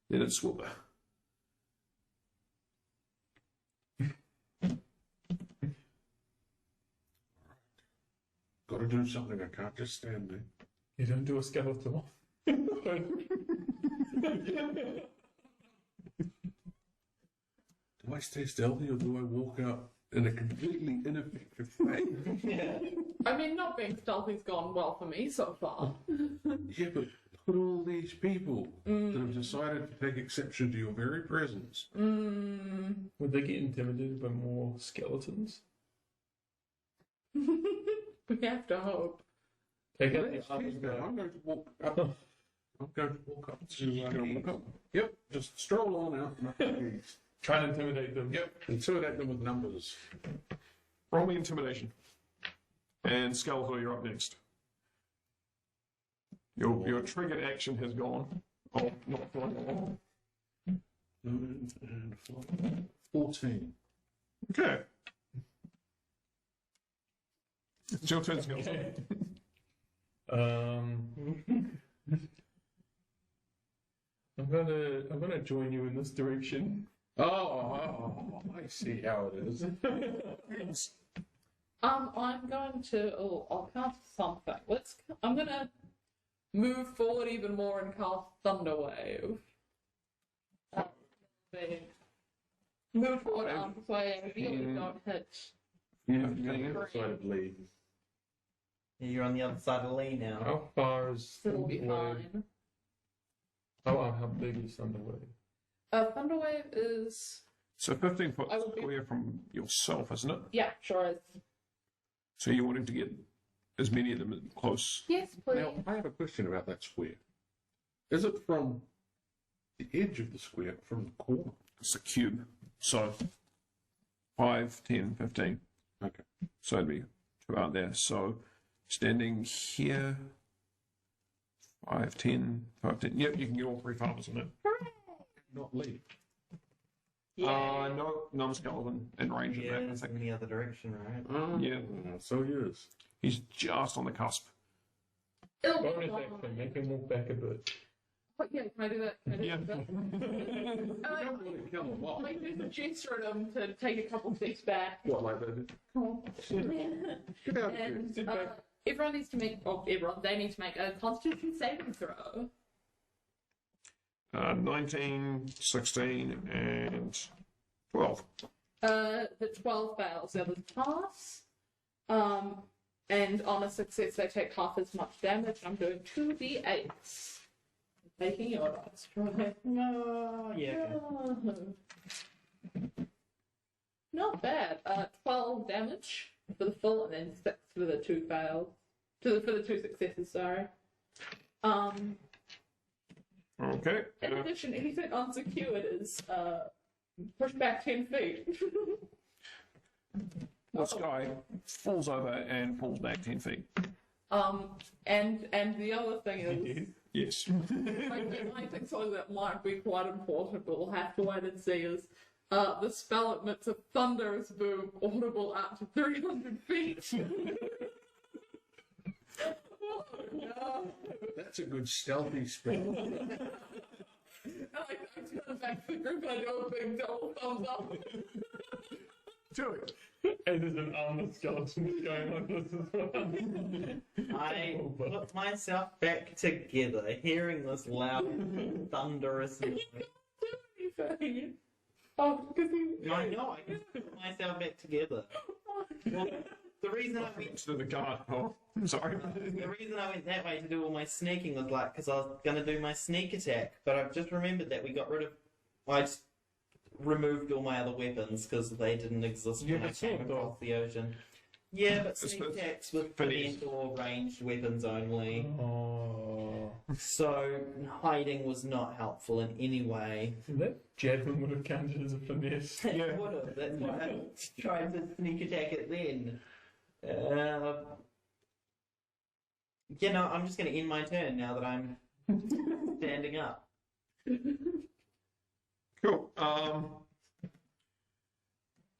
then it's Wilbur. Got to do something. I can't just stand there. You don't do a skeleton. Do I stay stealthy or do I walk up in a completely ineffective way? Yeah. I mean, not being stealthy's gone well for me so far. Yeah, but look at all these people that have decided to take exception to your very presence. Would they get intimidated by more skeletons? We have to hope. Take out the Let's others face it, now. I'm going to walk up. I'm going to walk up to. Yep, just stroll on out. Try and intimidate them. Yep, intimidate them with numbers. Roll me intimidation. And Skeletor, you're up next. Your triggered action has gone. Oh, not gone. 9 and 14. Okay. It's your turn, Skeletor. Okay. I'm gonna join you in this direction. Oh, I see how it is. I'm going to. Oh, I'll cast something. I'm gonna move forward even more and cast Thunder Wave. Move forward arm so I really don't hit. Yeah, decidedly. You're on the other side of Lee now. How far is Still Thunderwave? behind. How big is Thunderwave? Thunder Wave is. So 15 foot I will be- square from yourself, isn't it? Yeah, sure is. So you're wanting to get as many of them close. Yes, please. Now, I have a question about that square. Is it from the edge of the square, from the corner? It's a cube. So 5, 10, 15. Okay. So it'd be 2 out there. So standing here, 5, 10, 5, 10. Yep, you can get all 3 farmers in it. Not Lee. No, numbskeleton in range of Yeah, that. I it's in think. the other direction, right? Yeah. So he is. He's just on the cusp. It'll be Bonus fine. action, make him walk back a bit. But yeah, can I do that? Can I do Yeah. that? You don't want to kill him off. I use a gesture at him to take a couple steps back. What, like that? Get out of here. And everyone needs to make, they need to make a Constitution saving throw. 19, 16, and 12. The 12 fails, the others pass. And on a success, they take half as much damage. I'm doing 2d8s. Taking your dice, right? No, yeah. Not bad. 12 damage for the full, and then 6 for the 2 fails. For the 2 successes, sorry. Okay. In addition, anything unsecured is pushed back 10 feet. This guy falls over and falls back 10 feet. And the other thing is, Yes. I think something that might be quite important, but we'll have to wait and see, is the spell emits a thunderous boom audible out to 300 feet. Oh, no. That's a good stealthy spell. I turn back to the group and I do a big double thumbs up. Do it. And there's an armored skeleton going on this as well. I put myself back together, hearing this loud, thunderous noise. Anything. Oh, because he. I know, I just put myself back together. Well, the reason I went To the guard. Oh, sorry. The reason I went that way to do all my sneaking was like because I was going to do my sneak attack, but I've just remembered that we got rid of. I just removed all my other weapons because they didn't exist when I came across the ocean. Yeah, but sneak attacks with Finished. or ranged weapons only. Oh. So hiding was not helpful in any way. That javelin would have counted as a finesse. It would have. That's why I tried to sneak attack it then. You know, I'm just going to end my turn now that I'm standing up. Cool.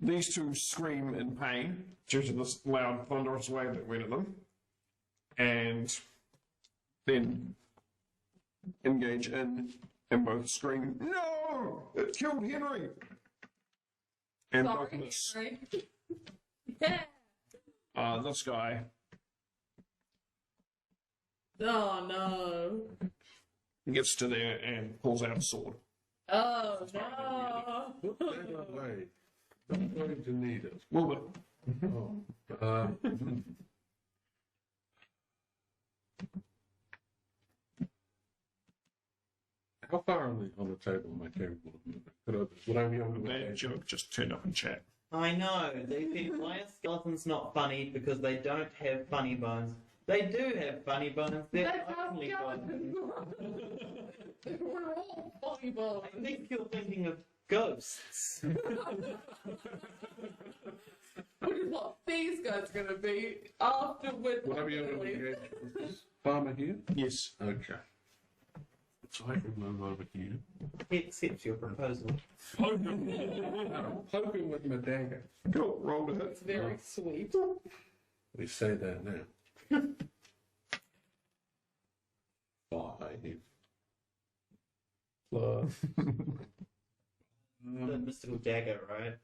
These two scream in pain due to this loud, thunderous wave that went at them, and then engage in and both scream, "No! It killed Henry!" And both Sorry, miss. Henry. Yeah. This guy Oh no. gets to there and pulls out a sword. Oh no. Put that away. I'm going to need it. Move it. Oh. How far on the table am I capable of moving? Would I be able to That move? joke just turned up in chat. I know. They think, why are skeletons not funny? Because they don't have funny bones. They do have funny bones. They're That's how only bones. skeletons are. We're all funny bones. I think you're thinking of ghosts. Which is what these guys are gonna be after we're Would I be able to engage with this farmer here? Yes. Okay. So I can move over here. He accepts your proposal. Poke him with my dagger. Cool. Roll to hit. It's very sweet. We say that now. 5. Plus. The mystical dagger, right?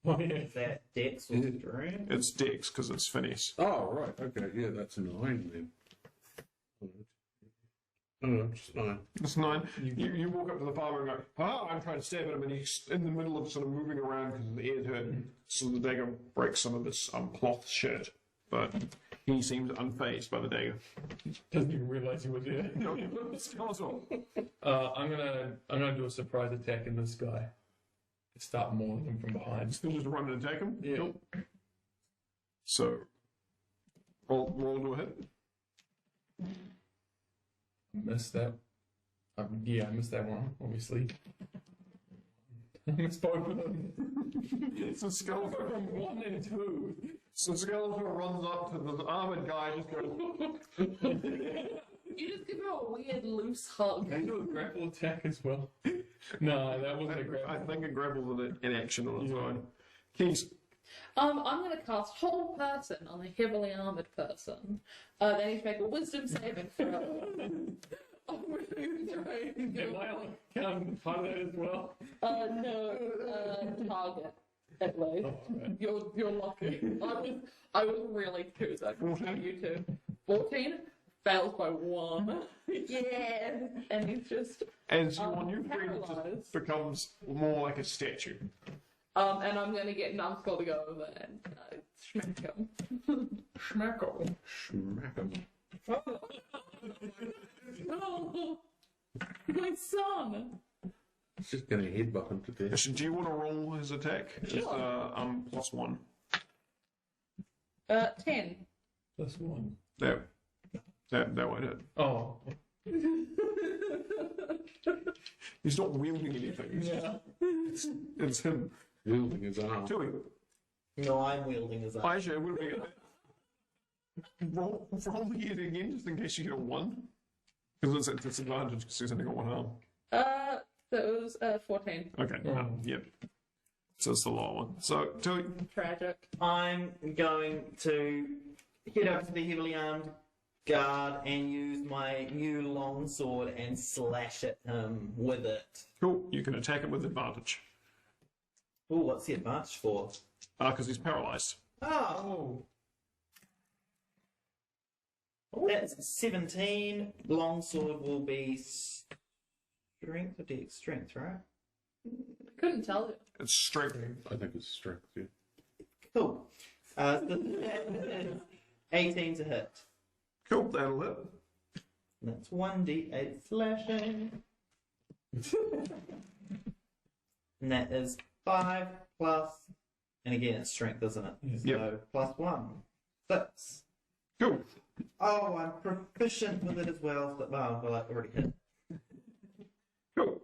Oh, yeah. Is that Dex or Strength? It's Dex because it's finesse. Oh, right. Okay. Yeah, that's 9 then. Oh, it's 9. It's 9. You walk up to the farmer and go, I'm trying to stab at him, and he's in the middle of sort of moving around because the ears hurt. So the dagger breaks some of this cloth shirt, but he seems unfazed by the dagger. Doesn't even realize he was there. No, it's skeletal. I'm gonna do a surprise attack in this guy. Start mauling him from behind. Still just run and attack him. Yeah. Cool. So roll to a hit. Missed that. Yeah, I missed that one, obviously. I missed both of them. It's a skeleton. From 1 and 2. So skeleton runs up to the armored guy, just goes. You just give him a weird loose hug. Can I do a grapple attack as well? No, that wasn't a I grapple. think it grapples in action on its own. Keys. I'm going to cast Hold Person on a heavily armored person. They need to make a Wisdom saving throw. I'm really trying. Am I on count part of that as well? No, target. At least. Oh, okay. You're lucky. I was really curious. I can tell you two. 14 fails by 1. Yeah, and he's just And so your new friend just paralyzed. becomes more like a statue. And I'm gonna get Numbskull to go over and smack him. Schmackle. Smack 'em. No, my son. It's just gonna headbutt him to death. So do you want to roll his attack? It's, Sure. +1. 10. Plus 1. That won't hit. Oh. He's not wielding anything. Yeah. It's him. Wielding his arm. Tui. No, I'm wielding his arm. Actually, it would be roll the hit again just in case you get a 1. Because it's at disadvantage because he's only got 1 arm. So it was 14. Okay. Yep. So it's the lower one. So Tui. Tragic. I'm going to head over to the heavily armed guard and use my new longsword and slash at him with it. Cool. You can attack him with advantage. Oh, what's the advantage for? Because he's paralyzed. Oh, that's 17. Longsword will be strength or dex? Strength, right? Couldn't tell you. It's strength. I think it's strength, yeah. Cool. So 18 to hit. Cool. That'll hit. That's 1d8 slashing. And that is 5 plus, and again it's strength, isn't it? Yep. So plus 1. 6. Cool. Oh, I'm proficient with it as well. So, well, I already hit. Cool.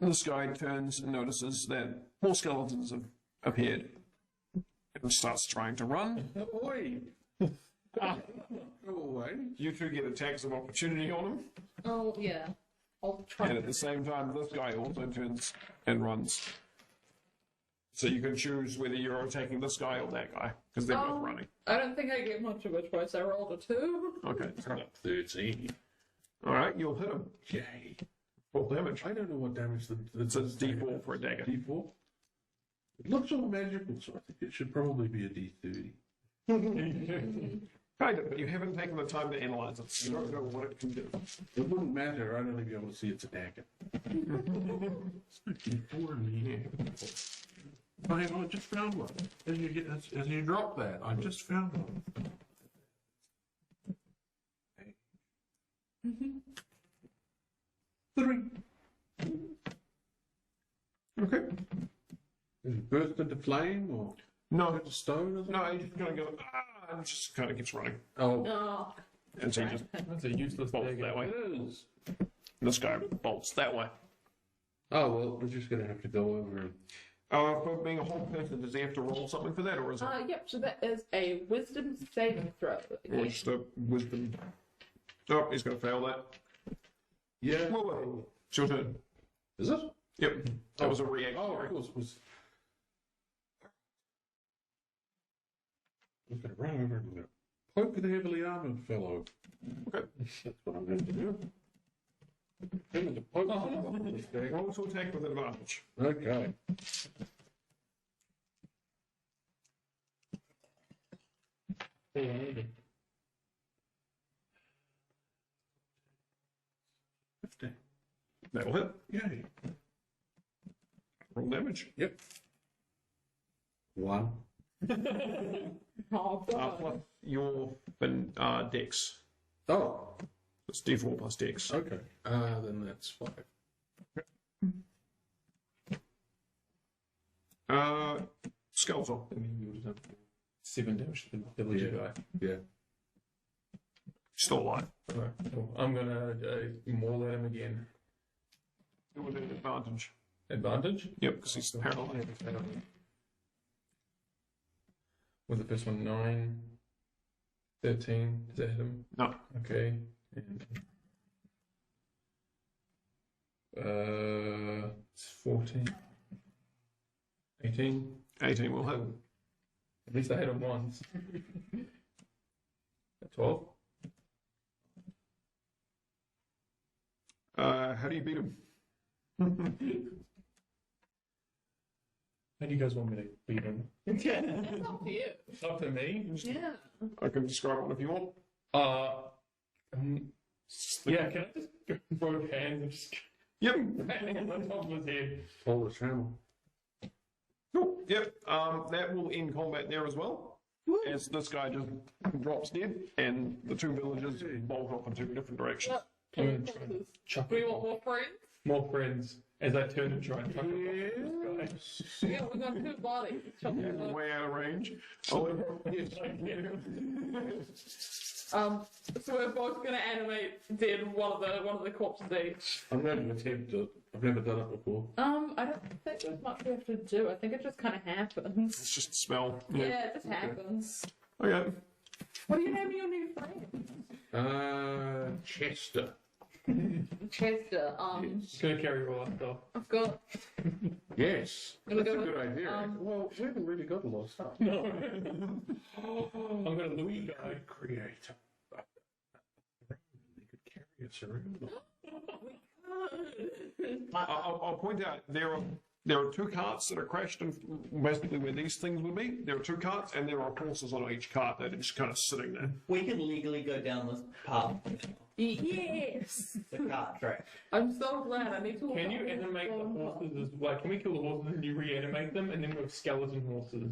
This guy turns and notices that more skeletons have appeared and starts trying to run. Oi! Ah, Go away. you two get attacks of opportunity on him, Oh, yeah. I'll try. and at the same time, this guy also turns and runs. So you can choose whether you're attacking this guy or that guy, because they're both running. I don't think I get much of a choice. I rolled a 2. Okay. 13. All right, you'll hit him. Yay. Full damage. I don't know what damage the It's a D4 for a dagger. D4? It looks all magical, so I think it should probably be a D30. Kind of, but you haven't taken the time to analyze it. So you don't know what it can do. It wouldn't matter, I'd only be able to see its dagger. It's a D4 in here. Oh, hang on, I just found one. As you drop that, I just found one. Three. Okay. Is it burst into flame or No, into stone? Or something? no, he's just gonna go. And just kind of keeps running, Oh, Oh. and so he just That's a useless bolts dagger. that way. it is. This guy bolts that way. Oh, well, we're just going to have to go over and... For being a whole person, does he have to roll something for that, or is it Yep, so that is a wisdom saving throw. or just a wisdom? Oh, he's gonna fail that. Yeah. Whoa. It's your turn. Is it? Yep. That was a reaction. Oh, of course. I'm going to run over and I'm going to poke the heavily armored fellow. Okay. That's what I'm going to do. I'm going to poke this guy. Roll to attack with advantage. Okay. That'll hit. Yay. Roll damage. Yep. 1. Oh, God. Plus your dex. Oh, It's D4 plus dex. okay. Then that's 5. Skeletal. I mean, you would have 7 damage to the villager guy. Yeah. Still alive. Alright, cool. I'm gonna maul at him again. It would have advantage. Advantage? Yep, because he's paralyzed. With the first one, 9. 13. Does that hit him? No. Okay. And, it's 14. 18. 18 will hit. At least I hit him once. 12. How do you beat him? How do you guys want me to beat him? It's up to you. It's up to me. Yeah. I can describe one if you want. Yeah, can I just go both hands and just Yep. bang him on top of his head? Pull the channel. Cool. Yep. That will end combat there as well. As this guy just drops dead, and the two villagers bolt off in two different directions. I'm gonna try and chuck Do it. you want more friends? More friends as I turn and try and chuck it off this guy. Yeah, we've got two bodies. Chop it up. Way out of range. Oh, So we're both gonna animate dead one of the corpses each. I'm going to attempt it. I've never done it before. I don't think there's much we have to do. I think it just kind of happens. it's just a spell. Yeah, it just happens. Okay. What are you naming your new friend? Chester. Chester. Just gonna carry all that stuff. I've got. Yes. Gonna That's a go good with, idea. Well, we haven't really got a lot of stuff. No. I'm gonna Louis guy. Create a they could carry us around. I'll point out there are two carts that are crashed, and basically where these things would be. There are two carts, and there are horses on each cart that are just kind of sitting there. We can legally go down this path. Yes. The cart track. I'm so glad. I need to. Can you animate the horses as well? Can we kill the horses and you reanimate them and then we have skeleton horses?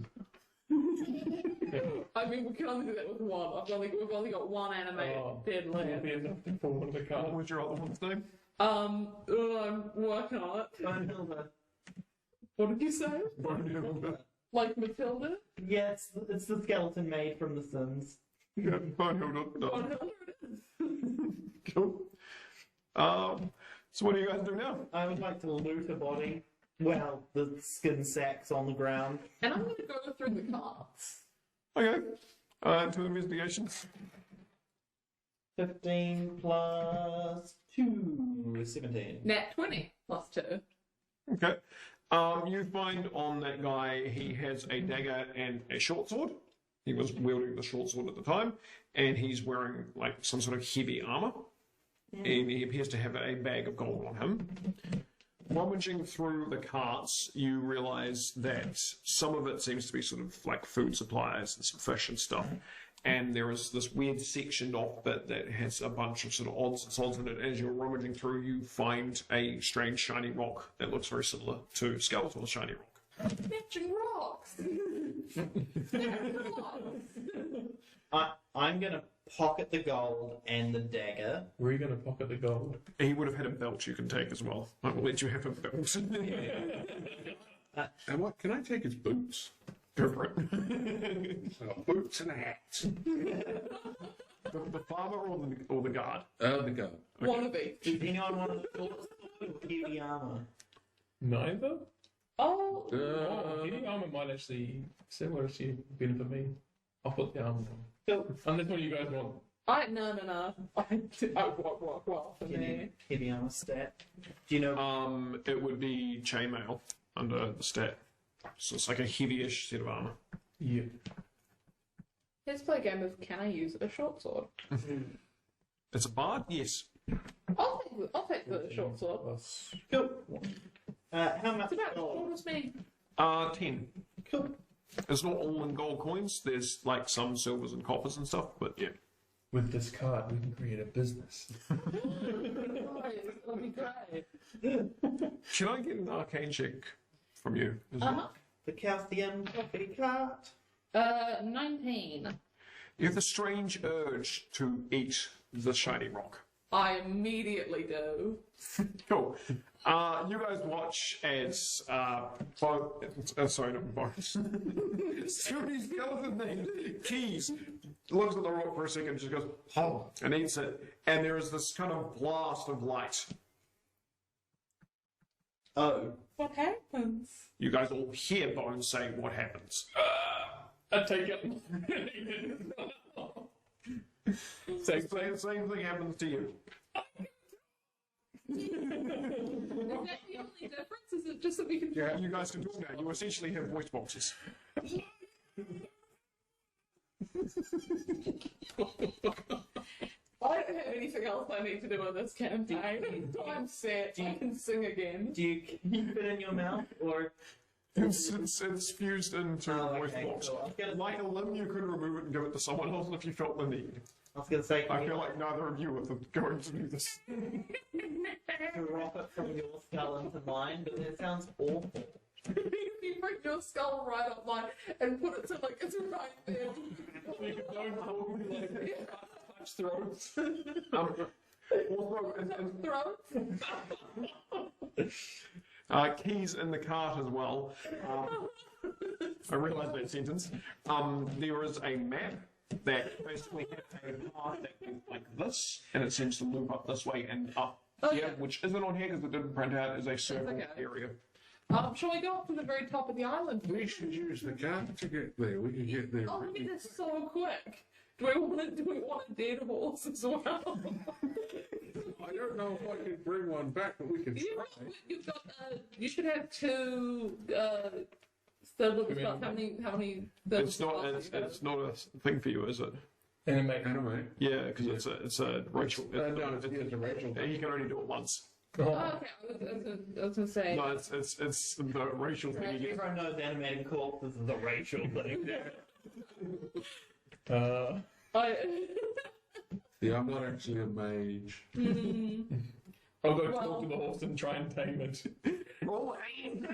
I mean, we can only do that with one. We've only got one animated dead That'll land. be enough for one of the What cards. was your other one's name? I'm working on it. What did you say? Like Matilda? Yeah, it's the skeleton made from The Sims. Yeah, Bonehild. Oh, no, it is. Cool. So what do you guys do now? I would like to loot a body. Well, the skin sacks on the ground. And I'm going to go through the carts. Okay. Two investigations. 15 plus 2 is 17. Nat 20 plus 2. Okay. You find on that guy, he has a dagger and a short sword. He was wielding the short sword at the time, and he's wearing like some sort of heavy armor. And he appears to have a bag of gold on him. Rummaging through the carts, you realize that some of it seems to be sort of like food supplies and some fish and stuff. And there is this weird sectioned off bit that has a bunch of sort of odds and sods in it. As you're rummaging through, you find a strange shiny rock that looks very similar to Skeletor's shiny rock. Matching rocks! I'm gonna pocket the gold and the dagger. Where are you gonna pocket the gold? He would have had a belt you can take as well. I will let you have a belt. And what? Can I take his boots? Go for it. I got boots and a hat. The farmer or the guard? The gun. One of each. Does anyone want to short sword or heavy armor? Neither? Oh, Heavy armor might actually similar to benefit me. I'll put the armor on. Cool. Unless what you guys want. no. I work well for me. Heavy armor stat. Do you know? It would be chainmail under the stat. So it's like a heavy-ish set of armor. Yeah. Let's play a game of can I use a short sword? It's a bard? Yes. I'll take the short sword. Cool. How much It's about as gold? short as me. 10. Cool. It's not all in gold coins. There's like some silvers and coppers and stuff, but yeah. With this card, we can create a business. That'll be great. Should I get an arcane check from you as well? The calcium coffee cart. 19. You have the strange urge to eat the shiny rock. I immediately do. Cool. You guys watch as sorry, not Boris. Somebody's skeleton named Keys looks at the rock for a second, just goes, oh, and eats it, and there is this kind of blast of light. Oh. What happens? You guys all hear Bones say what happens. I take it. Same thing happens to you. Is that the only difference? Is it just so we can. Yeah, you guys can talk now. You essentially have voice boxes. I don't have anything else I need to do in this campaign. I'm set. I can sing again. Do you keep it in your mouth, or? It's fused into a voice okay, box. cool. I was gonna Like a limb, you could remove it and give it to someone else if you felt the need. I was gonna say, I feel like neither of you are going to do this. drop it from your skull into mine, but that sounds awful. You bring your skull right up mine and put it to like it's right there. You can don't hold me like touch throats. Throat. Keys in the cart as well. I realised that sentence. There is a map that basically has a path that goes like this, and it seems to loop up this way and up here, which isn't on here because it didn't print out as a circle area. Shall we go up to the very top of the island? We should use the cart to get there. We can get there. Oh, look really at this so quick. Do we want a dead horse as well? I don't know if I can bring one back, but we can try. You've got, you should have two, how many It's not a thing for you, is it? Anime. Yeah, because it's a racial. No, it's a racial. He can only do it once. Oh, okay, I was gonna say. No, it's the racial thing. You get. Everyone knows animated corpses is a racial thing. Yeah, I'm not actually a mage. I'll go talk to the horse and try and tame it. Roll aim!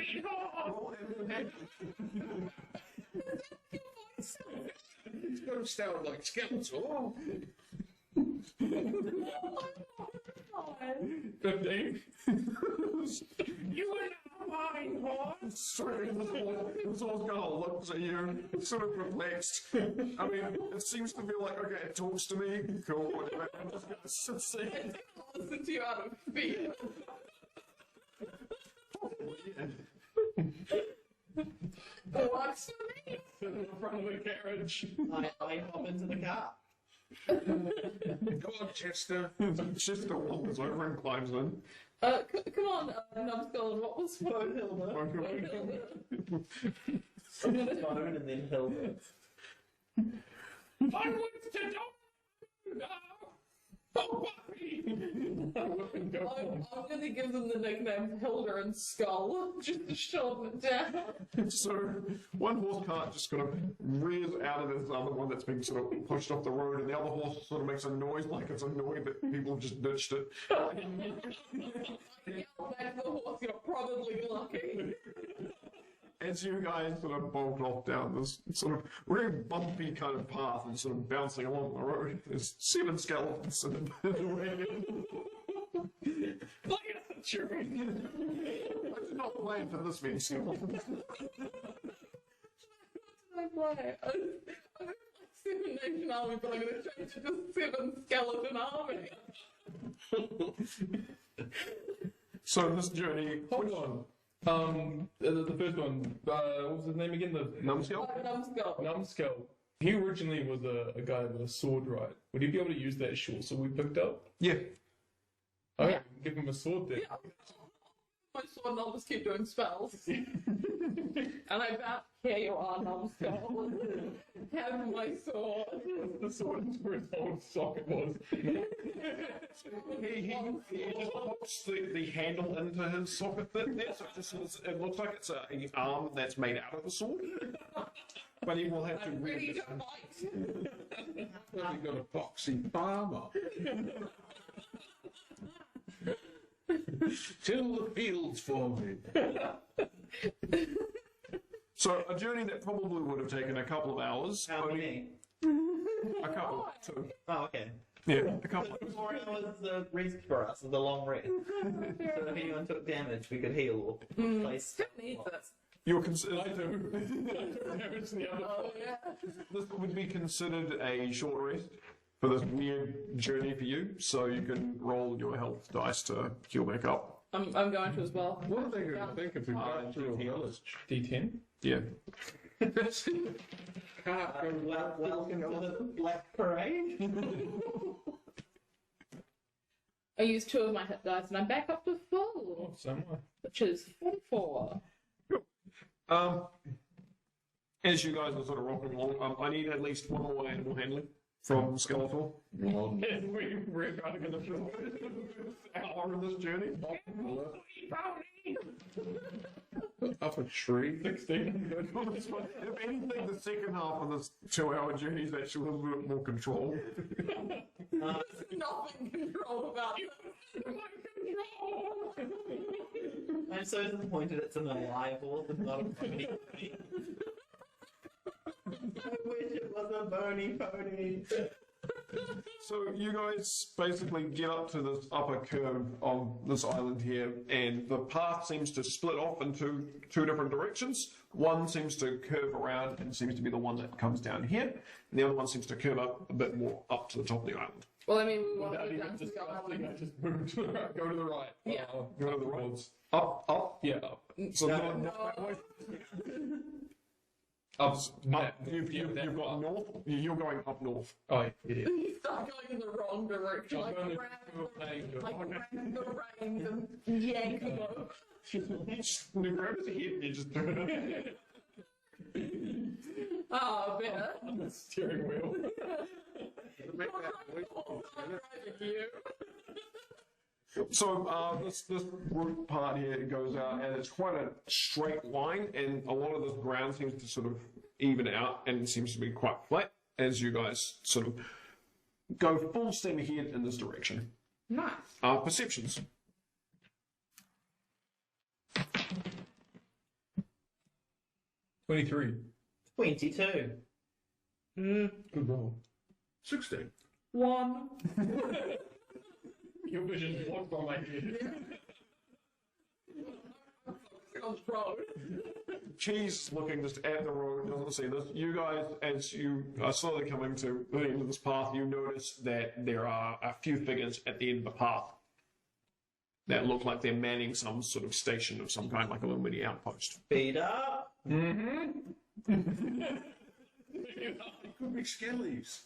Roll aim! It's going to sound like Skeletor. 15. You are now mine, horse! Sorry, this horse kind of looks at you, sort of perplexed. I mean, it seems to be like, okay, it talks to me, cool, whatever. I'm just gonna sit there. Listen to you out of fear. What's the name? In front of the carriage. I hop into the car. Come on, Chester. Chester wanders over and climbs in. Come on, Numbskull, what was Phone Hilda? Phone and then Hilda. I want to know. Oh, puppy! I'm gonna give them the nickname Hilda and Skull, just to shorten it down. So, one horse cart just kind of rears out of this other one that's being sort of pushed off the road, and the other horse sort of makes a noise like it's annoyed that people have just ditched it. Yell back to the horse, you're probably lucky. As you guys sort of bolt off down this sort of very bumpy kind of path and sort of bouncing along the road, there's 7 skeletons in the wagon. Look at the tree. I did not plan for this many skeletons. I'm like 7 Nation Army, but I'm gonna change it to 7 Skeleton Army. So this journey, Hold on. The first one, what was his name again? The Numbskull? Numbskull. Numbskull. He originally was a guy with a sword, right? Would he be able to use that short sword we picked up? Yeah. Okay, give him a sword then. My sword and I'll just keep doing spells. And I bet, here you are, Numbskull. Have my sword. The sword where his old socket was. He just pops the handle into his socket there, so it looks like it's an arm that's made out of the sword. But he will have to I'm ready read to it. fight. Well, you got a boxy farmer. Till the fields for me. So a journey that probably would have taken a couple of hours. How many? A couple. Two. Oh, okay. Yeah, a couple. 4 hours the rest for us, the long rest. So if anyone took damage, we could heal or place. Who needs this? You're I considered. do. Damage the other. Oh, yeah. This would be considered a short rest for this weird journey for you, so you can roll your health dice to heal back up. I'm going to as well. What are they going to think if we got through a village? D10? Yeah. Can't go Welcome to the Black Parade. I used 2 of my hit dice and I'm back up to full, Somewhere. which is 45. 4. As you guys are sort of rocking along, I need at least one more animal handling from Skeletor. And we're going to film Hour of this journey. Up a tree. 16. If anything, the second half of this 2-hour journey is actually a little bit more control. Nothing controlled about it. I'm so disappointed it's an alive horse and not a pony. I wish it was a bony pony. So you guys basically get up to this upper curve of this island here, and the path seems to split off into 2 different directions. One seems to curve around and seems to be the one that comes down here, and the other one seems to curve up a bit more up to the top of the island. Well, I mean, we want Without to go even down to the discussing, I island. just moved to the right, go to the right. Yeah. Go to the right. Up. Yeah, up. So No. not that way. Up. You've got north. You're going up north. Oh, yeah. You start going in the wrong direction. I'm Like, going grab to grab the reins and yank them over. You grab his head and you just turn it. Oh, better. On the steering wheel. So this root part here goes out, and it's quite a straight line, and a lot of this ground seems to sort of even out, and it seems to be quite flat as you guys sort of go full steam ahead in this direction. Nice. Perceptions. 23. 22. Good roll. 16. 1. Your vision blocked by my head. On the road. Cheese looking just at the road, doesn't see this. You guys, as you are slowly coming to the end of this path, you notice that there are a few figures at the end of the path that look like they're manning some sort of station of some kind, like a little mini outpost. Speed up. Could be skellies.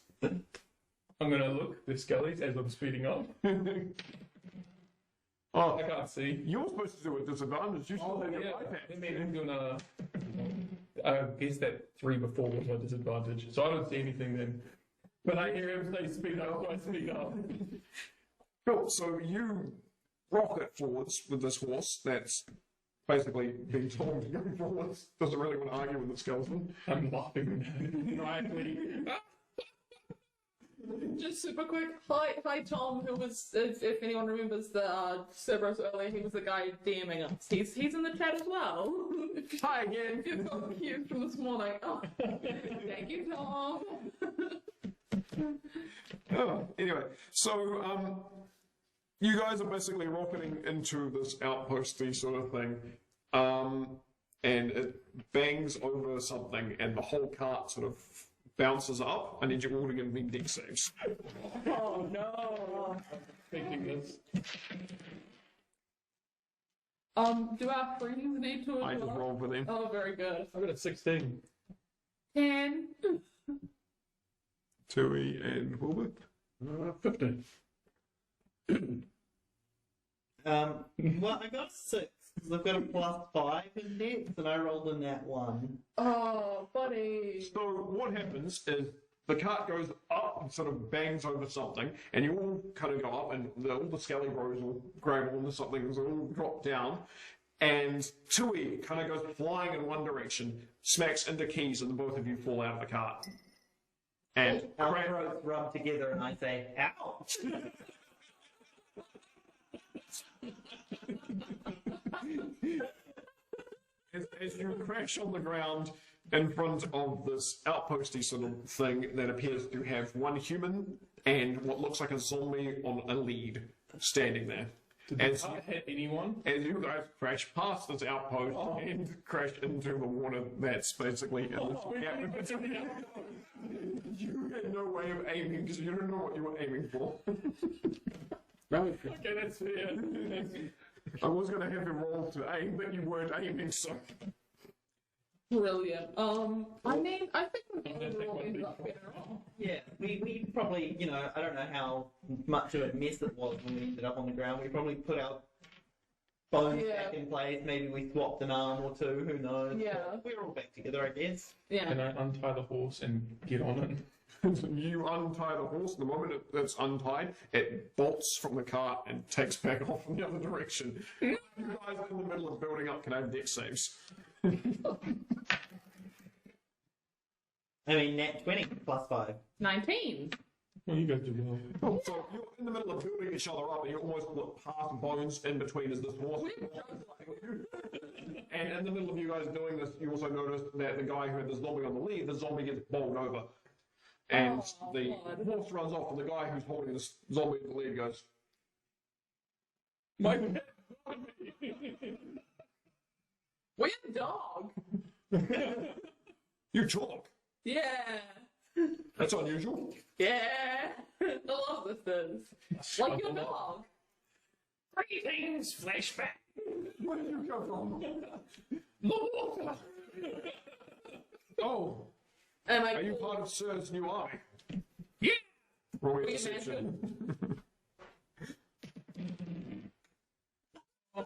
I'm going to look the skellies as I'm speeding up. Oh, I can't see. you're supposed to do a disadvantage. You still have your iPad. Then maybe I'm doing a. I guess that 3 before was my disadvantage, so I don't see anything then. But I hear him say speed up, so I speed up. Cool. So you rocket forwards with this horse that's basically being told to go forwards. Doesn't really want to argue with the skeleton. I'm laughing maniacally. Just super quick. Hi, Tom, who was, if anyone remembers the Cerberus earlier, he was the guy DMing us. He's in the chat as well. Hi again. You've got cute from this morning. Oh, thank you, Tom. Oh, anyway, so you guys are basically rocketing into this outposty sort of thing, and it bangs over something, and the whole cart sort of bounces up. I need you all to give me deck saves. Oh no. Thinking this. Do our friends need to? I just rolled for them. Oh, very good. I got a 16. 10. Tui and Wilbur. 15. Well, I got 6 because I've got a +5 in dex, and I rolled in that 1. Oh, buddy. So what happens is the cart goes up and sort of bangs over something, and you all kind of go up, and all the skelly bros will grab onto something, and all drop down, and Tui kind of goes flying in one direction, smacks into Keys, and the both of you fall out of the cart. And Our throats rub together, and I say, "Ouch!" as you crash on the ground in front of this outposty sort of thing that appears to have one human and what looks like a zombie on a lead standing there. Did the car hit anyone? As you guys crash past this outpost and crash into the water that's basically in this gap. You had no way of aiming because you don't know what you were aiming for. Okay, that's fair. I was going to have you roll to aim, but you weren't aiming, so. Brilliant. I mean, I think we're I'm going gonna to take roll one these big up better on. Yeah, we probably, I don't know how much of a mess it was when we ended up on the ground. We probably put our Bones Yeah. back in place. Maybe we swapped an arm or two. Who knows? Yeah. But we're all back together, I guess. Yeah. Can I untie the horse and get on it? You untie the horse. The moment it's untied, it bolts from the cart and takes back off in the other direction. You guys in the middle of building up can have deck saves. I mean, nat 20 plus 5. 19. Well, you guys do well. So you're in the middle of building each other up, and you almost look past Bones in between as this horse. And in the middle of you guys doing this, you also notice that the guy who had the zombie on the lead, the zombie gets bowled over. And the horse runs off, and the guy who's holding this zombie at the lead goes, My We're a dog. "You talk." Yeah. That's unusual. Yeah. A lot of this is. Like your dog. Greetings, flashback. Where did you come from? The water. Oh, And I are you part of Sir's new army? Yeah. Roll me a We deception. Tom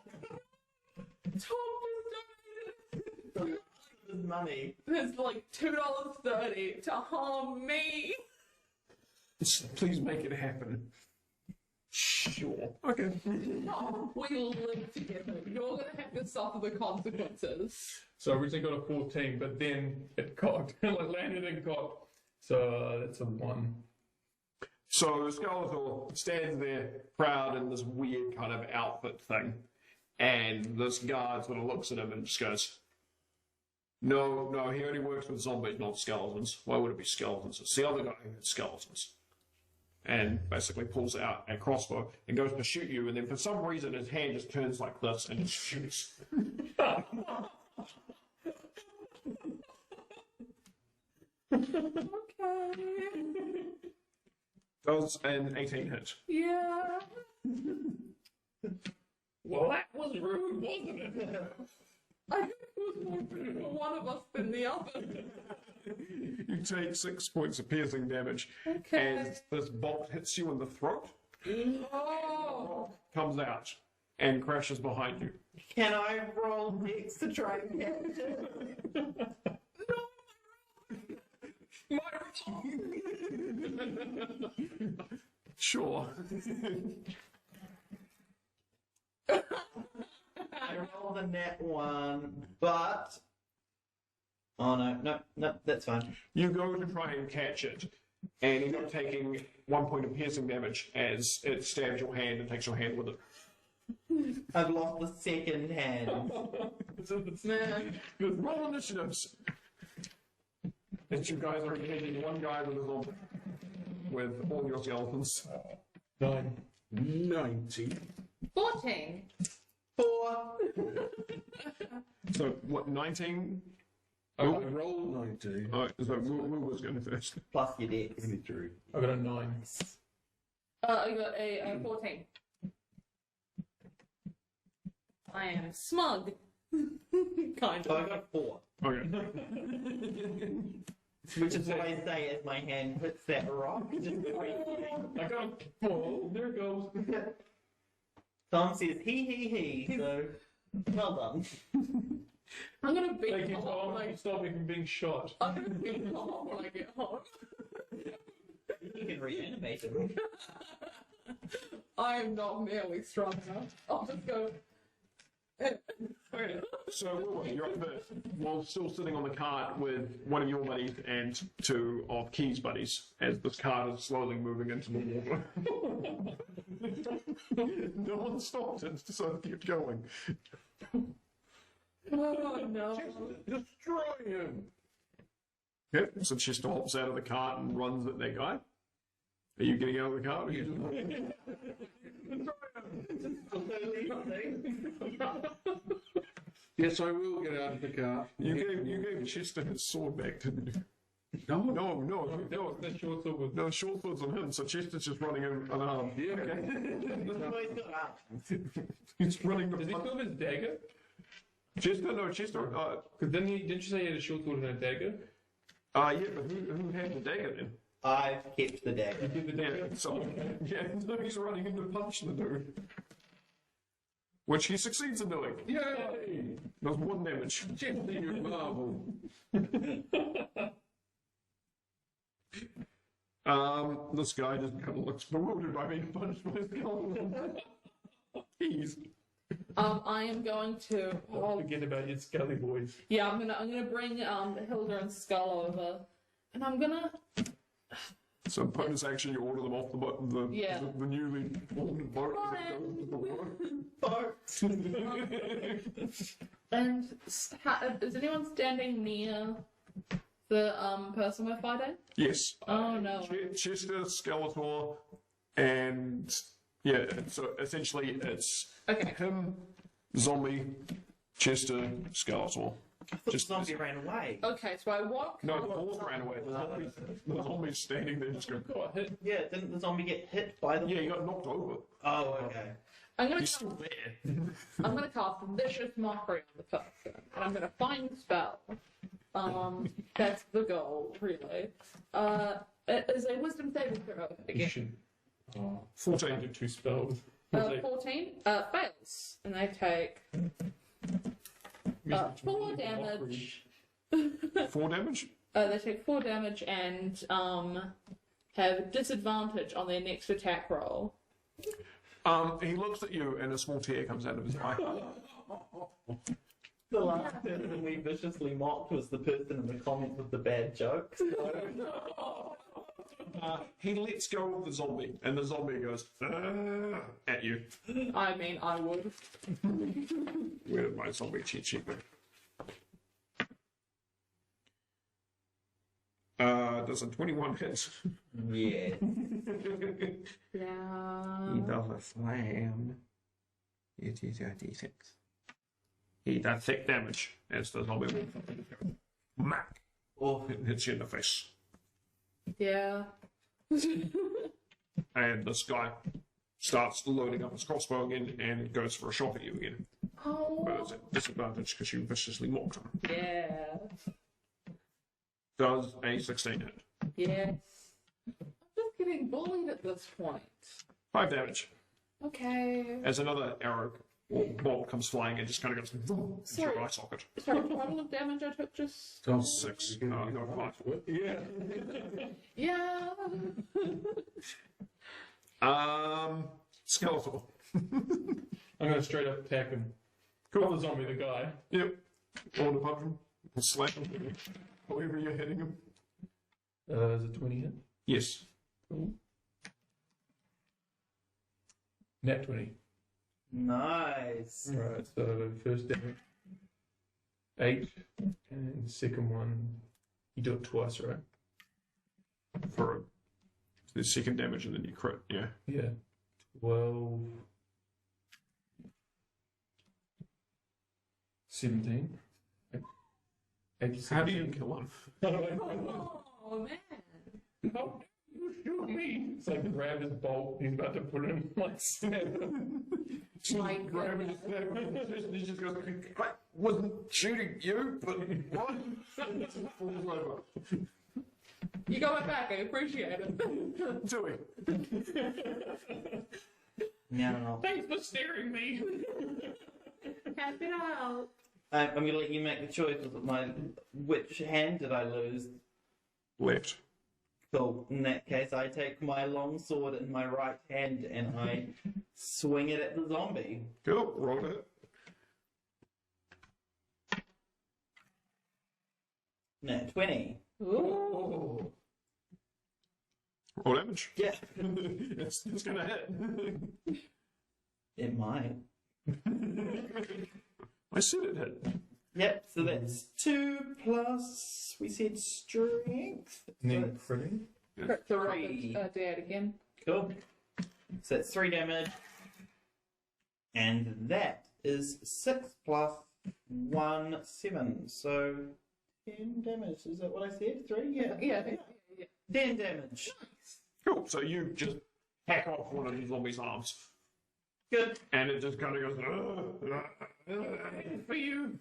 This is money. there's like $2.30 to harm me. Please make it happen. Sure. Okay. Tom, we live together. You're gonna have to suffer the consequences. So I originally got a 14, but then it cocked. It landed and cocked. So that's a 1. So Skeletor stands there proud in this weird kind of outfit thing. And this guard sort of looks at him and just goes, No, he only works with zombies, not skeletons. Why would it be skeletons? It's the other guy who had skeletons. And basically pulls out a crossbow and goes to shoot you, and then for some reason his hand just turns like this and just shoots. Okay. Does an 18 hit. Yeah. Well, that was rude, wasn't it? I think it was more rude for one of us than the other. You take 6 points of piercing damage Okay. as this bolt hits you in the throat, Oh. comes out, and crashes behind you. Can I roll dex to try and catch it? Sure. I rolled a nat 1, but... Oh no, that's fine. You go to try and catch it, and end up taking 1 point of piercing damage as it stabs your hand and takes your hand with it. I've lost the second hand. Man. Good. Roll initiatives. And you guys are engaging one guy with a zombie. With all your skeletons. 9. 90. 14. 4. So, what, 19? I rolled 90. Alright, so Moo was going first. Plus your dex. 23. I got a 9. I got a 14. I am smug. Kind So I of. got 4. Okay. Which is what I say as my hand hits that rock. Just I got a 4. There it goes. Tom says he, so well done. I'm gonna beat Thank you, Tom Tom. when I Stop me from being shot. I'm gonna beat Tom when I get home. You can reanimate him. I am not nearly strong enough. I'll just go. Okay. So, Will, you're up first. While still sitting on the cart with one of your buddies and 2 of Key's buddies, as this cart is slowly moving into the water. No one stopped it, so it kept going. Oh no. Destroy him! Yep, so Chester hops out of the cart and runs at that guy. Are you getting out of the cart? Or are you Yes, I will get out of the car. you gave Chester his sword back, didn't you? No, No, The short sword was. no, short sword's on him, so Chester's just running unarmed. Yeah. He's running Does he the still have his dagger? Chester, Because didn't you say he had a short sword and a dagger? yeah, but who had the dagger then? I've kept the dagger. Did the dagger? Yeah, so, yeah, no, he's running in to punch the dude. which he succeeds in doing. Yay! Does 1 damage. Gently, you marvel. This guy just kind of looks bewildered by being punched by his skeleton. He's I am going to. Don't forget about your Scully boys. Yeah, I'm gonna bring Hilda and Skull over, and I'm gonna. so bonus action. You order them off Yeah. the newly formed boat. And is anyone standing near the person we're fighting? Yes. Oh no. Chester, Skeletor, and yeah. So essentially, it's Okay. him, zombie, Chester, Skeletor. The zombie ran away. Okay, so I walk. No, the fourth ran away. The zombie's standing there just going. Got hit. Yeah, didn't the zombie get hit by the... Yeah, he got knocked over. Oh, okay. I'm gonna. He's still there. I'm gonna cast vicious mockery on the person, and I'm gonna find spell. That's the goal, really. It is a wisdom saving throw again. 14. Did 2 spells. 14 fails, and they take 4 damage. 4 damage. They take 4 damage and have disadvantage on their next attack roll. He looks at you and a small tear comes out of his eye. The last person we viciously mocked was the person in the comments with the bad jokes. He lets go of the zombie, and the zombie goes at you. I mean, I would. Where did my zombie cheat sheet go? Does a 21 hit? Yeah. Yeah. He does a slam. It is a d6. He does 6 damage as the zombie Mac. Oh, It hits you in the face. Yeah. And this guy starts loading up his crossbow again and goes for a shot at you again. But Oh. it's at disadvantage because you viciously mocked him. Yeah. Does a 16 hit? Yes. I'm just getting bullied at this point. 5 damage. Okay. As another arrow or bolt comes flying and just kind of goes into your Sorry. eye socket. Sorry, total of damage I took just. 6. No, not 5. Yeah. Yeah. Skeletor. I'm gonna straight up attack him. Cool. Not the zombie, the guy. Yep. Or to punch him. Or slap him. However you're hitting him. Is it 20 hit? Yes. Cool. Nat 20. nice. Right, so first damage 8, and the second one, you do it twice, right? For the second damage and then you crit. Yeah. Yeah. 12. 17. 86. How do you kill him? Oh man. How you shoot me? It's like grab his bolt, he's about to put it in my snap. My Grab his snap and he just goes, I wasn't shooting you, but what? It falls over. You got my back, I appreciate it. Do it. Now, Thanks for steering me. Cap it out. I'm going to let you make the choice of which hand did I lose? Left. So in that case, I take my long sword in my right hand and I swing it at the zombie. Cool. Roll it. Nat 20. Ooh. Roll damage. Yeah, it's gonna hit. it might. I said it hit. Yep, so that's 2 plus, we said strength. And So then it's critting. Crit the Three. rocket dad again. cool. So that's 3 damage. And that is 6 plus 1, 7. So 10 damage. Is that what I said? 3? Yeah. Yeah. 10 damage. Cool. So you just hack off one of the zombie's arms. Good. And it just kind of goes, For you.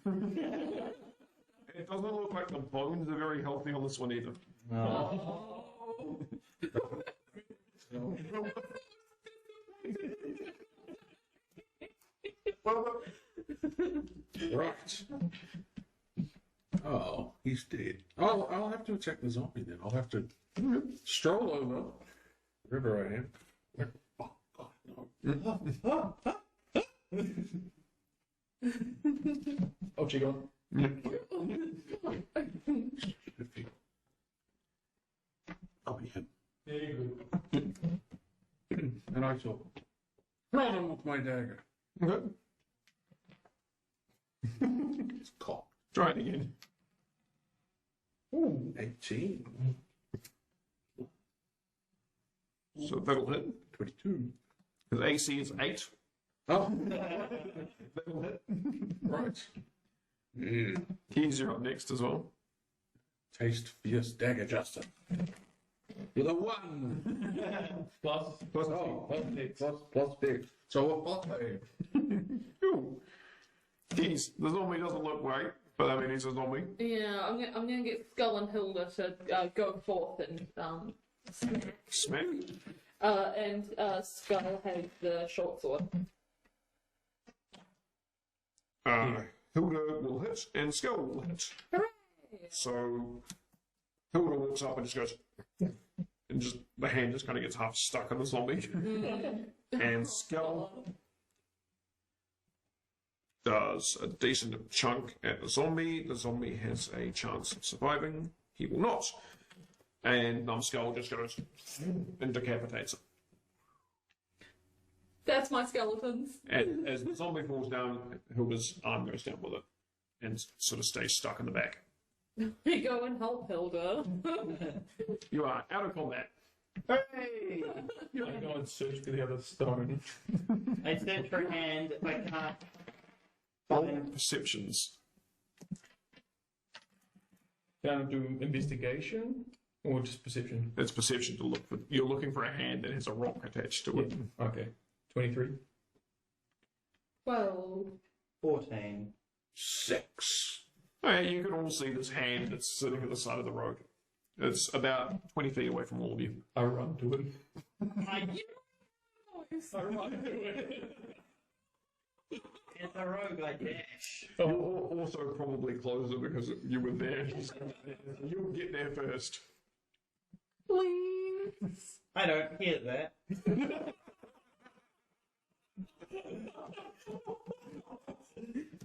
It doesn't look like the bones are very healthy on this one either. Oh. Right. Oh, he's dead. I'll have to attack the zombie then. I'll have to stroll over wherever I am. Oh, God, no. Oh, she gone. I'll be him. There you go. And I shall run him with my dagger. Okay. It's cocked. Try it again. Ooh, 18. So that'll hit. 22. His AC is 8. Oh, That'll hit. right. Keys, you're up next as well. Taste fierce dagger, Justin. With a 1. Plus, Oh, plus six. plus big. So a 5. Ooh. Keys, the zombie doesn't look right, but I mean, he's a zombie. Yeah, I'm gonna get Skull and Hilda to go forth and Smack. and Skull has the short sword. Hilda will hit, and Skull will hit. Hooray! So Hilda walks up and just goes, and just the hand just kind of gets half stuck on the zombie. And Skull does a decent chunk at the zombie. The zombie has a chance of surviving. He will not. And Numbskull just goes and decapitates it. That's my skeletons. And as the zombie falls down, Hilda's arm goes down with it and sort of stays stuck in the back. We go and help Hilda. You are out of combat. Hooray! I go and search for the other stone. I search for a hand if I can't Roll find. perceptions. Can I do investigation or just perception? It's perception to look for. You're looking for a hand that has a rock attached to it. Okay. 23. Well, 14. 6. You can all see this hand that's sitting at the side of the road. It's about 20 feet away from all of you. I run to it. I run to it. It's a rogue, I dash. You're also probably closer because you were there. You'll get there first. please. I don't hear that.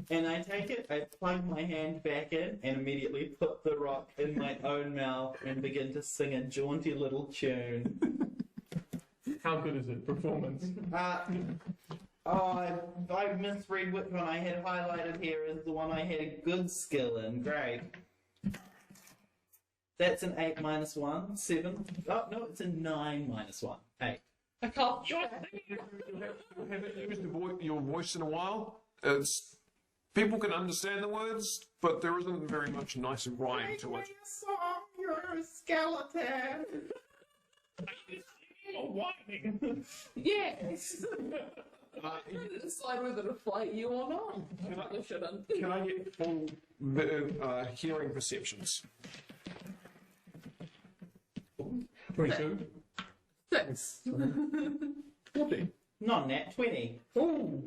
And I take it, I plug my hand back in and immediately put the rock in my own mouth and begin to sing a jaunty little tune. How good is it? Performance. I misread which one I had highlighted here as the one I had good skill in. Great. That's an 8 minus 1, 7. Oh, no, it's a 9 minus 1, 8. I can't. You haven't used your voice in a while. It's, people can understand the words, but there isn't very much nice rhyme to it. Song, you're a skeleton. Whining. Yes. Decide whether to fight you or not. I shouldn't. Can I get full hearing perceptions? 22. 6. 14. Not nat 20. Ooh.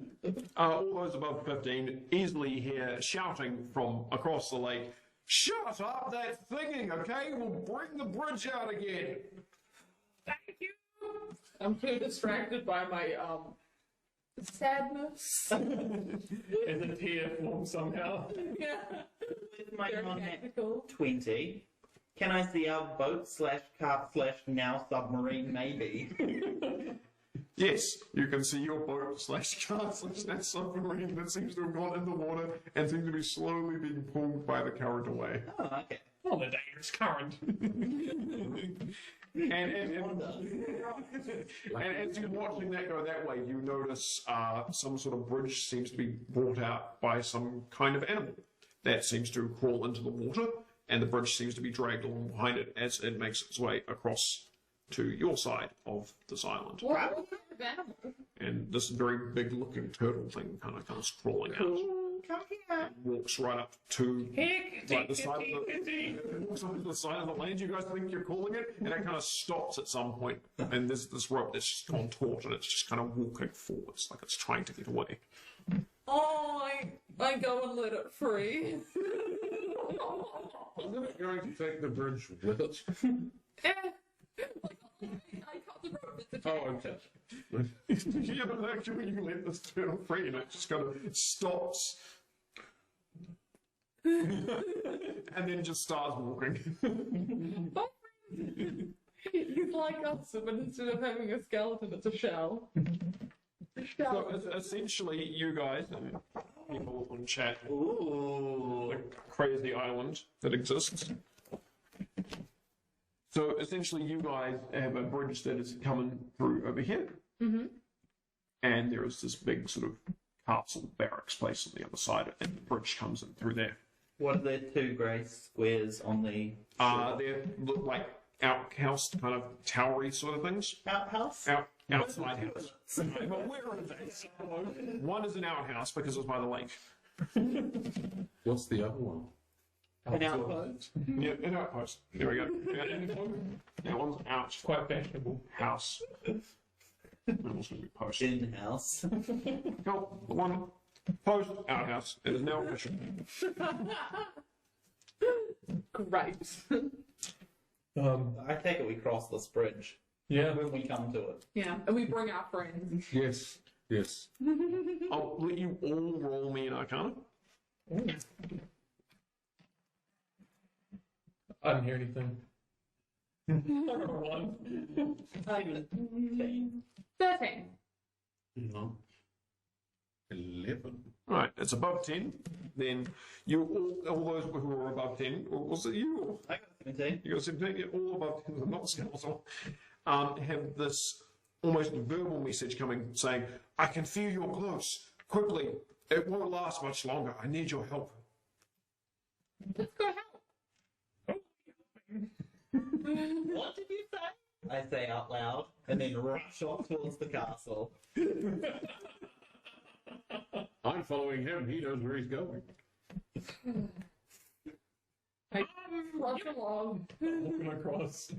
All those above 15 easily hear shouting from across the lake. Shut up that singing, okay? We'll bring the bridge out again. Thank you. I'm too distracted by my sadness. As a tear forms somehow. Yeah. With my Very non-nat technical. 20, can I see our boat / cart / now submarine maybe? Yes, you can see your boat / car / that submarine that seems to have gone in the water and seems to be slowly being pulled by the current away. Oh, okay. Oh, the dangerous current. And as you're watching that go that way, you notice some sort of bridge seems to be brought out by some kind of animal that seems to crawl into the water, and the bridge seems to be dragged along behind it as it makes its way across to your side of this island. What kind of animal? And this very big-looking turtle thing kind of comes crawling out. Come here. Walks right up to Heck, like the side of walks up to the side of the land. You guys think you're calling it, and it kind of stops at some point. And there's this rope that's just gone taut, and it's just kind of walking forwards like it's trying to get away. Oh, I go and let it free. Isn't it going to take the bridge with it? Eh, like, I cut the rope. It's a Oh, okay. Yeah, but actually when you let this turtle free and it just kind of stops. And then just starts walking. He's like us, but instead of having a skeleton, it's a shell. So essentially, you guys, and people on chat, Ooh. the crazy island that exists. So essentially, you guys have a bridge that is coming through over here. Mm-hmm. And there is this big sort of castle barracks place on the other side, and the bridge comes in through there. What are the two grey squares on the They look like outhouse kind of towery sort of things. outhouse? Outside house. But where are they? One is an outhouse because it's by the lake. What's the other one? An outpost? Yeah, an outpost. There we go. That one's out. Quite fashionable. House. That one's going to be post. In-house. Cool. The one post outhouse. It is now official. Great. I take it we cross this bridge Yeah. when we come to it. Yeah, and we bring our friends. Yes. Yes. I'll let you all roll me an Arcana. I didn't hear anything. I got a 1. 13. No. 11. Alright, it's above 10. Then you all those who are above 10, or was it you? I got 17. You got 17, yeah, all above 10, not skeletal, have this almost verbal message coming saying, I can feel you're close. Quickly, it won't last much longer. I need your help. Let's go help. What did you say? I say out loud and then rush off towards the castle. I'm following him. He knows where he's going. I rush along. Walking across.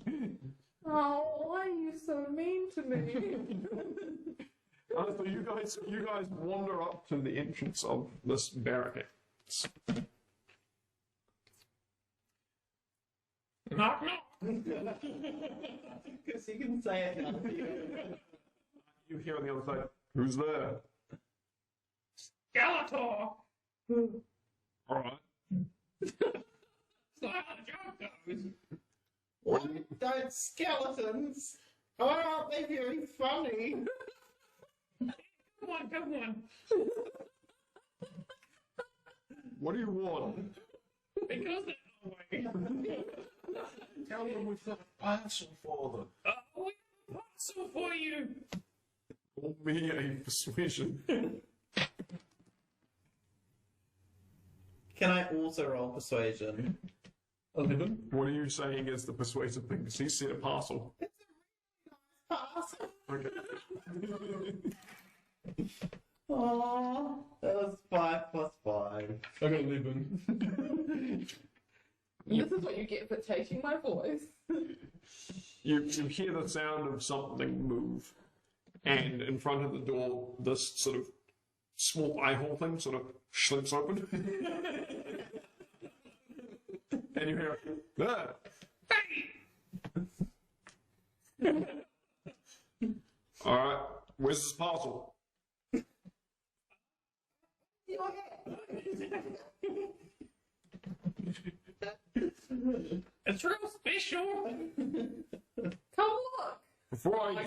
Oh, why are you so mean to me? So you guys wander up to the entrance of this barricade. Knock, knock. Because you can say it now. You hear on the other side, who's there? Skeletor. Alright. It's not how the joke goes. What? Don't skeletons? Oh, aren't they very funny? Come on. What do you want? Because they're away. Tell them we've got a parcel for them. We have a parcel for you. Roll me a persuasion. Can I also roll persuasion? 11. What are you saying is the persuasive thing? Because he said a parcel. Parcel. Okay. Oh, that was 5 plus 5. I got 11. This is what you get for taking my voice. You hear the sound of something move, and in front of the door, this sort of small eye hole thing sort of slips open. And you hear, ah. Alright, where's this parcel? It's real special. Come look. Before I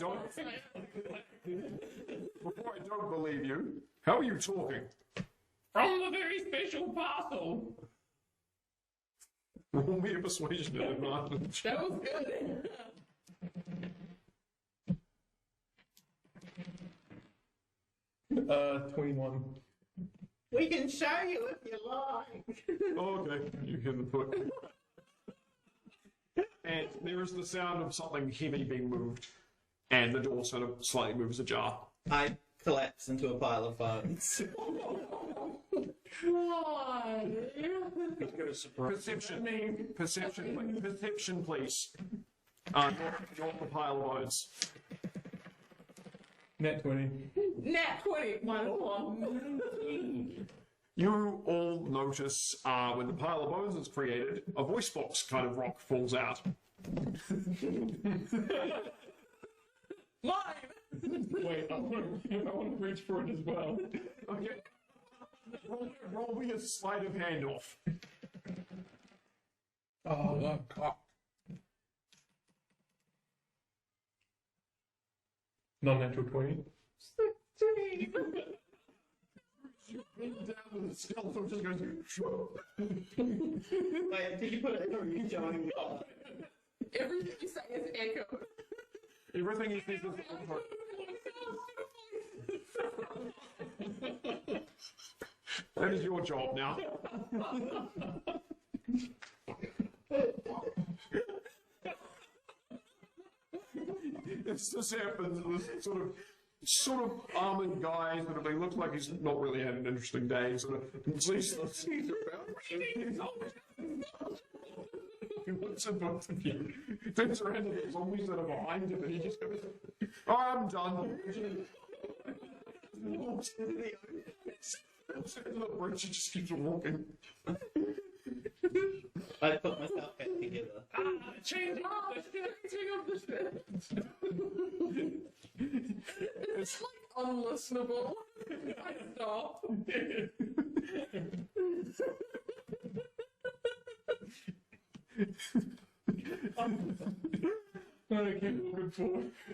don't believe you, how are you talking? From the very special parcel. Roll me a persuasion at advantage. That was good. 21. We can show you if you like. Okay, you hear the foot. And there is the sound of something heavy being moved, and the door sort of slightly moves ajar. I collapse into a pile of bones. Why? Perception, please. Not the pile of bones. Nat 20. Nat 20 minus 1. You all notice when the pile of bones is created, a voice box kind of rock falls out. Mine! Wait, I want to reach for it as well. Okay. Roll me a sleight of hand off. Oh, cock. Non-natural 20. 16! Down to the skeleton just goes. Wait, did you put it in or are you showing me? Everything you say is echoed. Everything he says is that is your job now. This happens. This sort of armored guy sort of he looks like he's not really had an interesting day. Sort of sees about. He looks at both of you. Turns around to the zombies that are behind him, and he just goes, "Oh, I'm done." Walks into the bridge and just keeps walking. I put myself back together. Changing of the shit. It's like unlistenable. I stop.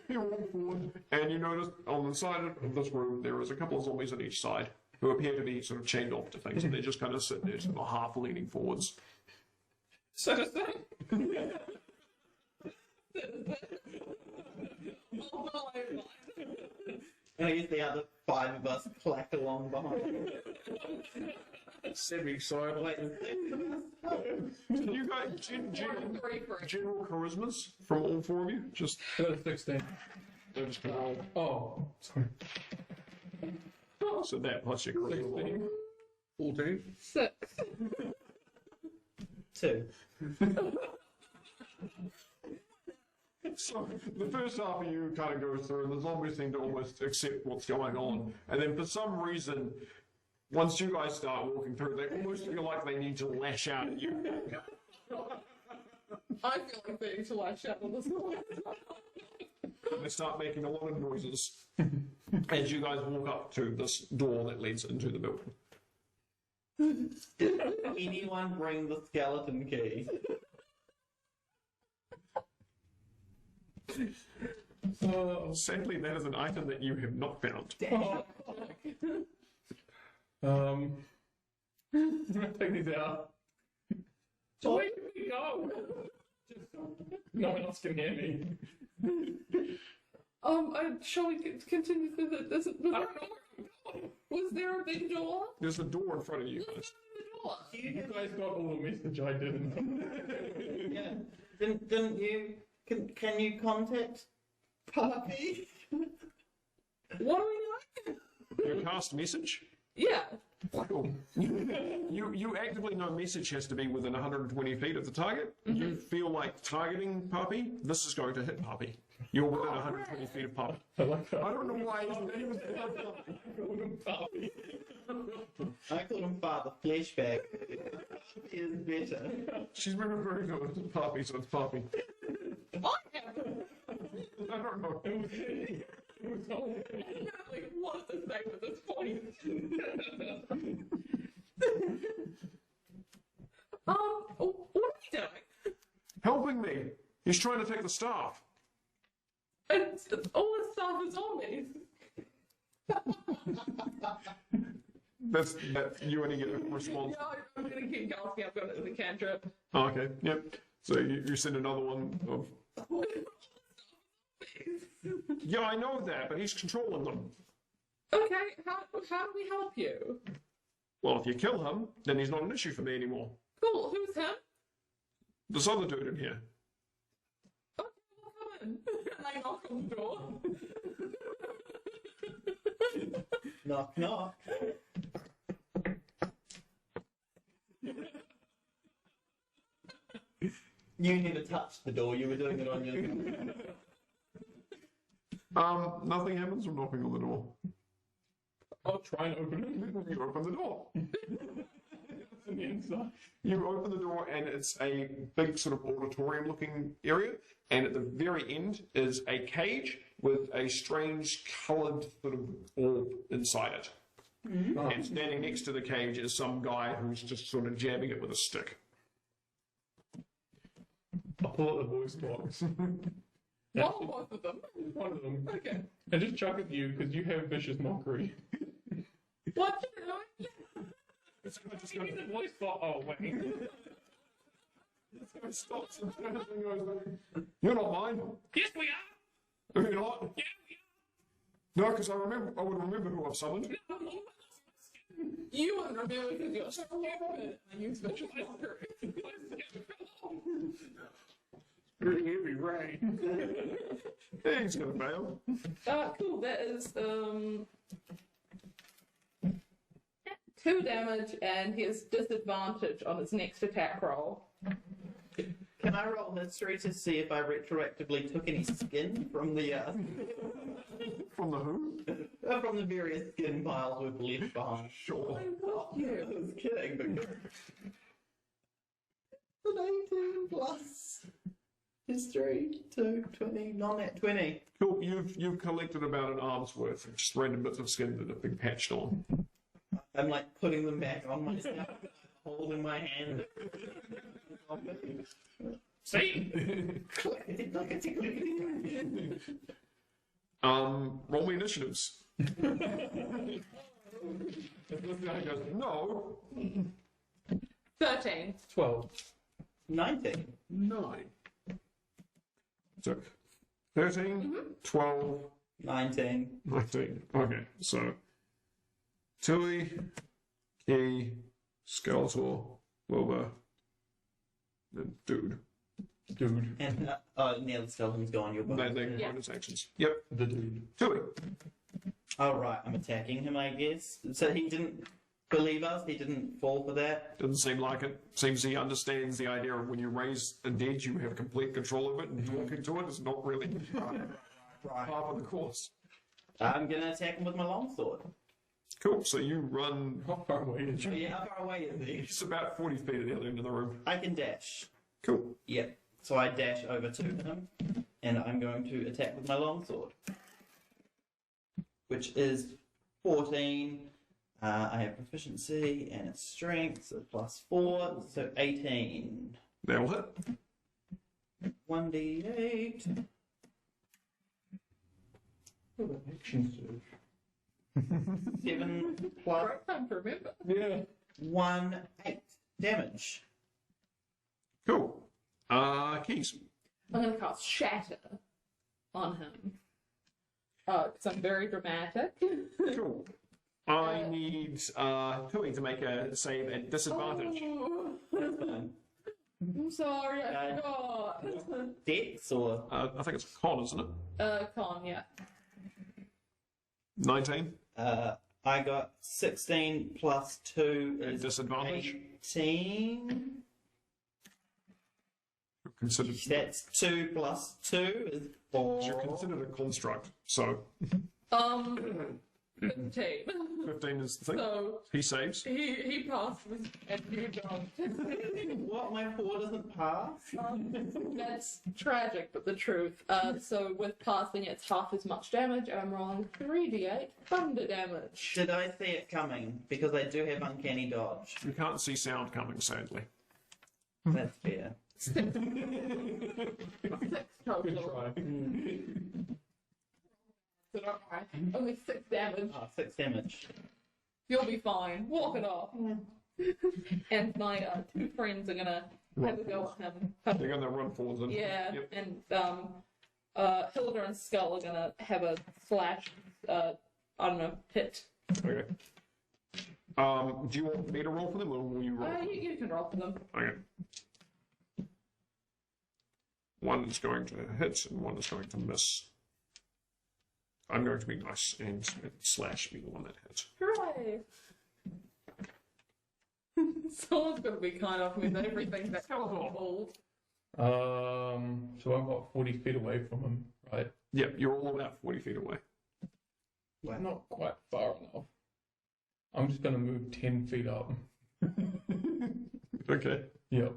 You walk forward, and you notice on the side of this room there is a couple of zombies on each side who appear to be sort of chained off to things, and they're just kind of sitting there, sort of half leaning forwards. Citizen. And I guess the other 5 of us clack along behind. Semi-silent. You guys, general charismas from all 4 of you? Just, 16. they're just gonna roll. Oh, sorry. So that plus your charisma. 16. 14. 6. 2. So the first half of you kind of goes through, and the zombies seem to almost accept what's going on. And then for some reason, once you guys start walking through, they almost feel like they need to lash out at you. I feel like they need to lash out on this one. They start making a lot of noises as you guys walk up to this door that leads into the building. Did anyone bring the skeleton key? Sadly, that is an item that you have not found. Take these out. Where did we go? No one else can hear me. Shall we continue through this? Was there a big door? There's a door in front of you guys. You guys got all the message I didn't. Yeah. Didn't you? Can you contact Puppy? What are we doing? You cast message? Yeah. Cool. You actively know message has to be within 120 feet of the target. You feel like targeting Puppy. This is going to hit Puppy. You're within 120 feet of Puppy. I like that. I don't know why his name is Puppy. I call him Father Fleshbag. He is better. She's remembering it was Puppy, so it's Puppy. I don't know. Like, what is the name at this point? What are we doing? Helping me. He's trying to take the staff. And all this stuff is zombies. That's you only get a response. Yeah, I'm gonna keep gasping. I've got it as a cantrip. Oh, okay, yep. So you send another one of. Yeah, I know that, but he's controlling them. Okay, how do we help you? Well, if you kill him, then he's not an issue for me anymore. Cool, who's him? This other dude in here. Okay, we'll come in. And I knock on the door. Knock, knock. You need to touch the door. You were doing it on your. Nothing happens from knocking on the door. I'll try and open it. You open the door. It's on the inside. You open the door and it's a big sort of auditorium looking area, and at the very end is a cage with a strange coloured sort of orb inside it. And standing next to the cage is some guy who's just sort of jabbing it with a stick. I'll pull out the voice box. Both of them. One of them. Okay. And just chuck at you because you have vicious mockery. What? Just use the voice box. Oh, wait. Stops and turns and goes, "You're not mine." Yes, we are. Are you not? Yeah, No, because I would remember who I've summoned. we are. You wouldn't remember because you're so stupid. I use vicious mockery. Very heavy rain. Yeah, he's gonna fail. Cool. That is 2 damage, and he has disadvantage on his next attack roll. Can I roll history to see if I retroactively took any skin from the From the who? from the various skin piles we've left behind? Sure. Yeah, I was kidding, but an 18 plus history to 20, not at 20. Cool. You've collected about an arm's worth of just random bits of skin that have been patched on. I'm like putting them back on myself, holding my hand. See? Roll me initiatives. If this guy goes, no. 13. 12. 19. 9. So 13, 12, 19. 19. Okay, so Tilly, Key, Skeletor, Wilbur, and Dude. Dude. And, now the skeleton's gone, you're They bonus. Yeah. bonus actions. Yep. The dude. Tilly. Oh, right, I'm attacking him, I guess. So he didn't believe us, he didn't fall for that. Doesn't seem like it. Seems he understands the idea of when you raise a dead, you have complete control of it, and talking to it is not really Right. part of the course. I'm gonna attack him with my longsword. Cool. So you run. How far away did Oh, you? yeah, how far away is he? It's about 40 feet at the other end of the room. I can dash. Cool. Yep. So I dash over to him, and I'm going to attack with my longsword, which is 14. I have proficiency and it's strength, so +4, so 18. That'll hit. 1d8. Action surge. 7 plus Great time to remember. Yeah. 1, 8 damage. Cool. Keys. I'm going to cast Shatter on him. Because I'm very dramatic. Cool. I need Tilly to make a save at disadvantage. Oh, That's fine. I'm sorry, I forgot. Dex or I think it's a con, isn't it? Con, yeah. 19. I got 16 plus 2 At is disadvantage. 18. Considered. That's 2 plus 2 is 4. You're considered a construct. So 15. 15 is the thing. So He saves. he passes and you don't. What? My 4 doesn't pass? That's tragic, but the truth. So with passing, it's half as much damage, and I'm rolling 3d8 thunder damage. Did I see it coming? Because I do have uncanny dodge. You can't see sound coming, sadly. That's fair. 6 Good total. try. So don't worry. Only 6 damage. 6 damage. You'll be fine. Walk it off. And my 2 friends are gonna have a go at him. They're going to run forwards. And, Yeah, Yep. and Hilda and Skull are gonna have a slash, I don't know, hit. Okay. Do you want me to roll for them, or will you roll? You can roll for them. Okay. One is going to hit, and one is going to miss. I'm going to be nice and slash be the one that hits. Hooray! Someone's gonna be kind of with everything that's old. So I'm about 40 feet away from him, right? Yeah, you're all about 40 feet away. We're not quite far enough. I'm just gonna move 10 feet up. Okay. Yep.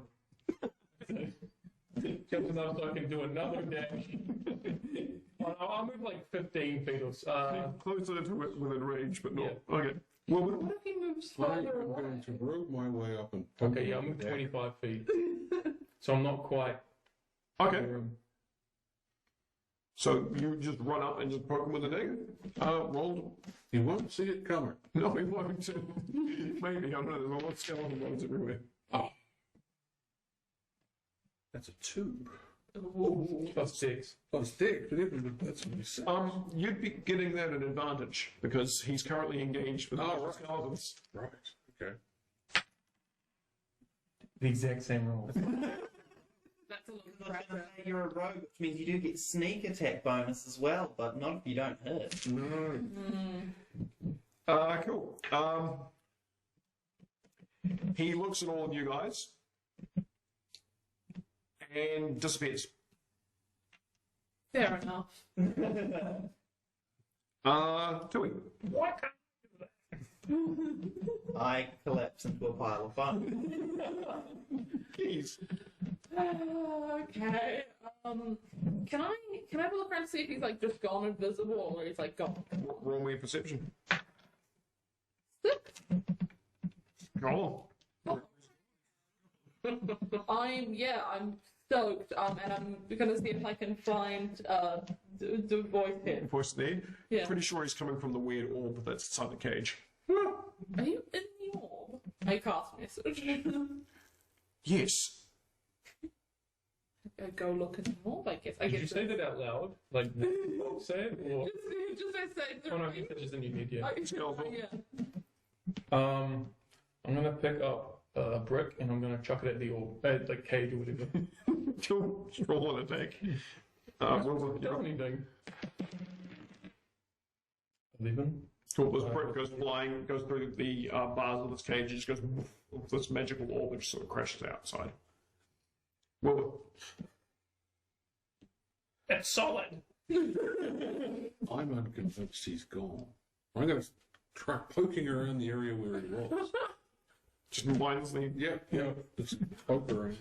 Just enough so I can do another dash. I'll move like 15 feet or so. Closer to it within range, but not. Yeah. Okay. Well, What if he moves I further am away? going to rogue my way up and. Okay, yeah, I'll move 25 feet. So I'm not quite. okay. So you just run up and just poke him with a dagger? Roll. He won't see it coming. No, he won't. Maybe. I don't know. There's a lot of skeleton bones everywhere. That's a 2. Plus 6. Plus 6. That's only 6. You'd be getting that an advantage because he's currently engaged with right. skeletons. Right. Okay. The exact same roll. That's a little I was crap. gonna say you're a rogue, which means you do get sneak attack bonus as well, but not if you don't hit. No. Cool. He looks at all of you guys and disappears. Fair enough. Tui. What? I collapse into a pile of foam. Keys. Okay. Can I have a look around to see if he's like just gone invisible or he's like gone? Roll me a perception. Go I'm stoked. And I'm gonna see if I can find the voice on. here. Voice there. Yeah. Pretty sure he's coming from the weird orb that's inside the cage. Are you in the orb? I cast message. Yes. I go look in the orb. I guess. Did you say that out loud? Like, say it? Or... Just say it. Oh no, I guess it's just in your head, yeah. Yeah. I'm gonna pick up a brick and I'm gonna chuck it at the orb, like cage or whatever. Roll an attack. Doesn't anything. 11. Cool, this brick goes flying, goes through the bars of this cage, it just goes woof, this magical orb and just sort of crashes outside. Well, That's solid. I'm unconvinced he's gone. I'm going to try poking around the area where he was. just mindlessly. Yeah. Just poke around.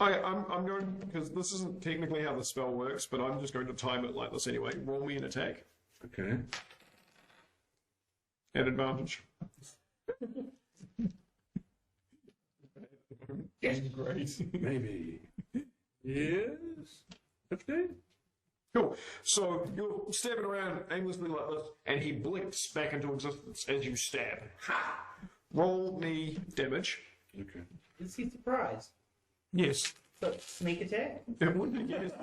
I'm going, because this isn't technically how the spell works, but I'm just going to time it like this anyway. Roll me an attack Okay. at advantage. Yes, great. Maybe. Yes. 15? Cool. So you're stabbing around aimlessly like this, and he blinks back into existence as you stab. Ha! Roll me damage. Okay. Is he surprised? Yes. So, sneak attack? It wouldn't get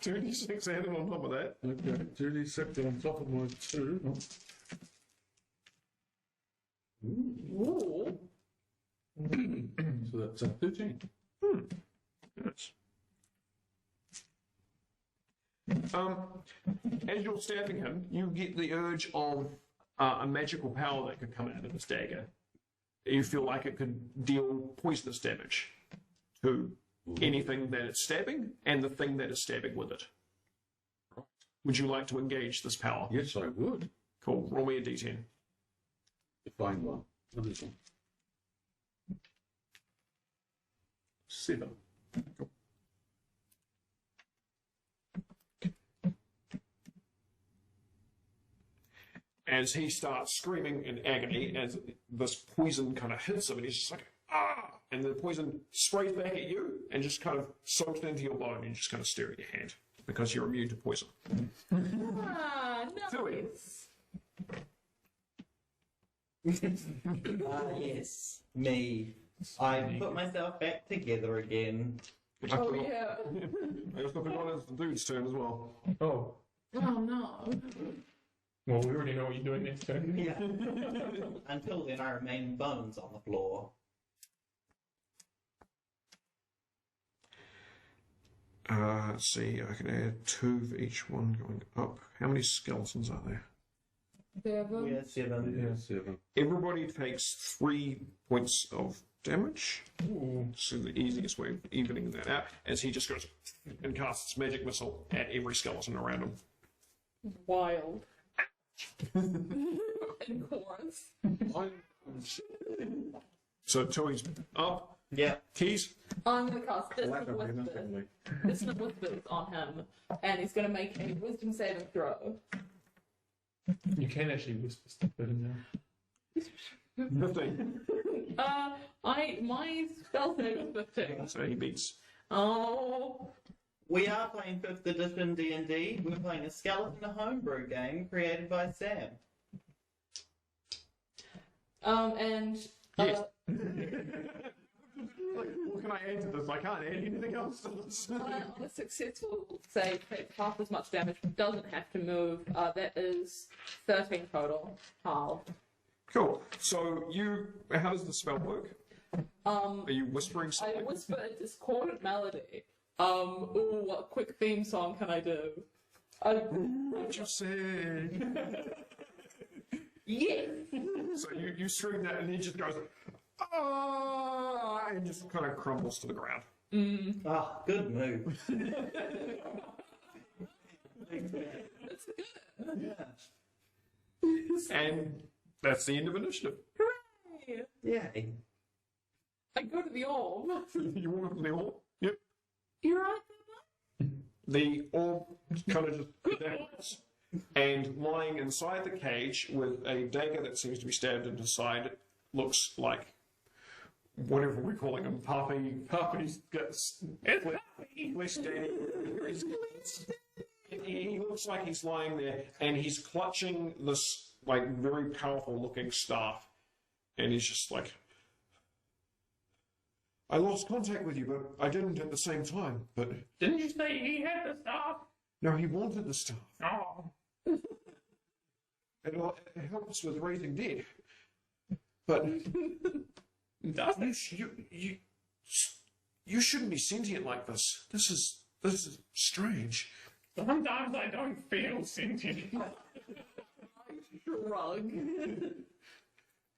2d6 added on top of that. Okay. 36 on top of my 2. Ooh. So that's a 13. Yes. As you're stabbing him, you get the urge of a magical power that could come out of this dagger. You feel like it could deal poisonous damage to anything that it's stabbing and the thing that is stabbing with it. Would you like to engage this power? Yes, I would. Cool. Roll me a d10. Find one. What is one? 7. As he starts screaming in agony, as this poison kind of hits him, and he's just like, ah! And the poison sprays back at you and just kind of soaks into your bone, and you just kind of stare at your hand because you're immune to poison. Nice. Yes. Me. I put myself back together again. Oh yeah. I guess the forgot it's the dude's turn as well. Oh. Oh no. Well, we already know what you're doing next turn. Yeah. Until then, I remain bones on the floor. Let's see, I can add 2 for each one going up. How many skeletons are there? 7. Yeah, 7. Yeah, 7. Everybody takes 3 points of damage. Ooh. So the easiest way of evening that out as he just goes and casts magic missile at every skeleton around him. Wild. In chorus. So Tony's up. Yeah. Keys. I'm gonna cast Dissonant Whispers on him, and he's gonna make a wisdom saving throw. You can actually whisper stuff better now. 15. My spell save is 15. So he beats. Oh. We are playing 5th edition D&D. We're playing a skeleton homebrew game created by Sam. And. Yes. What can I add to this? I can't add anything else to this. On a successful save, takes half as much damage, but doesn't have to move. That is 13 total. Half. Cool. So how does the spell work? Are you whispering I something? whisper a discordant melody. Ooh, what quick theme song can I do? What you say? Yes! So you scream that and he just goes, ah, and just kind of crumbles to the ground. Ah, good move. That's good. Yeah. And that's the end of initiative. Hooray! Yeah. I go to the orb. You walk up to the orb. Yep. You're right. The orb kind of just adapts, and lying inside the cage with a dagger that seems to be stabbed into the side looks like whatever we're calling him, Puppy's guts. He looks like he's lying there, and he's clutching this like very powerful looking staff, and he's just like, I lost contact with you, but I didn't at the same time. But Didn't you say he had the stuff? no, he wanted the staff. Oh. It helps with raising dead. But Does it? you shouldn't be sentient like this. This is strange. Sometimes I don't feel sentient. Shrug.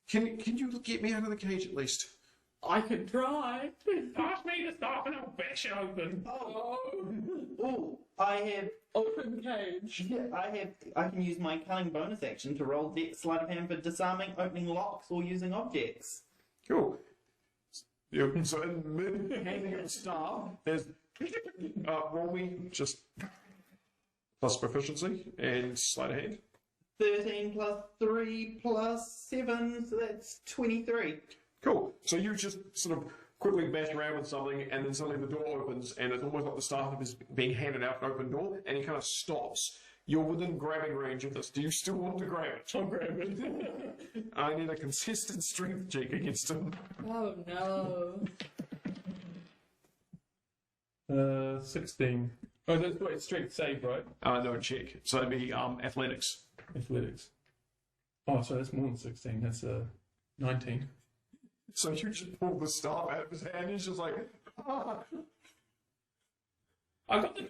Can you get me out of the cage at least? I can try. Pass me the stuff and I'll bash it open. Oh, I have. Open cage. Yeah, I can use my cunning bonus action to roll sleight of hand for disarming, opening locks, or using objects. Cool. Yeah, so in mid handing of the staff, there's roll me just plus proficiency and sleight of hand. 13 plus 3 plus 7, so that's 23. Cool. So you just sort of quickly bash around with something, and then suddenly the door opens, and it's almost like the staff is being handed out an open door, and he kind of stops. You're within grabbing range of this. Do you still want to grab it? I'll grab it. I need a consistent strength check against him. Oh no. 16. Oh, that's wait, strength save, right? No check. So it'd be athletics. Athletics. Oh, so that's more than 16. That's 19. So you just pull the staff out of his hand, and he's just like, ah. I got the.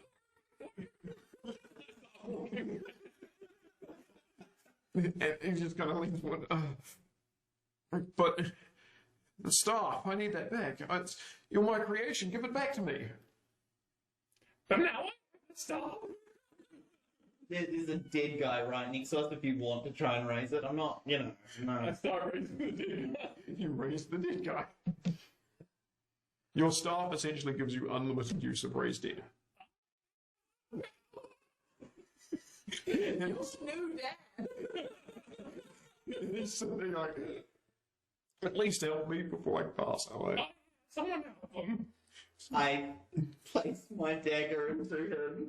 And he just kind of leans one. But the staff, I need that back. You're my creation. Give it back to me. But now I have the staff. There's a dead guy right next to us if you want to try and raise it. I'm not, no. I start raising the dead. You raise the dead guy. Your staff essentially gives you unlimited use of raised dead. You knew that. And he's sitting there like, at least help me before I pass away. Someone help him. I place my dagger into him.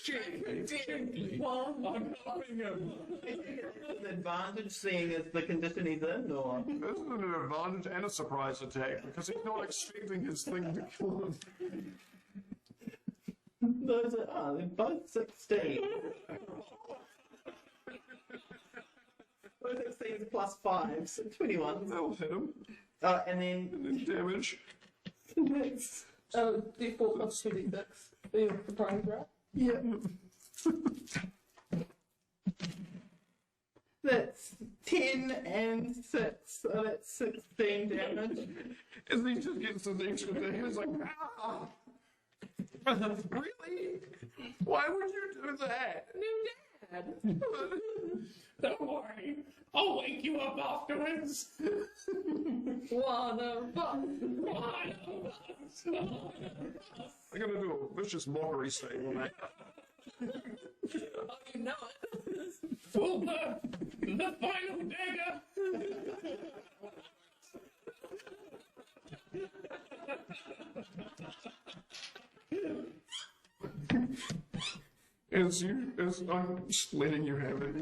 Gently. I'm helping him. An advantage seeing as the condition he's in, or? This is an advantage and a surprise attack because he's not expecting his thing to kill him. Those are, they're both 16. Both 16s plus 5, so 21. That'll hit him. And then And then damage. next. Oh, D4 plus 2d6. The prize, right? Yeah. That's 10 and 6, so that's 16 damage. As he just gets to the extra thing, he's like, ah! Really? Why would you do that? New dad. Don't worry, I'll wake you up afterwards. One of us. One of us. I'm gonna do a vicious mockery save on that. Oh, you know it. Pull the final dagger. As I'm just letting you have it.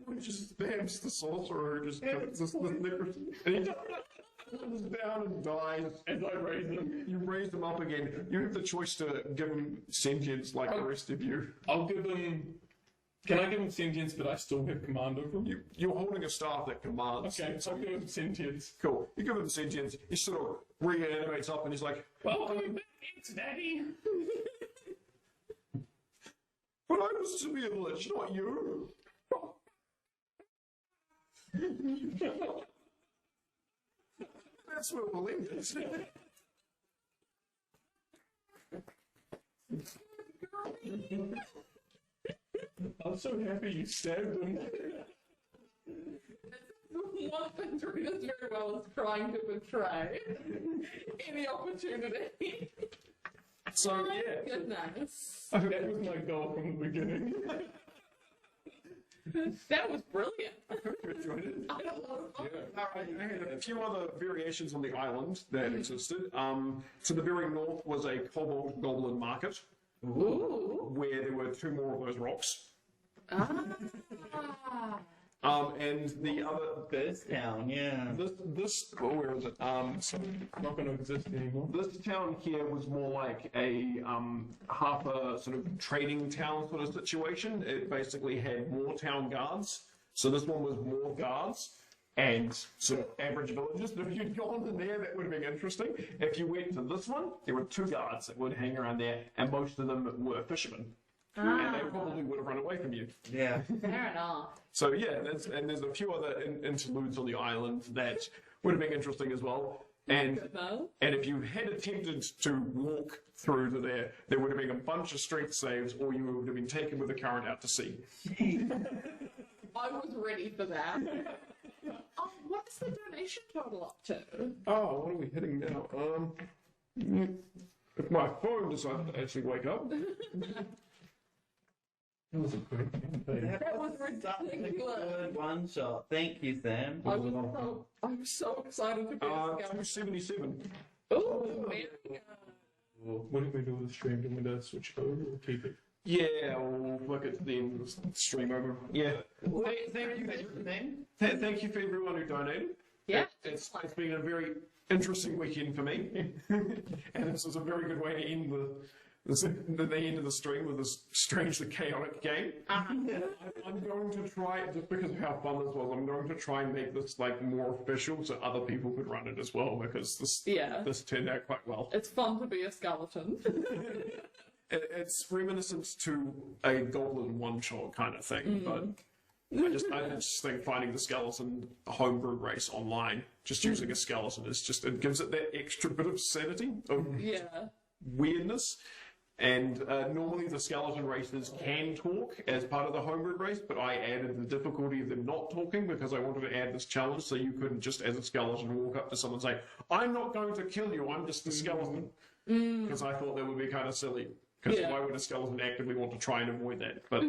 He just stabs the sorcerer, just cuts the snickers, and he just goes down and dies. As I raise them, You raise him up again. You have the choice to give him sentience like the rest of you. I'll give him. Can I give him sentience, but I still have command over him? You're holding a staff that commands. Okay, so I'll give him sentience. Cool. You give him sentience, he sort of reanimates up and he's like, Welcome back, Daddy. but I was to be a lich, not you. That's where we'll end it. I'm so happy you stabbed him. One thing Doreen does very well is trying to betray any opportunity. So, yeah. Goodness. That was my goal from the beginning. That was brilliant. Enjoyed it. I had a lot of fun. I had a few other variations on the island that existed. To the very north was a kobold goblin market, Ooh. where there were 2 more of those rocks. Ah. And the other, First town, yeah. this, where is it? So Not going to exist anymore. this town here was more like a half a sort of trading town sort of situation. It basically had more town guards. So this one was more guards and sort of average villagers. But if you'd gone in there, that would have been interesting. If you went to this one, there were 2 guards that would hang around there, and most of them were fishermen. And they probably would have run away from you. Yeah. Fair enough. So yeah, there's a few other interludes on the island that would have been interesting as well. And No. if you had attempted to walk through to there would have been a bunch of strength saves, or you would have been taken with the current out to sea. I was ready for that. What's the donation total up to? Oh, what are we hitting now? If my phone decided to actually wake up. That was a great campaign. That was Such a ridiculous. good one shot. Thank you, Sam. I'm so excited to be a scout. 277. Ooh, man. What did we do with the stream? Did we just switch it over or keep it? Yeah, we'll look at the end of the stream over. Yeah. Thank you for everyone who donated. Yeah. It's been a very interesting weekend for me. And this was a very good way to end the end of the stream with this strangely chaotic game. I'm going to try, just because of how fun this was, I'm going to try and make this like more official so other people could run it as well, because this turned out quite well. It's fun to be a skeleton. It's reminiscent to a goblin one-shot kind of thing, but I just think finding the skeleton homebrew race online, just using a skeleton, it gives it that extra bit of sanity, of weirdness. And normally the skeleton races can talk as part of the homebrew race, but I added the difficulty of them not talking because I wanted to add this challenge so you couldn't just as a skeleton walk up to someone and say, I'm not going to kill you, I'm just a skeleton. Because I thought that would be kind of silly. Because why would a skeleton actively want to try and avoid that? But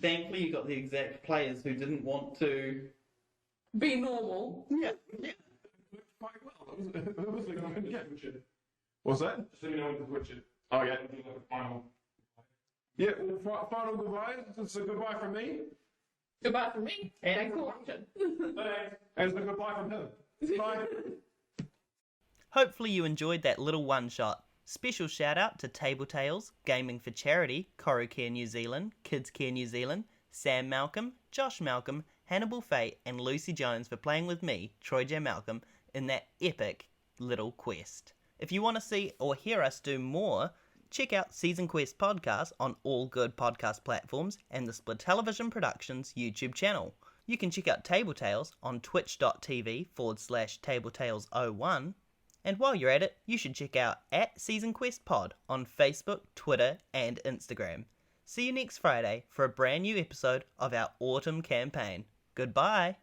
Thankfully, you got the exact players who didn't want to Be normal. Yeah. quite well. It was a good game. What's that? So you know when to switch it. Oh, yeah. Do like a final. Yeah, well, final goodbye. It's a goodbye from me. Goodbye from me. And- Thanks for watching. And it's a goodbye from him. Bye. Hopefully you enjoyed that little one-shot. Special shout out to Table Tales, Gaming for Charity, Coru Care New Zealand, Kids Care New Zealand, Sam Malcolm, Josh Malcolm, Hannibal Fate and Lucy Jones for playing with me, Troy J. Malcolm, in that epic little quest. If you want to see or hear us do more check out Season Quest Podcast on all good podcast platforms and the SPLITelevision Productions YouTube channel. You can check out Table Tales on twitch.tv/TableTales01. And while you're at it, you should check out @SeasonQuestPod on Facebook, Twitter, and Instagram. See you next Friday for a brand new episode of our autumn campaign. Goodbye!